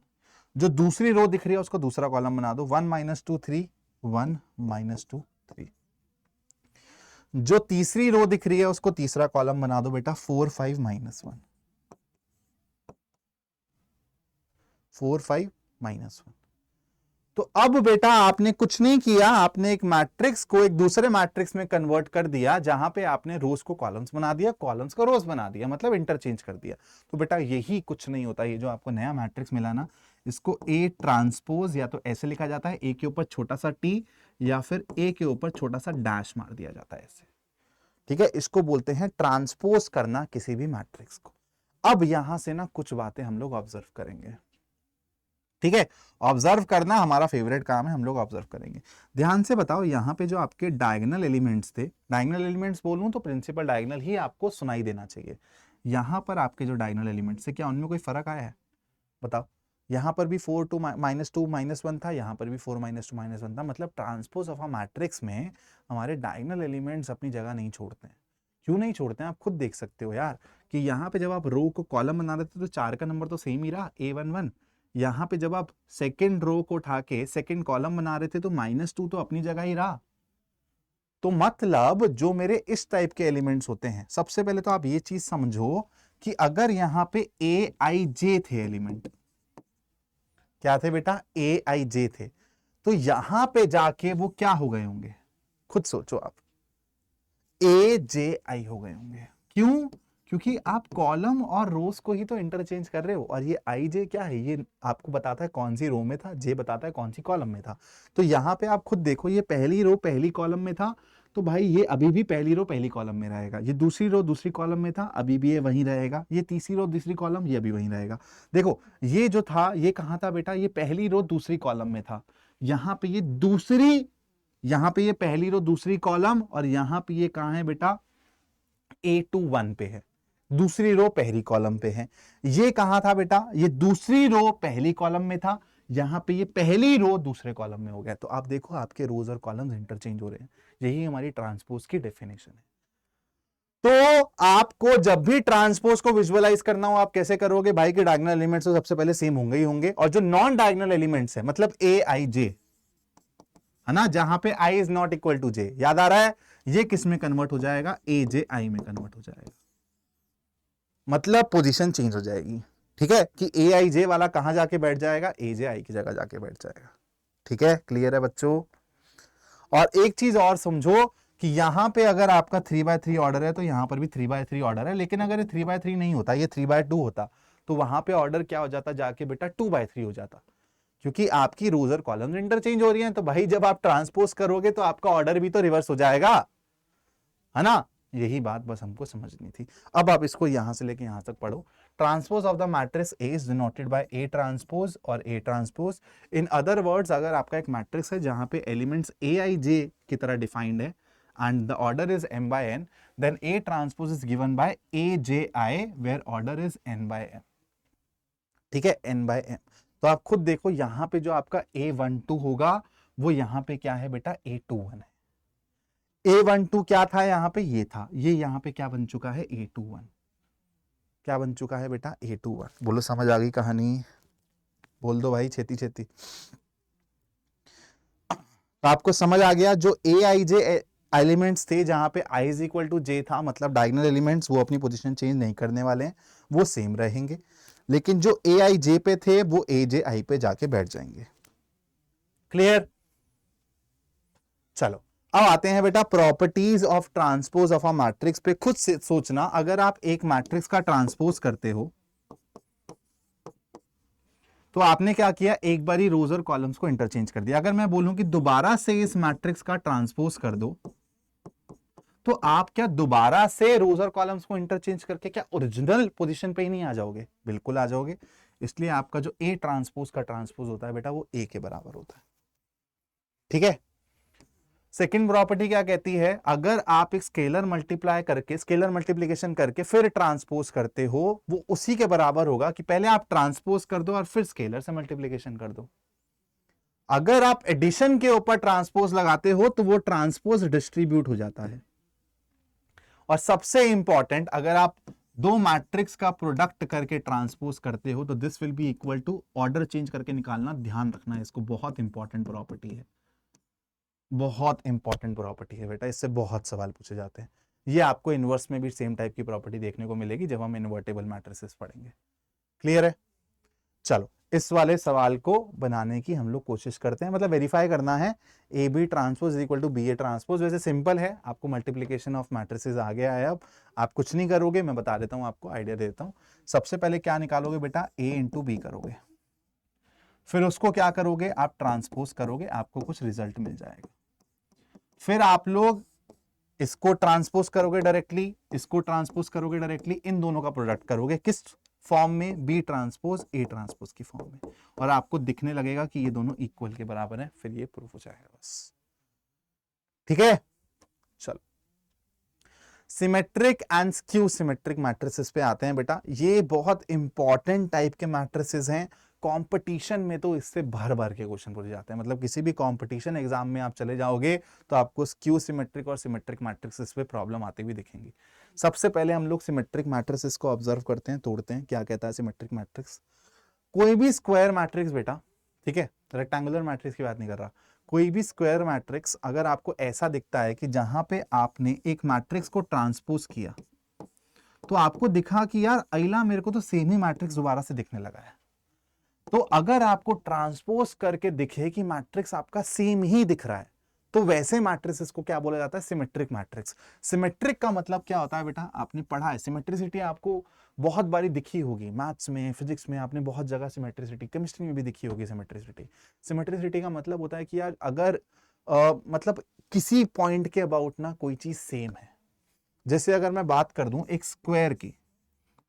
जो दूसरी रो दिख रही है उसको दूसरा कॉलम बना दो, 1 -2 3 1 -2 3। जो तीसरी रो दिख रही है उसको तीसरा कॉलम बना दो बेटा, 4 5 -1 4 5 -1। तो अब बेटा आपने कुछ नहीं किया, आपने एक मैट्रिक्स को एक दूसरे मैट्रिक्स में कन्वर्ट कर दिया, जहां पे आपने रोज को कॉलम्स बना दिया, कॉलम्स को रोज बना दिया, मतलब इंटरचेंज कर दिया। तो बेटा यही कुछ नहीं होता, ये जो आपको नया मैट्रिक्स मिला ना, इसको ए ट्रांसपोज या तो ऐसे लिखा जाता है, ए के ऊपर छोटा सा टी या फिर ए के ऊपर छोटा सा डैश मार दिया जाता है ऐसे। ठीक है, इसको बोलते हैं ट्रांसपोज करना किसी भी मैट्रिक्स को। अब यहां से ना कुछ बातें हम लोग ऑब्जर्व करेंगे। ठीक है, ऑब्जर्व करना हमारा फेवरेट काम है, हम लोग ऑब्जर्व करेंगे। ध्यान से बताओ, यहाँ पे जो आपके डायगोनल एलिमेंट्स थे, डायगोनल एलिमेंट्स बोलूं तो प्रिंसिपल डायगोनल ही आपको सुनाई देना चाहिए। यहाँ पर आपके जो डायगोनल एलिमेंट्स थे, क्या उनमें कोई फर्क आया है, बताओ। यहाँ पर भी 4 2 -2 -1 था, यहाँ पर भी 4 -2 -1 था। मतलब ट्रांसपोज ऑफ अ मैट्रिक्स में हमारे डायगोनल एलिमेंट्स अपनी जगह नहीं छोड़ते हैं। क्यों नहीं छोड़ते हैं, आप खुद देख सकते हो यार, कि यहाँ पे जब आप रो को कॉलम बना रहे थे तो 4 का नंबर तो सेम ही रहा, A11। यहां पे जब आप सेकंड रो को उठा के सेकंड कॉलम बना रहे थे तो -2 तो अपनी जगह ही रहा। तो मतलब जो मेरे इस टाइप के एलिमेंट्स होते हैं, सबसे पहले तो आप ये चीज समझो कि अगर यहां पे AIJ थे एलिमेंट, क्या थे बेटा, AIJ थे, तो यहां पे जाके वो क्या हो गए होंगे, खुद सोचो आप, AJI हो गए होंगे। क्यों, क्योंकि आप कॉलम और रोज को ही तो इंटरचेंज कर रहे हो, और ये आई जे क्या है, ये आपको बताता है कौन सी रो में था, जे बताता है कौन सी कॉलम में था। तो यहाँ पे आप खुद देखो, ये पहली रो पहली कॉलम में था, तो भाई ये अभी भी पहली रो पहली कॉलम में रहेगा। ये दूसरी रो दूसरी कॉलम में था, अभी भी ये वहीं रहेगा। ये तीसरी रो दूसरी कॉलम, ये अभी वहीं रहेगा। देखो ये जो था ये कहाँ था बेटा, ये पहली रो दूसरी कॉलम में था, यहां पे ये दूसरी, यहां पे ये पहली रो दूसरी कॉलम, और यहां पे ये कहां है बेटा, A21 पे है, दूसरी रो पहली कॉलम पे है। ये कहां था बेटा, ये दूसरी रो पहली कॉलम में था, यहां पे ये पहली रो दूसरे कॉलम में हो गया। तो आप देखो आपके रोज और कॉलम्स इंटरचेंज हो रहे हैं, यही हमारी ट्रांसपोज की डेफिनेशन है। तो आपको जब भी ट्रांसपोज को विजुअलाइज करना हो आप कैसे करोगे भाई, कि डायगोनल एलिमेंट्स तो सबसे पहले सेम होंगे ही होंगे, और जो नॉन डायगोनल एलिमेंट्स है मतलब ए आई जे है ना, जहां पे i is not equal to जे, याद आ रहा है, ये किस में कन्वर्ट हो जाएगा, ए जे आई में कन्वर्ट हो जाएगा, मतलब पोजीशन चेंज हो जाएगी। ठीक है, कि ए आई जे वाला कहां जाके बैठ जाएगा, ए जे आई की जगह जाके बैठ जाएगा। ठीक है, क्लियर है बच्चों। और एक चीज और समझो कि यहां पे अगर आपका 3/3 ऑर्डर है तो यहां पर भी 3/3 ऑर्डर है, लेकिन अगर ये 3/3 नहीं होता, ये 3/2 होता, तो वहां पे ऑर्डर क्या हो जाता, जाके बेटा 2/3 हो जाता, क्योंकि आपकी रोज और कॉलम इंटरचेंज हो रही हैं। तो भाई जब आप ट्रांसपोज करोगे तो आपका ऑर्डर भी तो रिवर्स हो जाएगा, है ना। यही बात बस हमको समझनी थी। अब आप इसको यहां से लेके यहां तक पढ़ो। Transpose of the matrix A is denoted by A transpose और A transpose. In other words, अगर आपका एक मैट्रिक्स है जहां पे एलिमेंट्स ए आई जे की तरह डिफाइंड है and the order is m by n, then A transpose is given by AJI where order is n by m। ठीक है, n by m। तो आप खुद देखो यहां पे जो आपका A12 होगा वो यहां पे क्या है बेटा, A21 है। A12 क्या था, यहां पे ये था, ये यहां पे क्या बन चुका है, A21। क्या बन चुका है बेटा, A21। बोलो समझ आ गई कहानी, बोल दो भाई छेती छेती। तो आपको समझ आ गया, जो ए आई जे एलिमेंट्स थे जहां पे i इज इक्वल टू जे था, मतलब डायगोनल एलिमेंट्स वो अपनी पोजीशन चेंज नहीं करने वाले हैं, वो सेम रहेंगे, लेकिन जो ए आई जे पे थे वो ए जे आई पे जाके बैठ जाएंगे। क्लियर। चलो अब आते हैं बेटा properties of transpose of a matrix पे। खुद से सोचना, अगर आप एक मैट्रिक्स का ट्रांसपोज करते हो तो आपने क्या किया, एक बारी रोज और कॉलम्स को इंटरचेंज कर दिया। अगर मैं बोलूं कि दोबारा से इस मैट्रिक्स का ट्रांसपोज कर दो, तो आप क्या दोबारा से रोज और कॉलम्स को इंटरचेंज करके क्या ओरिजिनल पोजीशन पे ही नहीं आ जाओगे, बिल्कुल आ जाओगे। इसलिए आपका जो ए ट्रांसपोज का ट्रांसपोज होता है बेटा वो ए के बराबर होता है। ठीक है। सेकंड प्रॉपर्टी क्या कहती है, अगर आप एक स्केलर मल्टीप्लाई करके, स्केलर मल्टीप्लिकेशन करके फिर ट्रांसपोज करते हो, वो उसी के बराबर होगा कि पहले आप ट्रांसपोज कर दो और फिर स्केलर से मल्टीप्लिकेशन कर दो। अगर आप एडिशन के ऊपर ट्रांसपोज लगाते हो तो वो ट्रांसपोज डिस्ट्रीब्यूट हो जाता है। और सबसे इंपॉर्टेंट, अगर आप दो मैट्रिक्स का प्रोडक्ट करके ट्रांसपोज करते हो तो this will be equal to, order change करके निकालना, ध्यान रखना है इसको, बहुत इंपॉर्टेंट प्रॉपर्टी है, बहुत इंपॉर्टेंट प्रॉपर्टी है बेटा, इससे बहुत सवाल पूछे जाते हैं। ये आपको इनवर्स में भी सेम टाइप की प्रॉपर्टी देखने को मिलेगी जब हम इन्वर्टेबल मैट्रिसेस पढ़ेंगे। क्लियर है। चलो इस वाले सवाल को बनाने की हम लोग कोशिश करते हैं, मतलब वेरीफाई करना है A B transpose equal to B A transpose. वैसे सिंपल है, आपको मल्टीप्लीकेशन ऑफ मैट्रिसेस आ गया है। अब आप कुछ नहीं करोगे, मैं बता देता हूं आपको, आइडिया देता हूं। सबसे पहले क्या निकालोगे बेटा, ए इंटू बी करोगे, फिर उसको क्या करोगे, आप ट्रांसपोज करोगे, आपको कुछ रिजल्ट मिल जाएगा। फिर आप लोग इसको ट्रांसपोज करोगे डायरेक्टली, इसको ट्रांसपोज करोगे डायरेक्टली, इन दोनों का प्रोडक्ट करोगे किस फॉर्म में, बी ट्रांसपोज ए ट्रांसपोज की फॉर्म में, और आपको दिखने लगेगा कि ये दोनों इक्वल के बराबर हैं, फिर ये प्रूफ हो जाएगा बस। ठीक है। चलो symmetric and skew symmetric matrices पे आते हैं बेटा। ये बहुत इंपॉर्टेंट टाइप के मैट्रिसेस हैं, कंपटीशन में तो इससे भर भर के क्वेश्चन पूछे जाते हैं। मतलब किसी भी कंपटीशन एग्जाम में आप चले जाओगे तो आपको स्क्यू सिमेट्रिक और सिमेट्रिक मैट्रिसेस पे प्रॉब्लम आती हुई दिखेंगी। सबसे पहले हम लोग सिमेट्रिक मैट्रिसेस को ऑब्जर्व करते हैं, तोड़ते हैं, क्या कहता है सिमेट्रिक मैट्रिक्स। कोई भी स्क्वायर मैट्रिक्स बेटा, ठीक है, रेक्टेंगुलर मैट्रिक्स की बात नहीं कर रहा, कोई भी स्क्वायर मैट्रिक्स अगर आपको ऐसा दिखता है कि जहां पे आपने एक मैट्रिक्स को ट्रांसपोज किया तो आपको दिखा कि यार अगला मेरे को तो सेम ही मैट्रिक्स दोबारा से दिखने लगा है, तो अगर आपको ट्रांसपोज करके दिखे कि मैट्रिक्स आपका सेम ही दिख रहा है तो वैसे मैट्रिक्स को क्या बोला जाता है, सिमेट्रिक मैट्रिक्स। सिमेट्रिक का मतलब क्या होता है बेटा, आपने पढ़ा है, सिमेट्रिसिटी आपको बहुत बारी दिखी होगी, मैथ्स में, फिजिक्स में आपने बहुत जगह सिमेट्रिसिटी, केमिस्ट्री में भी दिखी होगी सिमेट्रिसिटी। सिमेट्रिसिटी का मतलब होता है कि यार अगर मतलब किसी पॉइंट के अबाउट ना कोई चीज सेम है। जैसे अगर मैं बात कर दूं एक स्क्वायर की,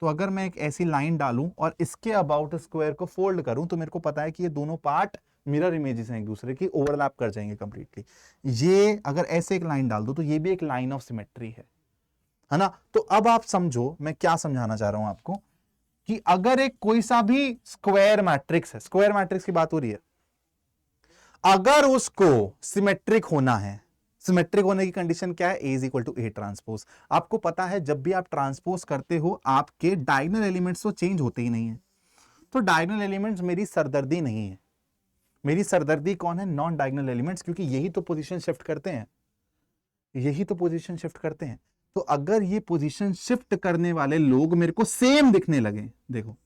तो अगर मैं एक ऐसी लाइन डालूं और इसके अबाउट स्क्वायर को फोल्ड करूं तो मेरे को पता है कि ये दोनों पार्ट मिरर इमेजेस हैं एक दूसरे की, ओवरलैप कर जाएंगे कंप्लीटली। ये अगर ऐसे एक लाइन डाल दो तो ये भी एक लाइन ऑफ सिमेट्री है ना। तो अब आप समझो मैं क्या समझाना चाह रहा हूं आपको, कि अगर एक कोई सा भी स्क्वायर मैट्रिक्स है, स्क्वायर मैट्रिक्स की बात हो रही है, अगर उसको सिमेट्रिक होना है, सिमेट्रिक होने की कंडीशन क्या है, A is equal to A transpose. आपको पता है जब भी आप ट्रांसपोज करते हो आपके डायगोनल एलिमेंट्स तो चेंज होते ही नहीं है। तो डायगोनल एलिमेंट्स मेरी सरदर्दी नहीं है, मेरी सरदर्दी कौन है, नॉन डायगोनल एलिमेंट्स, क्योंकि यही तो पोजीशन शिफ्ट करते हैं, यही तो पोजीशन शिफ्ट करते हैं। तो अगर ये पोजीशन शिफ्ट करने वाले लोग मेरे को सेम दिखने लगे, देखो,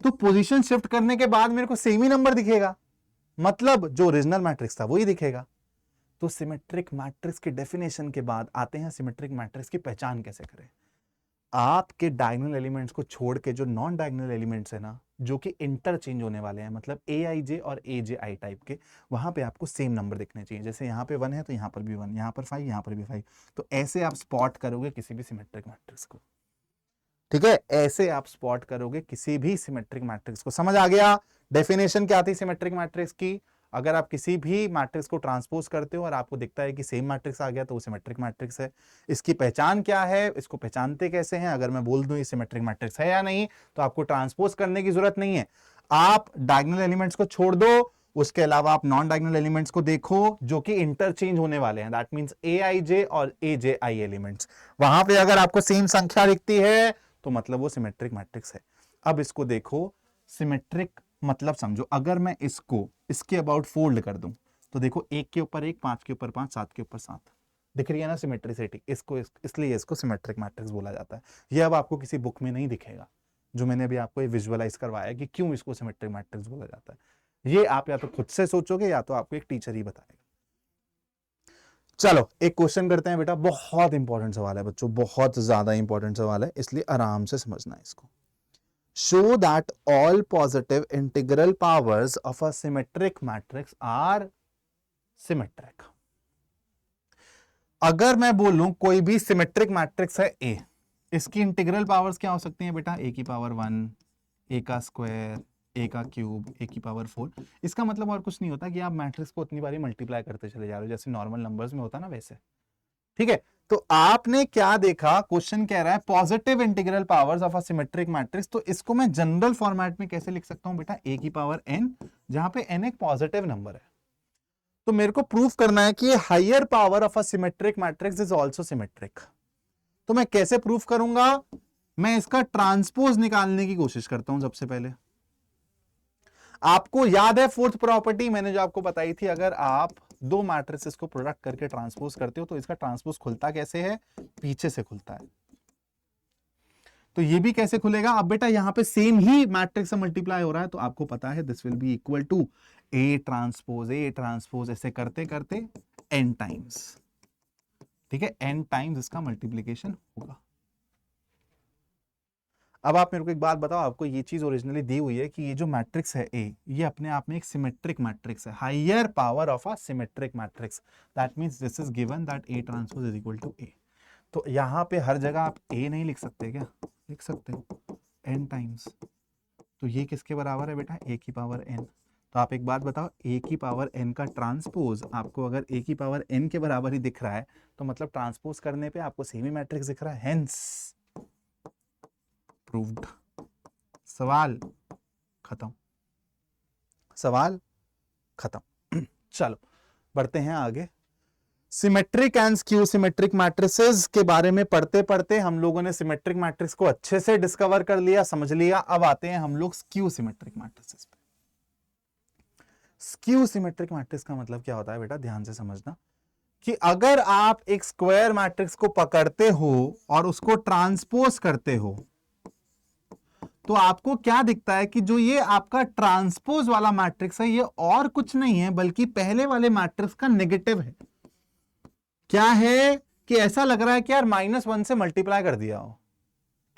तो पोजीशन शिफ्ट करने के बाद मेरे को सेम ही नंबर दिखेगा, मतलब जो ओरिजिनल मैट्रिक्स था वही दिखेगा। तो सिमेट्रिक मैट्रिक्स की डेफिनेशन के बाद आते हैं सिमेट्रिक मैट्रिक्स की पहचान कैसे करें। आपके डायगोनल एलिमेंट्स को छोड़ के जो नॉन डायगोनल एलिमेंट्स है ना, जो कि इंटरचेंज होने वाले हैं, मतलब AIJ और AJI टाइप के, वहां पे आपको सेम नंबर दिखने चाहिए। जैसे यहाँ पे 1 है तो यहाँ पर भी 1, यहाँ पर 5, यहाँ पर भी 5। तो ऐसे आप स्पॉट करोगे किसी भी सिमेट्रिक मैट्रिक्स को, ठीक है, ऐसे आप स्पॉट करोगे किसी भी सिमेट्रिक मैट्रिक्स को। समझ आ गया डेफिनेशन क्या थी सिमेट्रिक मैट्रिक्स की। अगर आप किसी भी मैट्रिक्स को ट्रांसपोज करते हो और आपको दिखता है कि सेम मैट्रिक्स आ गया तो वो सिमेट्रिक मैट्रिक्स है। इसकी पहचान क्या है, इसको पहचानते कैसे हैं, अगर मैं बोल दूं ये सिमेट्रिक मैट्रिक्स है या नहीं, तो आपको ट्रांसपोज करने की जरूरत नहीं है। आप डायगोनल एलिमेंट्स को छोड़ दो, उसके अलावा आप नॉन डायगोनल एलिमेंट्स को देखो जो कि इंटरचेंज होने वाले हैं, दैट मींस AIJ और AJI एलिमेंट्स। वहां पे अगर आपको सेम संख्या दिखती है तो मतलब वो सिमेट्रिक मैट्रिक्स है। अब इसको देखो, सिमेट्रिक मतलब समझो, अगर मैं इसको इसके अबाउट फोल्ड कर दूं तो देखो 1 के ऊपर 1, 5 के ऊपर 5, 7 के ऊपर 7 दिख रही है ना सिमेट्रिसिटी। इसको इसलिए इसको सिमेट्रिक मैट्रिक्स बोला जाता है। ये अब आपको किसी बुक में नहीं दिखेगा, जो मैंने अभी आपको ये विजुअलाइज करवाया कि क्यों इसको सिमेट्रिक मैट्रिक्स बोला जाता है। ये आप या तो खुद से सोचोगे या तो आपको एक टीचर ही बताएगा। चलो एक क्वेश्चन करते हैं बेटा, बहुत इंपॉर्टेंट सवाल है बच्चों, बहुत ज्यादा इंपॉर्टेंट सवाल है, इसलिए आराम से समझना है इसको। Show that all positive integral powers of a symmetric matrix are symmetric. अगर मैं बोलूं कोई भी सिमेट्रिक मैट्रिक्स है A, इसकी इंटीग्रल पावर्स क्या हो सकती हैं बेटा, A की पावर 1, A का स्क्वायर, A का क्यूब, A की पावर 4। इसका मतलब और कुछ नहीं होता कि आप मैट्रिक्स को उतनी बारी मल्टीप्लाई करते चले जा रहे हो जैसे नॉर्मल नंबर्स में होता ना वैसे, ठीक है। तो आपने क्या देखा, क्वेश्चन कह रहा है positive integral powers of a symmetric matrix, तो इसको मैं जनरल फॉर्मेट में कैसे लिख सकता हूं बेटा, A की पावर n, जहां पे n एक पॉजिटिव नंबर है। तो मेरे को प्रूफ करना है कि higher power of a symmetric matrix is also symmetric. तो मैं कैसे प्रूफ करूंगा, मैं इसका ट्रांसपोज निकालने की कोशिश करता हूं। सबसे पहले आपको याद है फोर्थ प्रॉपर्टी मैंने जो आपको बताई थी, अगर आप दो मैट्रिसेस को प्रोडक्ट करके ट्रांसपोज करते हो तो इसका ट्रांसपोज खुलता कैसे है, पीछे से खुलता है। तो ये भी कैसे खुलेगा, अब बेटा यहां पे सेम ही मैट्रिक्स से मल्टीप्लाई हो रहा है तो आपको पता है this will be equal to A transpose, ऐसे करते करते n टाइम्स, ठीक है, n टाइम्स इसका मल्टीप्लीकेशन होगा। अब आप मेरे को एक बात बताओ, आपको ये चीज ओरिजिनली दी हुई है कि ये जो मैट्रिक्स है ए, ये अपने आप में एक सिमेट्रिक मैट्रिक्स है, higher power of a symmetric matrix, that means this is given that A transpose is equal to A. तो यहां पे हर जगह आप ए नहीं लिख सकते क्या, लिख सकते हो n टाइम्स। तो ये किसके बराबर है बेटा, a की पावर n। तो आप एक बात बताओ, a की पावर n का ट्रांसपोज आपको अगर a की पावर n के बराबर ही दिख रहा है तो मतलब ट्रांसपोज करने पे आपको सेमी मैट्रिक्स दिख रहा है, हेंस प्रूव्ड। सवाल खत्म, सवाल खत्म। चलो बढ़ते हैं आगे। Symmetric and skew symmetric matrices के बारे में पढ़ते पढ़ते हम लोगों ने सिमेट्रिक मैट्रिक्स को अच्छे से डिस्कवर कर लिया, समझ लिया। अब आते हैं हम लोग स्क्यू सिमेट्रिक मैट्रिसेस पे। स्क्यू सिमेट्रिक मैट्रिक्स का मतलब क्या होता है बेटा, ध्यान से समझना, कि अगर आप एक स्क्वायर मैट्रिक्स को पकड़ते हो और उसको ट्रांसपोज करते हो तो आपको क्या दिखता है कि जो ये आपका ट्रांसपोज वाला मैट्रिक्स है ये और कुछ नहीं है बल्कि पहले वाले मैट्रिक्स का नेगेटिव है। क्या है कि ऐसा लग रहा है कि यार -1 से मल्टीप्लाई कर दिया हो,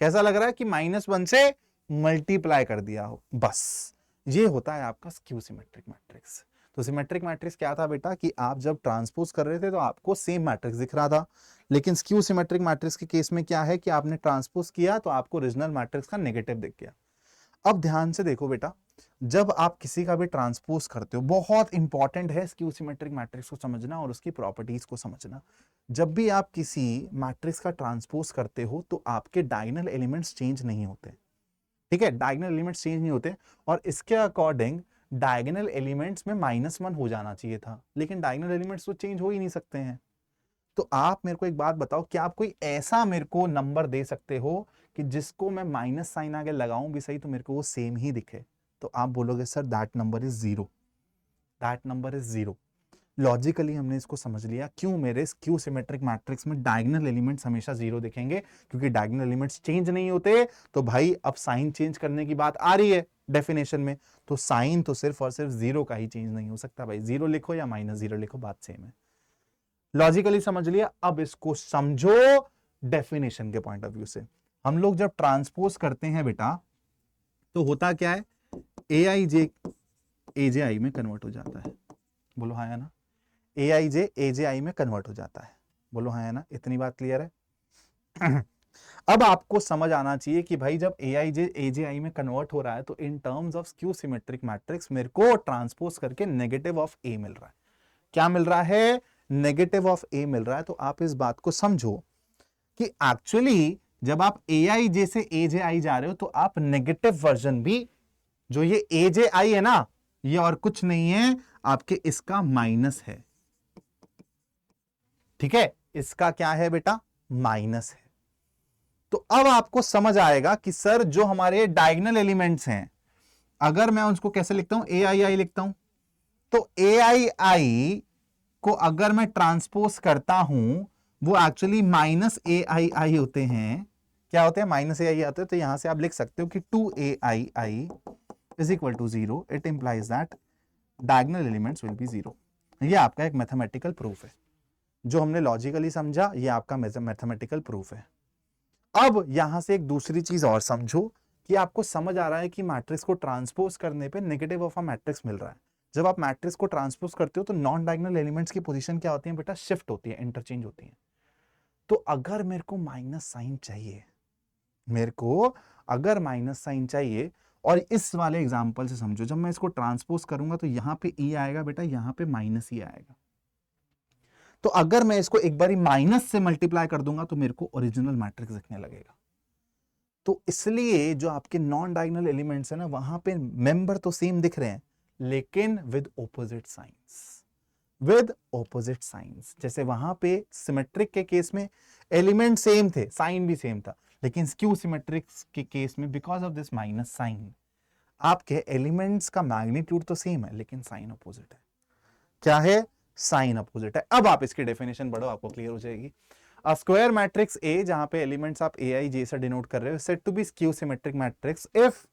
कैसा लग रहा है कि -1 से मल्टीप्लाई कर दिया हो, बस ये होता है आपका स्क्यू सिमेट्रिक मैट्रिक्स। तो सिमेट्रिक मैट्रिक्स क्या था बेटा कि आप जब ट्रांसपोज कर रहे थे तो आपको सेम मैट्रिक्स दिख रहा था, लेकिन स्क्यू सिमेट्रिक मैट्रिक्स के केस में क्या है कि आपने ट्रांसपोज किया तो आपको ओरिजिनल मैट्रिक्स का नेगेटिव दिख गया। अब ध्यान से देखो बेटा, जब आप किसी का भी ट्रांसपोज करते हो, बहुत इंपॉर्टेंट है स्क्यू सिमेट्रिक मैट्रिक्स को समझना और उसकी प्रॉपर्टीज को समझना। जब भी आप किसी मैट्रिक्स का ट्रांसपोज करते हो तो आपके डायगोनल एलिमेंट्स चेंज नहीं होते, ठीक है, डायगोनल एलिमेंट्स चेंज नहीं होते, और इसके अकॉर्डिंग डायगोनल एलिमेंट्स में -1 हो जाना चाहिए था, लेकिन डायगोनल एलिमेंट्स तो चेंज हो ही नहीं सकते हैं। तो आप मेरे को एक बात बताओ, क्या आप कोई ऐसा मेरे को नंबर दे सकते हो कि जिसको मैं माइनस साइन आगे लगाऊं भी सही तो मेरे को वो सेम ही दिखे? तो आप बोलोगे sir that number is zero, that number is zero. Logically हमने इसको समझ लिया, क्यों मेरे स्क्यू सिमेट्रिक मैट्रिक्स में डायगोनल एलिमेंट्स हमेशा जीरो दिखेंगे, क्योंकि डायगोनल एलिमेंट्स चेंज नहीं होते। तो भाई अब साइन चेंज करने की बात आ रही है डेफिनेशन में, तो साइन तो सिर्फ और सिर्फ जीरो का ही चेंज नहीं हो सकता भाई, जीरो लिखो या -0 लिखो बात सेम है। लॉजिकली समझ लिया, अब इसको समझो डेफिनेशन के पॉइंट ऑफ व्यू से। हम लोग जब ट्रांसपोज करते हैं बेटा तो होता क्या है, AIJ AJI में कन्वर्ट हो जाता है, बोलो हाँ या ना, AIJ AJI में कन्वर्ट हो जाता है, बोलो हाँ या ना, इतनी बात क्लियर है? अब आपको समझ आना चाहिए कि भाई जब AIJ AJI में कन्वर्ट हो रहा है तो in terms of skew symmetric matrix मेरे को ट्रांसपोज करके नेगेटिव ऑफ A मिल रहा है। क्या मिल रहा है? नेगेटिव ऑफ A मिल रहा है। तो आप इस बात को समझो कि एक्चुअली जब आप AIJ से AJI जा रहे हो तो आप नेगेटिव वर्जन भी, जो ये AJI है ना, ये और कुछ नहीं है, आपके इसका माइनस है, ठीक है, इसका क्या है बेटा? माइनस है। तो अब आपको समझ आएगा कि सर जो हमारे डायगोनल एलिमेंट्स हैं, अगर मैं उसको कैसे लिखता हूं, AII लिखता हूं, तो AII को अगर मैं ट्रांसपोज करता हूं वो एक्चुअली -AII होते हैं। क्या होते हैं? -AII आते हैं। तो यहां से आप लिख सकते हो कि 2AII is equal to 0. It implies that diagonal elements will be 0. ये आपका एक मैथमेटिकल प्रूफ है, जो हमने लॉजिकली समझा, ये आपका मैथमेटिकल प्रूफ है। अब यहां से एक दूसरी चीज और समझो कि आपको समझ आ रहा है कि मैट्रिक्स को ट्रांसपोज करने पे नेगेटिव ऑफ अ मैट्रिक्स मिल रहा है। जब आप मैट्रिक्स को ट्रांसपोज करते हो तो नॉन डायगोनल एलिमेंट्स की पोजीशन क्या होती है बेटा? शिफ्ट होती है, इंटरचेंज होती है। तो अगर मेरे को माइनस साइन चाहिए, मेरे को अगर माइनस साइन चाहिए, और इस वाले एग्जांपल से समझो, जब मैं इसको ट्रांसपोज करूंगा तो यहां पे E आएगा बेटा, यहां पे -E आएगा। तो अगर मैं इसको एक बारी माइनस से मल्टीप्लाई कर दूंगा तो मेरे को ओरिजिनल मैट्रिक्स दिखने लगेगा। तो इसलिए जो आपके नॉन डायगोनल एलिमेंट्स है ना, वहां पे मेंबर तो सेम दिख रहे हैं लेकिन with opposite signs, with opposite signs. जैसे वहां पे सिमेट्रिक के केस में एलिमेंट सेम थे, साइन भी सेम था, लेकिन स्क्यू सिमेट्रिक के केस में because of this minus sign आपके एलिमेंट्स का मैग्नीट्यूड तो सेम है लेकिन साइन अपोजिट है। क्या है? साइन अपोजिट है। अब आप इसकी डेफिनेशन पढ़ो, आपको क्लियर हो जाएगी। अ स्क्वायर मैट्रिक्स ए, जहां पे एलिमेंट्स आप AIJ से डिनोट कर रहे हो, said to be skew symmetric matrix if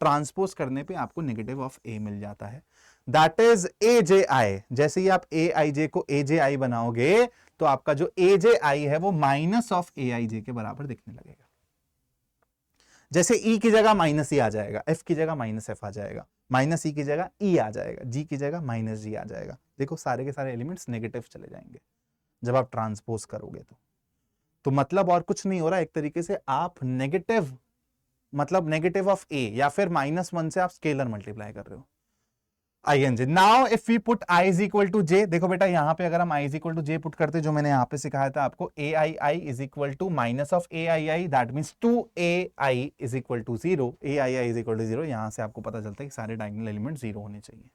transpose करने पे आपको नेगेटिव ऑफ A मिल जाता है। That is AJI। जैसे ही आप AIJ को AJI बनाओगे तो आपका जो AJI है वो माइनस ऑफ AIJ के बराबर दिखने लगेगा। जैसे E की जगह -E आ जाएगा, F की जगह -F आ जाएगा, -E की जगह E आ जाएगा, G की जगह -G आ जाएगा। देखो सारे के सारे एलिमेंट्स नेगेटिव चले जाएंगे जब आप ट्रांसपोज करोगे तो मतलब और कुछ नहीं हो रहा, एक तरीके से आप नेगेटिव, मतलब नेगेटिव ऑफ A या फिर -1 से आप स्केलर मल्टीप्लाई कर रहे हो, INJ। Now if we put I is equal to J, देखो बेटा यहां पे अगर हम I is equal to J put करते, जो मैंने यहां पे सिखाया था आपको, AII is equal to minus of AII, that means 2AI is equal to 0, AII is equal to 0। यहां से आपको पता चलता है कि सारे डायगोनल एलिमेंट 0 होने चाहिए।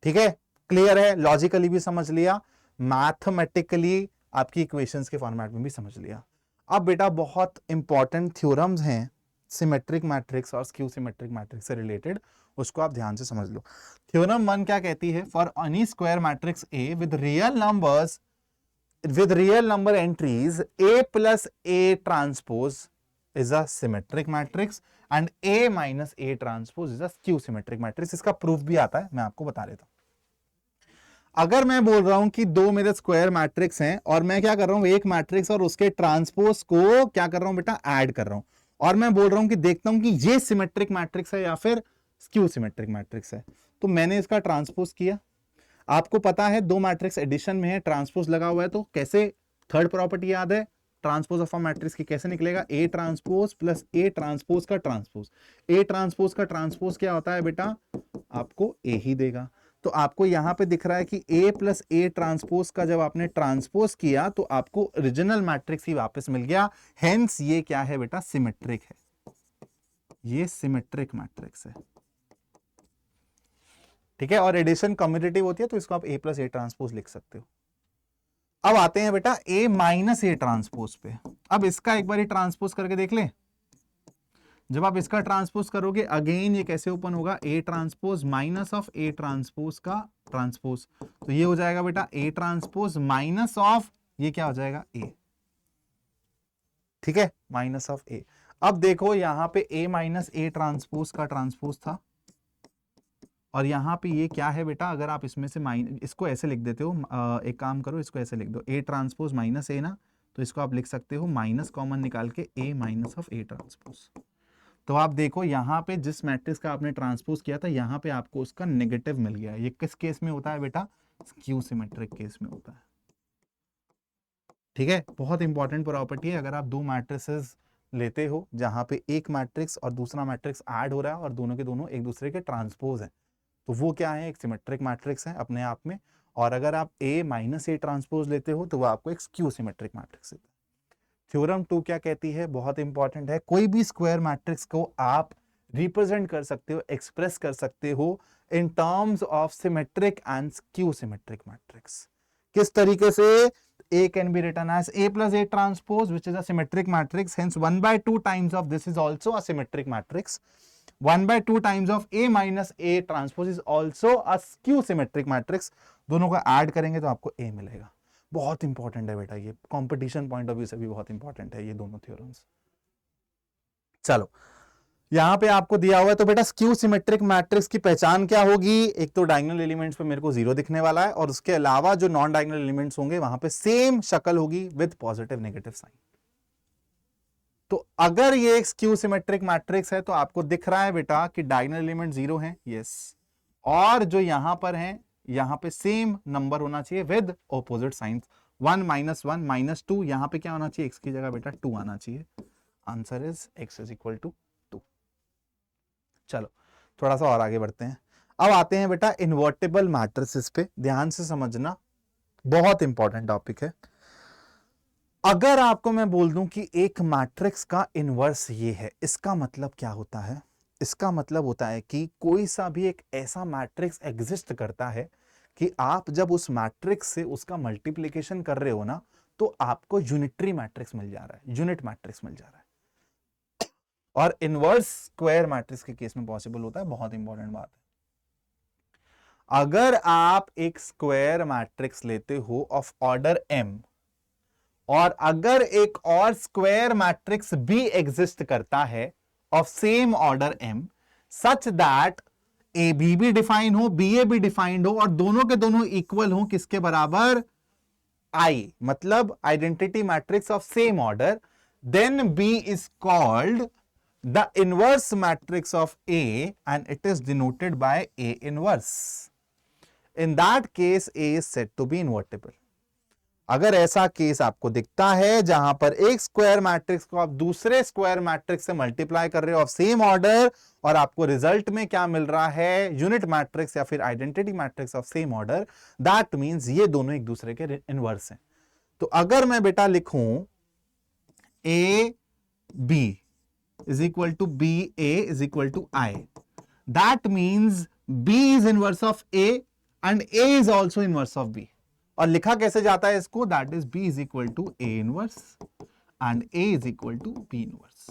ठीक है, क्लियर है? लॉजिकली भी समझ लिया, मैथमेटिकली आपकी इक्वेशंस के फॉर्मेट में भी समझ लिया। अब बेटा बहुत इंपॉर्टेंट थ्योरम्स हैं सिमेट्रिक मैट्रिक्स और स्क्यू सिमेट्रिक मैट्रिक्स से रिलेटेड, उसको आप ध्यान से समझ लो। थ्योरम 1 क्या कहती है? For N E square matrix A with real numbers, with real number entries, A plus A transpose is a symmetric matrix and A minus A transpose is a skew symmetric matrix। इसका proof भी आता है, मैं आपको बता देता हूं। अगर मैं बोल रहा हूं कि दो मेरे स्क्वायर मैट्रिक्स हैं और मैं क्या कर रहा हूं, एक मैट्रिक्स और उसके ट्रांसपोज को क्या कर रहा हूं बेटा, ऐड कर रहा हूं, और मैं बोल रहा हूं कि देखता हूं कि ये सिमेट्रिक मैट्रिक्स है या फिर स्क्यू सिमेट्रिक मैट्रिक्स है, तो मैंने इसका ट्रांसपोज किया, आपको पता है दो मैट्रिक्स एडिशन में है, ट्रांसपोज लगा हुआ है, तो कैसे थर्ड प्रॉपर्टी याद है ट्रांसपोज ऑफ अ मैट्रिक्स की, कैसे निकलेगा, A transpose plus A transpose का ट्रांसपोज। ए ट्रांसपोज का ट्रांसपोज क्या होता है बेटा, आपको ए ही देगा। तो आपको यहां पे दिख रहा है कि ए प्लस ए ट्रांसपोज का जब आपने ट्रांसपोज किया तो आपको ओरिजिनल मैट्रिक्स ही वापस मिल गया। हेंस ये क्या है बेटा, सिमेट्रिक है, ये सिमेट्रिक मैट्रिक्स है, ठीक है। और एडिशन कम्यूटेटिव होती है तो इसको आप ए प्लस ए ट्रांसपोज लिख सकते हो। अब आते हैं बेटा ए माइनस ए ट्रांसपोज पे। अब इसका एक बार ट्रांसपोज करके देख ले। जब आप इसका ट्रांसपोज करोगे अगेन ये कैसे ओपन होगा, A transpose minus of A transpose का ट्रांसपोज, तो ये हो जाएगा बेटा ए ट्रांसपोज माइनस ऑफ, ये क्या हो जाएगा ए, ठीक है, माइनस ऑफ ए। अब देखो यहां पे ए माइनस ए ट्रांसपोज का ट्रांसपोज था, और यहां पे ये क्या है बेटा, अगर आप इसमें से इसको ऐसे लिख देते हो, एक काम करो इसको ऐसे लिख दो, ए ट्रांसपोज माइनस ए ना, तो इसको आप लिख सकते हो माइनस कॉमन निकाल के ए माइनस ऑफ ए ट्रांसपोज। तो आप देखो यहां पे जिस मैट्रिक्स का आपने ट्रांसपोज किया था यहां पे आपको उसका नेगेटिव मिल गया। ये किस केस में होता है बेटा, स्क्यू सिमेट्रिक केस में होता है, ठीक है। बहुत इंपॉर्टेंट प्रॉपर्टी है। अगर आप दो मैट्रिसेस लेते हो जहां पे एक मैट्रिक्स और दूसरा मैट्रिक्स ऐड हो रहा है और दोनों के दोनों एक दूसरे के ट्रांसपोज है, तो वो क्या है, एक सिमेट्रिक मैट्रिक्स है अपने आप में। और अगर आप ए माइनस ए ट्रांसपोज लेते हो तो वो आपको एक स्क्यू सिमेट्रिक मैट्रिक्स देता है। थ्योरम 2 क्या कहती है, बहुत इंपॉर्टेंट है, कोई भी स्क्वायर मैट्रिक्स को आप रिप्रेजेंट कर सकते हो, एक्सप्रेस कर सकते हो in terms of symmetric and skew symmetric matrix. किस तरीके से, A can be written as A plus A transpose, which is a symmetric matrix. Hence, 1/2 times of this is also a symmetric matrix. 1/2 times of A minus A transpose is also a skew symmetric matrix. दोनों को add करेंगे तो आपको A मिलेगा। बहुत important है बेटा, ये कंपटीशन पॉइंट ऑफ व्यू से भी बहुत इंपॉर्टेंट है ये दोनों थ्योरम्स। चलो यहां पे आपको दिया हुआ है, तो बेटा स्क्यू सिमेट्रिक मैट्रिक्स की पहचान क्या होगी, एक तो डायगोनल एलिमेंट्स पे मेरे को 0 दिखने वाला है, और उसके अलावा जो नॉन डायगोनल एलिमेंट्स होंगे वहां पे सेम शक्ल होगी विद पॉजिटिव नेगेटिव साइन। तो अगर ये एक स्क्यू सिमेट्रिक मैट्रिक्स है तो आपको दिख रहा है बेटा कि डायगोनल एलिमेंट 0 है, यस, और जो यहां पर है यहां पे सेम नंबर होना चाहिए विद ऑपोजिट साइंस, 1 -1 -2, यहां पे क्या होना चाहिए, x की जगह बेटा 2 आना चाहिए। Answer is x is equal to 2। चलो थोड़ा सा और आगे बढ़ते हैं। अब आते हैं बेटा इन्वर्टिबल मैट्रिसेस पे, ध्यान से समझना, बहुत इंपॉर्टेंट टॉपिक है। अगर आपको मैं बोल दूं कि एक मैट्रिक्स का इनवर्स ये है, इसका मतलब क्या होता है, इसका मतलब होता है कि कोई सा भी एक ऐसा मैट्रिक्स एग्जिस्ट करता है कि आप जब उस मैट्रिक्स से उसका मल्टीप्लिकेशन कर रहे हो ना तो आपको यूनिटरी मैट्रिक्स मिल जा रहा है, यूनिट मैट्रिक्स मिल जा रहा है, और इनवर्स स्क्वायर मैट्रिक्स के केस में पॉसिबल होता है। बहुत इंपॉर्टेंट बात है, अगर आप एक स्क्वायर मैट्रिक्स लेते हो ऑफ ऑर्डर m और अगर एक और स्क्वायर मैट्रिक्स भी एग्जिस्ट करता है of same order m such that A B भी डिफाइन हो, बी ए भी डिफाइंड हो, और दोनों के दोनों इक्वल हो किसके बराबर, I, मतलब identity matrix of same order, then B is called the inverse matrix of A and it is denoted by A inverse. In that case A is said to be invertible. अगर ऐसा case आपको दिखता है जहां पर एक square matrix को आप दूसरे स्क्वायर मैट्रिक्स से मल्टीप्लाई कर रहे हो ऑफ सेम ऑर्डर और आपको रिजल्ट में क्या मिल रहा है, यूनिट मैट्रिक्स या फिर identity matrix of same order, that means ये दोनों एक दूसरे के इनवर्स हैं। तो अगर मैं बेटा लिखूं A B is equal to BA is equal to I. That means B is inverse of A and A is also inverse of B. और लिखा कैसे जाता है इसको, that is B is equal to A inverse and A is equal to B inverse.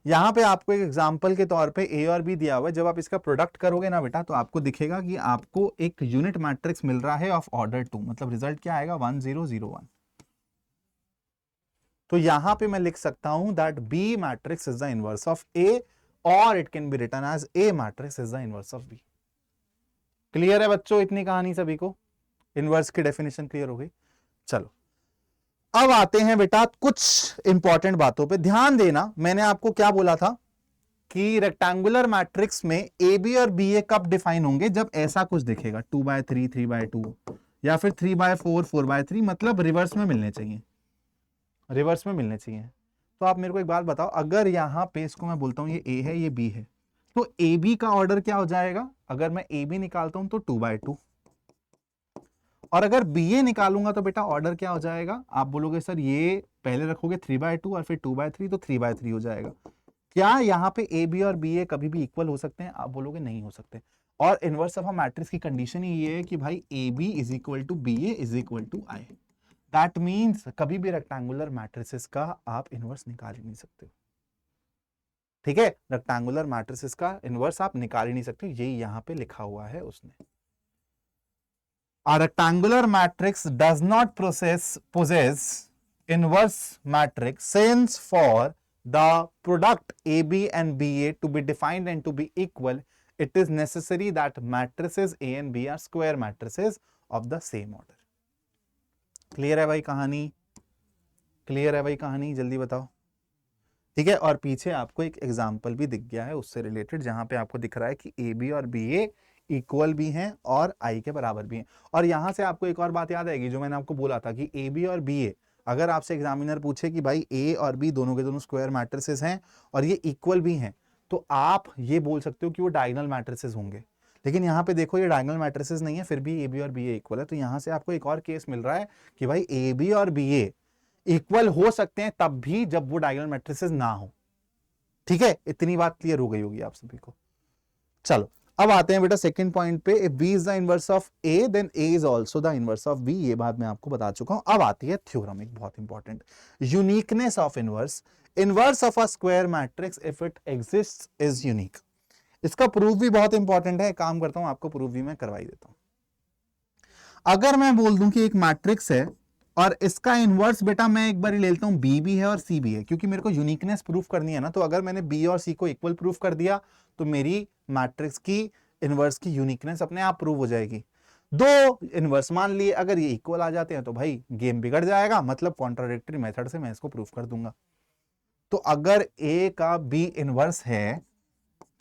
यहां पे आपको एक एग्जांपल के तौर पे A और B दिया हुआ है, जब आप इसका प्रोडक्ट करोगे ना बेटा तो आपको दिखेगा कि आपको एक यूनिट मैट्रिक्स मिल रहा है ऑफ ऑर्डर 2, मतलब रिजल्ट क्या आएगा 1 0 0 1। तो यहां पे मैं लिख सकता हूं that B matrix is the inverse of A और it can be written as A matrix is the inverse of B। Clear है बच्चों इतनी कहानी सभी को, इनवर्स की डेफिनेशन क्लियर हो गई। चलो अब आते हैं बेटा कुछ इंपॉर्टेंट बातों पे ध्यान देना। मैंने आपको क्या बोला था कि रेक्टेंगुलर मैट्रिक्स में ए बी और बी ए कब डिफाइन होंगे, जब ऐसा कुछ दिखेगा 2/3 3/2 या फिर 3/4 4/3, मतलब रिवर्स में मिलने चाहिए, रिवर्स में मिलने चाहिए। तो आप मेरे को एक बात बताओ, अगर यहां पे इसको मैं बोलता हूं ये ए है ये बी है, तो ए बी का ऑर्डर क्या हो जाएगा, अगर मैं ए बी निकालता हूं तो 2/2, और अगर बी ए निकालूंगा तो बेटा ऑर्डर क्या हो जाएगा, आप बोलोगे सर ये पहले रखोगे 3/2 और फिर 2/3, तो 3/3 हो जाएगा। क्या यहाँ पे ए बी और बी ए कभी भी इक्वल हो सकते हैं, आप बोलोगे नहीं हो सकते। और इनवर्स ऑफ अ मैट्रिक्स की कंडीशन ही ये है कि भाई A B is equal to B A is equal to I. That means कभी भी रेक्टेंगुलर मैट्रिसेस का आप इनवर्स निकाल ही नहीं सकते हो। ठीक है, रेक्टेंगुलर मैट्रिसेस का इनवर्स आप निकाल ही नहीं सकते, यही यहां पे लिखा हुआ है उसने। A rectangular matrix does not possess inverse matrix, since for the product AB and BA to be defined and to be equal, it is necessary that matrices A and B are square matrices of the same order. Clear है भाई कहानी, clear है भाई कहानी, जल्दी बताओ। ठीक है, और पीछे आपको एक एग्जाम्पल भी दिख गया है उससे रिलेटेड, जहां पे आपको दिख रहा है कि ए बी और बी ए इक्वल भी हैं और आई के बराबर भी हैं। और यहां से आपको एक और बात याद आएगी जो मैंने आपको बोला था कि ए बी और बी ए, अगर आपसे एग्जामिनर पूछे कि भाई ए और बी दोनों के दोनों स्क्वायर मैट्रिसेस हैं और ये इक्वल भी हैं, तो आप ये बोल सकते हो कि वो डायगोनल मैट्रिसेस होंगे। लेकिन यहाँ पे देखो ये डायगोनल मैट्रिसेस नहीं है, फिर भी ए बी और बी ए इक्वल है, तो यहां से आपको एक और केस मिल रहा है कि भाई ए बी और बी ए इक्वल हो सकते हैं तब भी जब वो डायगोनल मैट्रिसेस ना हो। ठीक है, इतनी बात क्लियर हो गई होगी आप सभी को। चलो अब आते हैं बेटा सेकंड पॉइंट पे, if B is the inverse of A then A is also the inverse of B. ये बात मैं आपको बता चुका हूं। अब आती है थ्योरम, एक बहुत important, uniqueness of inverse. Inverse of a square matrix if it exists is unique. इसका प्रूफ भी बहुत इंपॉर्टेंट है, काम करता हूं आपको प्रूफ भी मैं करवाई देता हूं। अगर मैं बोल दूं कि एक मैट्रिक्स है और इसका इनवर्स बेटा मैं एक बार ले लेता हूं बी भी है और सी भी है, क्योंकि मेरे को यूनिकनेस प्रूफ करनी है ना, तो अगर मैंने बी और सी को इक्वल प्रूफ कर दिया तो मेरी मैट्रिक्स की इनवर्स की यूनिकनेस अपने आप प्रूव हो जाएगी। दो इनवर्स मान लिए, अगर ये इक्वल आ जाते हैं तो भाई गेम बिगड़ जाएगा, मतलब कॉन्ट्राडिक्टरी मेथड से मैं इसको प्रूफ कर दूंगा। तो अगर ए का बी इनवर्स है,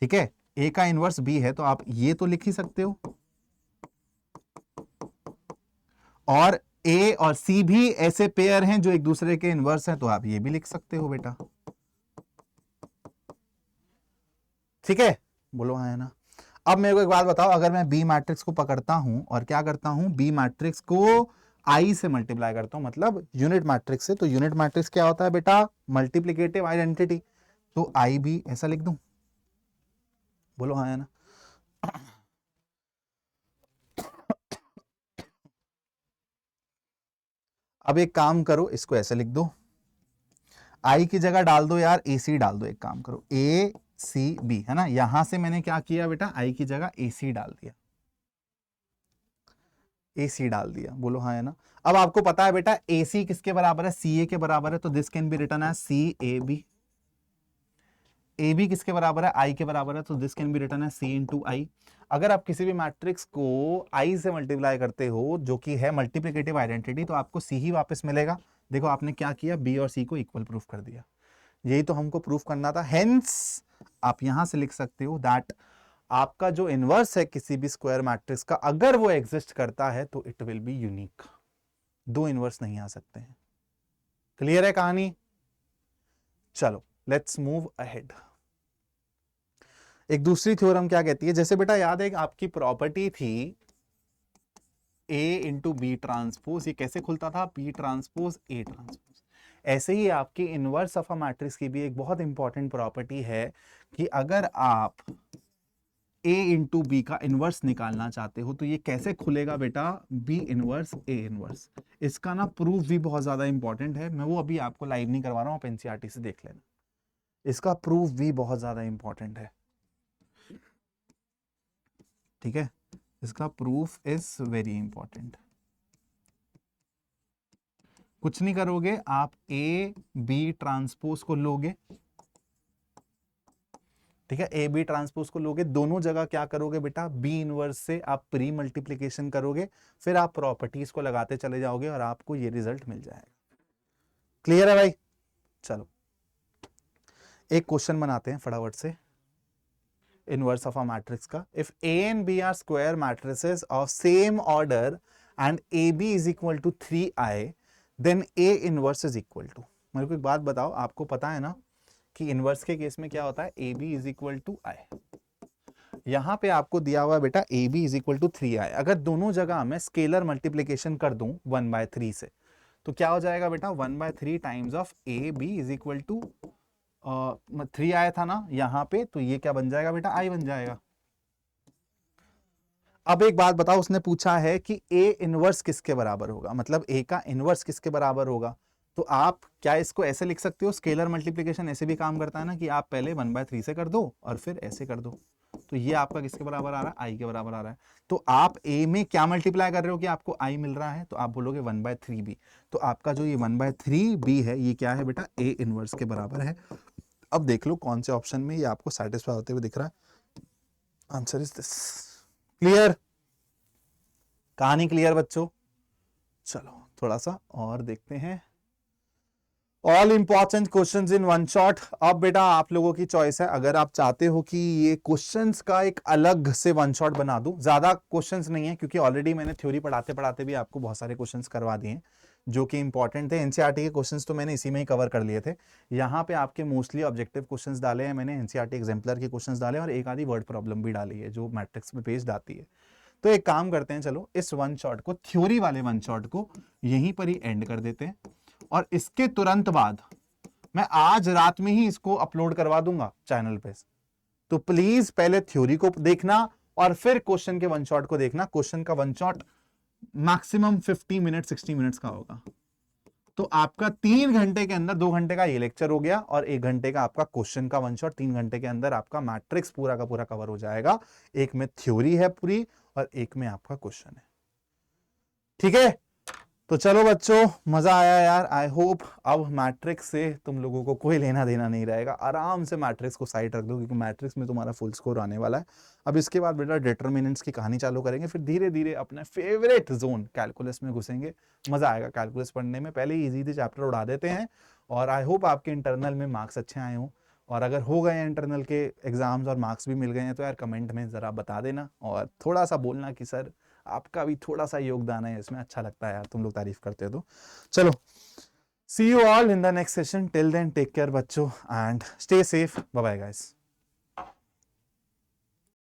ठीक है, ए का इनवर्स बी है, तो आप ये तो लिख ही सकते हो, और ए और सी भी ऐसे पेयर हैं जो एक दूसरे के इनवर्स हैं, तो आप ये भी लिख सकते हो बेटा। ठीक है, बोलो हाँ है ना। अब मेरे को एक बात बताओ, अगर मैं बी मैट्रिक्स को पकड़ता हूं और क्या करता हूं, बी मैट्रिक्स को आई से मल्टीप्लाई करता हूं, मतलब यूनिट मैट्रिक्स से, तो यूनिट मैट्रिक्स क्या होता है बेटा, मल्टीप्लिकेटिव आइडेंटिटी, तो आई भी ऐसा लिख दूं, बोलो हाँ है ना। अब एक काम करो, इसको ऐसे लिख दो, आई की जगह डाल दो यार ए सी डाल दो, एक काम करो ए सी बी, है ना, यहां से मैंने क्या किया बेटा, आई की जगह ए सी डाल दिया, ए सी डाल दिया, बोलो हाँ है ना। अब आपको पता है बेटा ए सी किसके बराबर है, सी ए के बराबर है, तो this can be written as C A B. A B किसके बराबर है, आई के बराबर है, तो this can be written as C into I. अगर आप किसी भी मैट्रिक्स को आई से मल्टीप्लाई करते हो जो कि है मल्टीप्लिकेटिव आइडेंटिटी, तो आपको सी ही वापस मिलेगा। देखो आपने क्या किया, बी और सी को इक्वल प्रूफ कर दिया, यही तो हमको प्रूफ करना था। हेंस आप यहां से लिख सकते हो दैट आपका जो इनवर्स है किसी भी स्क्वायर मैट्रिक्स का, अगर वो एग्जिस्ट करता है तो इट विल बी यूनिक, दो इनवर्स नहीं आ सकते हैं। क्लियर है कहानी, चलो लेट्स मूव अहेड। एक दूसरी थ्योरम क्या कहती है, जैसे बेटा याद है आपकी प्रॉपर्टी थी ए इंटू बी ट्रांसपोज, ये कैसे खुलता था, बी ट्रांसपोज ए ट्रांसपोज। ऐसे ही आपकी इनवर्स ऑफ अ मैट्रिक्स की भी एक बहुत इंपॉर्टेंट प्रॉपर्टी है कि अगर आप ए इंटू बी का इनवर्स निकालना चाहते हो तो ये कैसे खुलेगा बेटा, बी इनवर्स ए इनवर्स। इसका ना प्रूफ भी बहुत ज्यादा इंपॉर्टेंट है, मैं वो अभी आपको लाइव नहीं करवा रहा हूं, आप एनसीईआरटी से देख लेना। इसका प्रूफ भी बहुत ज्यादा इंपॉर्टेंट है, ठीक है, इसका प्रूफ इज वेरी इंपॉर्टेंट। कुछ नहीं करोगे, आप ए बी ट्रांसपोज को लोगे, ठीक है, ए बी ट्रांसपोज को लोगे, दोनों जगह क्या करोगे बेटा, बी इनवर्स से आप प्री मल्टीप्लीकेशन करोगे, फिर आप प्रॉपर्टीज को लगाते चले जाओगे और आपको ये रिजल्ट मिल जाएगा। क्लियर है भाई, चलो एक क्वेश्चन बनाते हैं फटाफट से। इनवर्स ऑफ अ मैट्रिक्स का, if A and B are square matrices of same order and A B is equal to 3i, then A inverse is equal to, मेरे को एक बात बताओ, आपको पता है ना कि इनवर्स के केस में क्या होता है, A B is equal to I. यहां पे आपको दिया हुआ है बेटा A B is equal to 3i, अगर दोनों जगह मैं स्केलर मल्टीप्लीकेशन कर दूं 1/3 से, तो क्या हो जाएगा बेटा, 1/3 times of A B is equal to 3 आया था ना यहाँ पे, तो ये क्या बन जाएगा बेटा, आई बन जाएगा। अब एक बात बताओ, उसने पूछा है कि ए इनवर्स किसके बराबर होगा, मतलब ए का इनवर्स किसके बराबर होगा, तो आप क्या इसको ऐसे लिख सकते हो, स्केलर मल्टीप्लिकेशन ऐसे भी काम करता है ना कि आप पहले 1/3 से कर दो और फिर ऐसे कर दो, तो ये आपका किसके बराबर आ रहा है, आई के बराबर आ रहा है। तो आप ए में क्या मल्टीप्लाई कर रहे हो कि आपको आई मिल रहा है, तो आप बोलोगे 1/3 बी, तो आपका जो ये 1/3 बी है ये क्या है बेटा, ए इनवर्स के बराबर है। अब देख लो कौन से ऑप्शन में ये आपको सेटिस्फाई होते हुए दिख रहा है, आंसर इज दिस। क्लियर, कहानी क्लियर बच्चों। चलो थोड़ा सा और देखते हैं, all important questions in one shot. अब बेटा आप लोगों की चॉइस है, अगर आप चाहते हो कि ये क्वेश्चंस का एक अलग से वन शॉट बना दूं, ज्यादा क्वेश्चंस नहीं है क्योंकि ऑलरेडी मैंने थ्योरी पढ़ाते पढ़ाते भी आपको बहुत सारे क्वेश्चंस करवा दिए हैं जो कि इंपॉर्टेंट थे। एनसीईआरटी के क्वेश्चंस तो मैंने इसी में ही कवर कर लिए थे, यहाँ पे आपके मोस्टली ऑब्जेक्टिव क्वेश्चंस डाले हैं मैंने, एनसीईआरटी एग्जाम्पलर के क्वेश्चंस डाले और एक आधी वर्ड प्रॉब्लम भी डाली है जो मैट्रिक्स में पेश आती है। तो एक काम करते हैं, चलो इस वन शॉट को, थ्योरी वाले वन शॉट को यहीं पर ही एंड कर देते हैं और इसके तुरंत बाद मैं आज रात में ही इसको अपलोड करवा दूंगा चैनल पे। तो प्लीज पहले थ्योरी को देखना और फिर क्वेश्चन के वन शॉट को देखना। क्वेश्चन का one shot maximum 50 minute 60 minutes का होगा, तो आपका 3 घंटे के अंदर 2 घंटे का ये लेक्चर हो गया और 1 घंटे का आपका क्वेश्चन का वन शॉट, 3 घंटे के अंदर आपका मैट्रिक्स पूरा का पूरा कवर हो जाएगा। एक में थ्योरी है पूरी और एक में आपका क्वेश्चन है, ठीक है। तो चलो बच्चों, मजा आया यार, आई होप अब मैट्रिक्स से तुम लोगों को कोई लेना देना नहीं रहेगा, आराम से मैट्रिक्स को साइड रख दो क्योंकि मैट्रिक्स में तुम्हारा फुल स्कोर आने वाला है। अब इसके बाद बेटा डिटरमिनेंट्स की कहानी चालू करेंगे, फिर धीरे धीरे अपने फेवरेट जोन कैलकुलस में घुसेंगे। मजा आएगा कैलकुलस पढ़ने में, पहले इजी थे चैप्टर उड़ा देते हैं और आई होप आपके इंटरनल में मार्क्स अच्छे आए हों, और अगर हो गए इंटरनल के एग्जाम्स और मार्क्स भी मिल गए हैं तो यार कमेंट में ज़रा बता देना और थोड़ा सा बोलना कि सर आपका भी थोड़ा सा योगदान है इसमें, अच्छा लगता है यार तुम लोग तारीफ करते हो तो। चलो, see you all in the next session, till then take care बच्चों and stay safe, bye bye guys.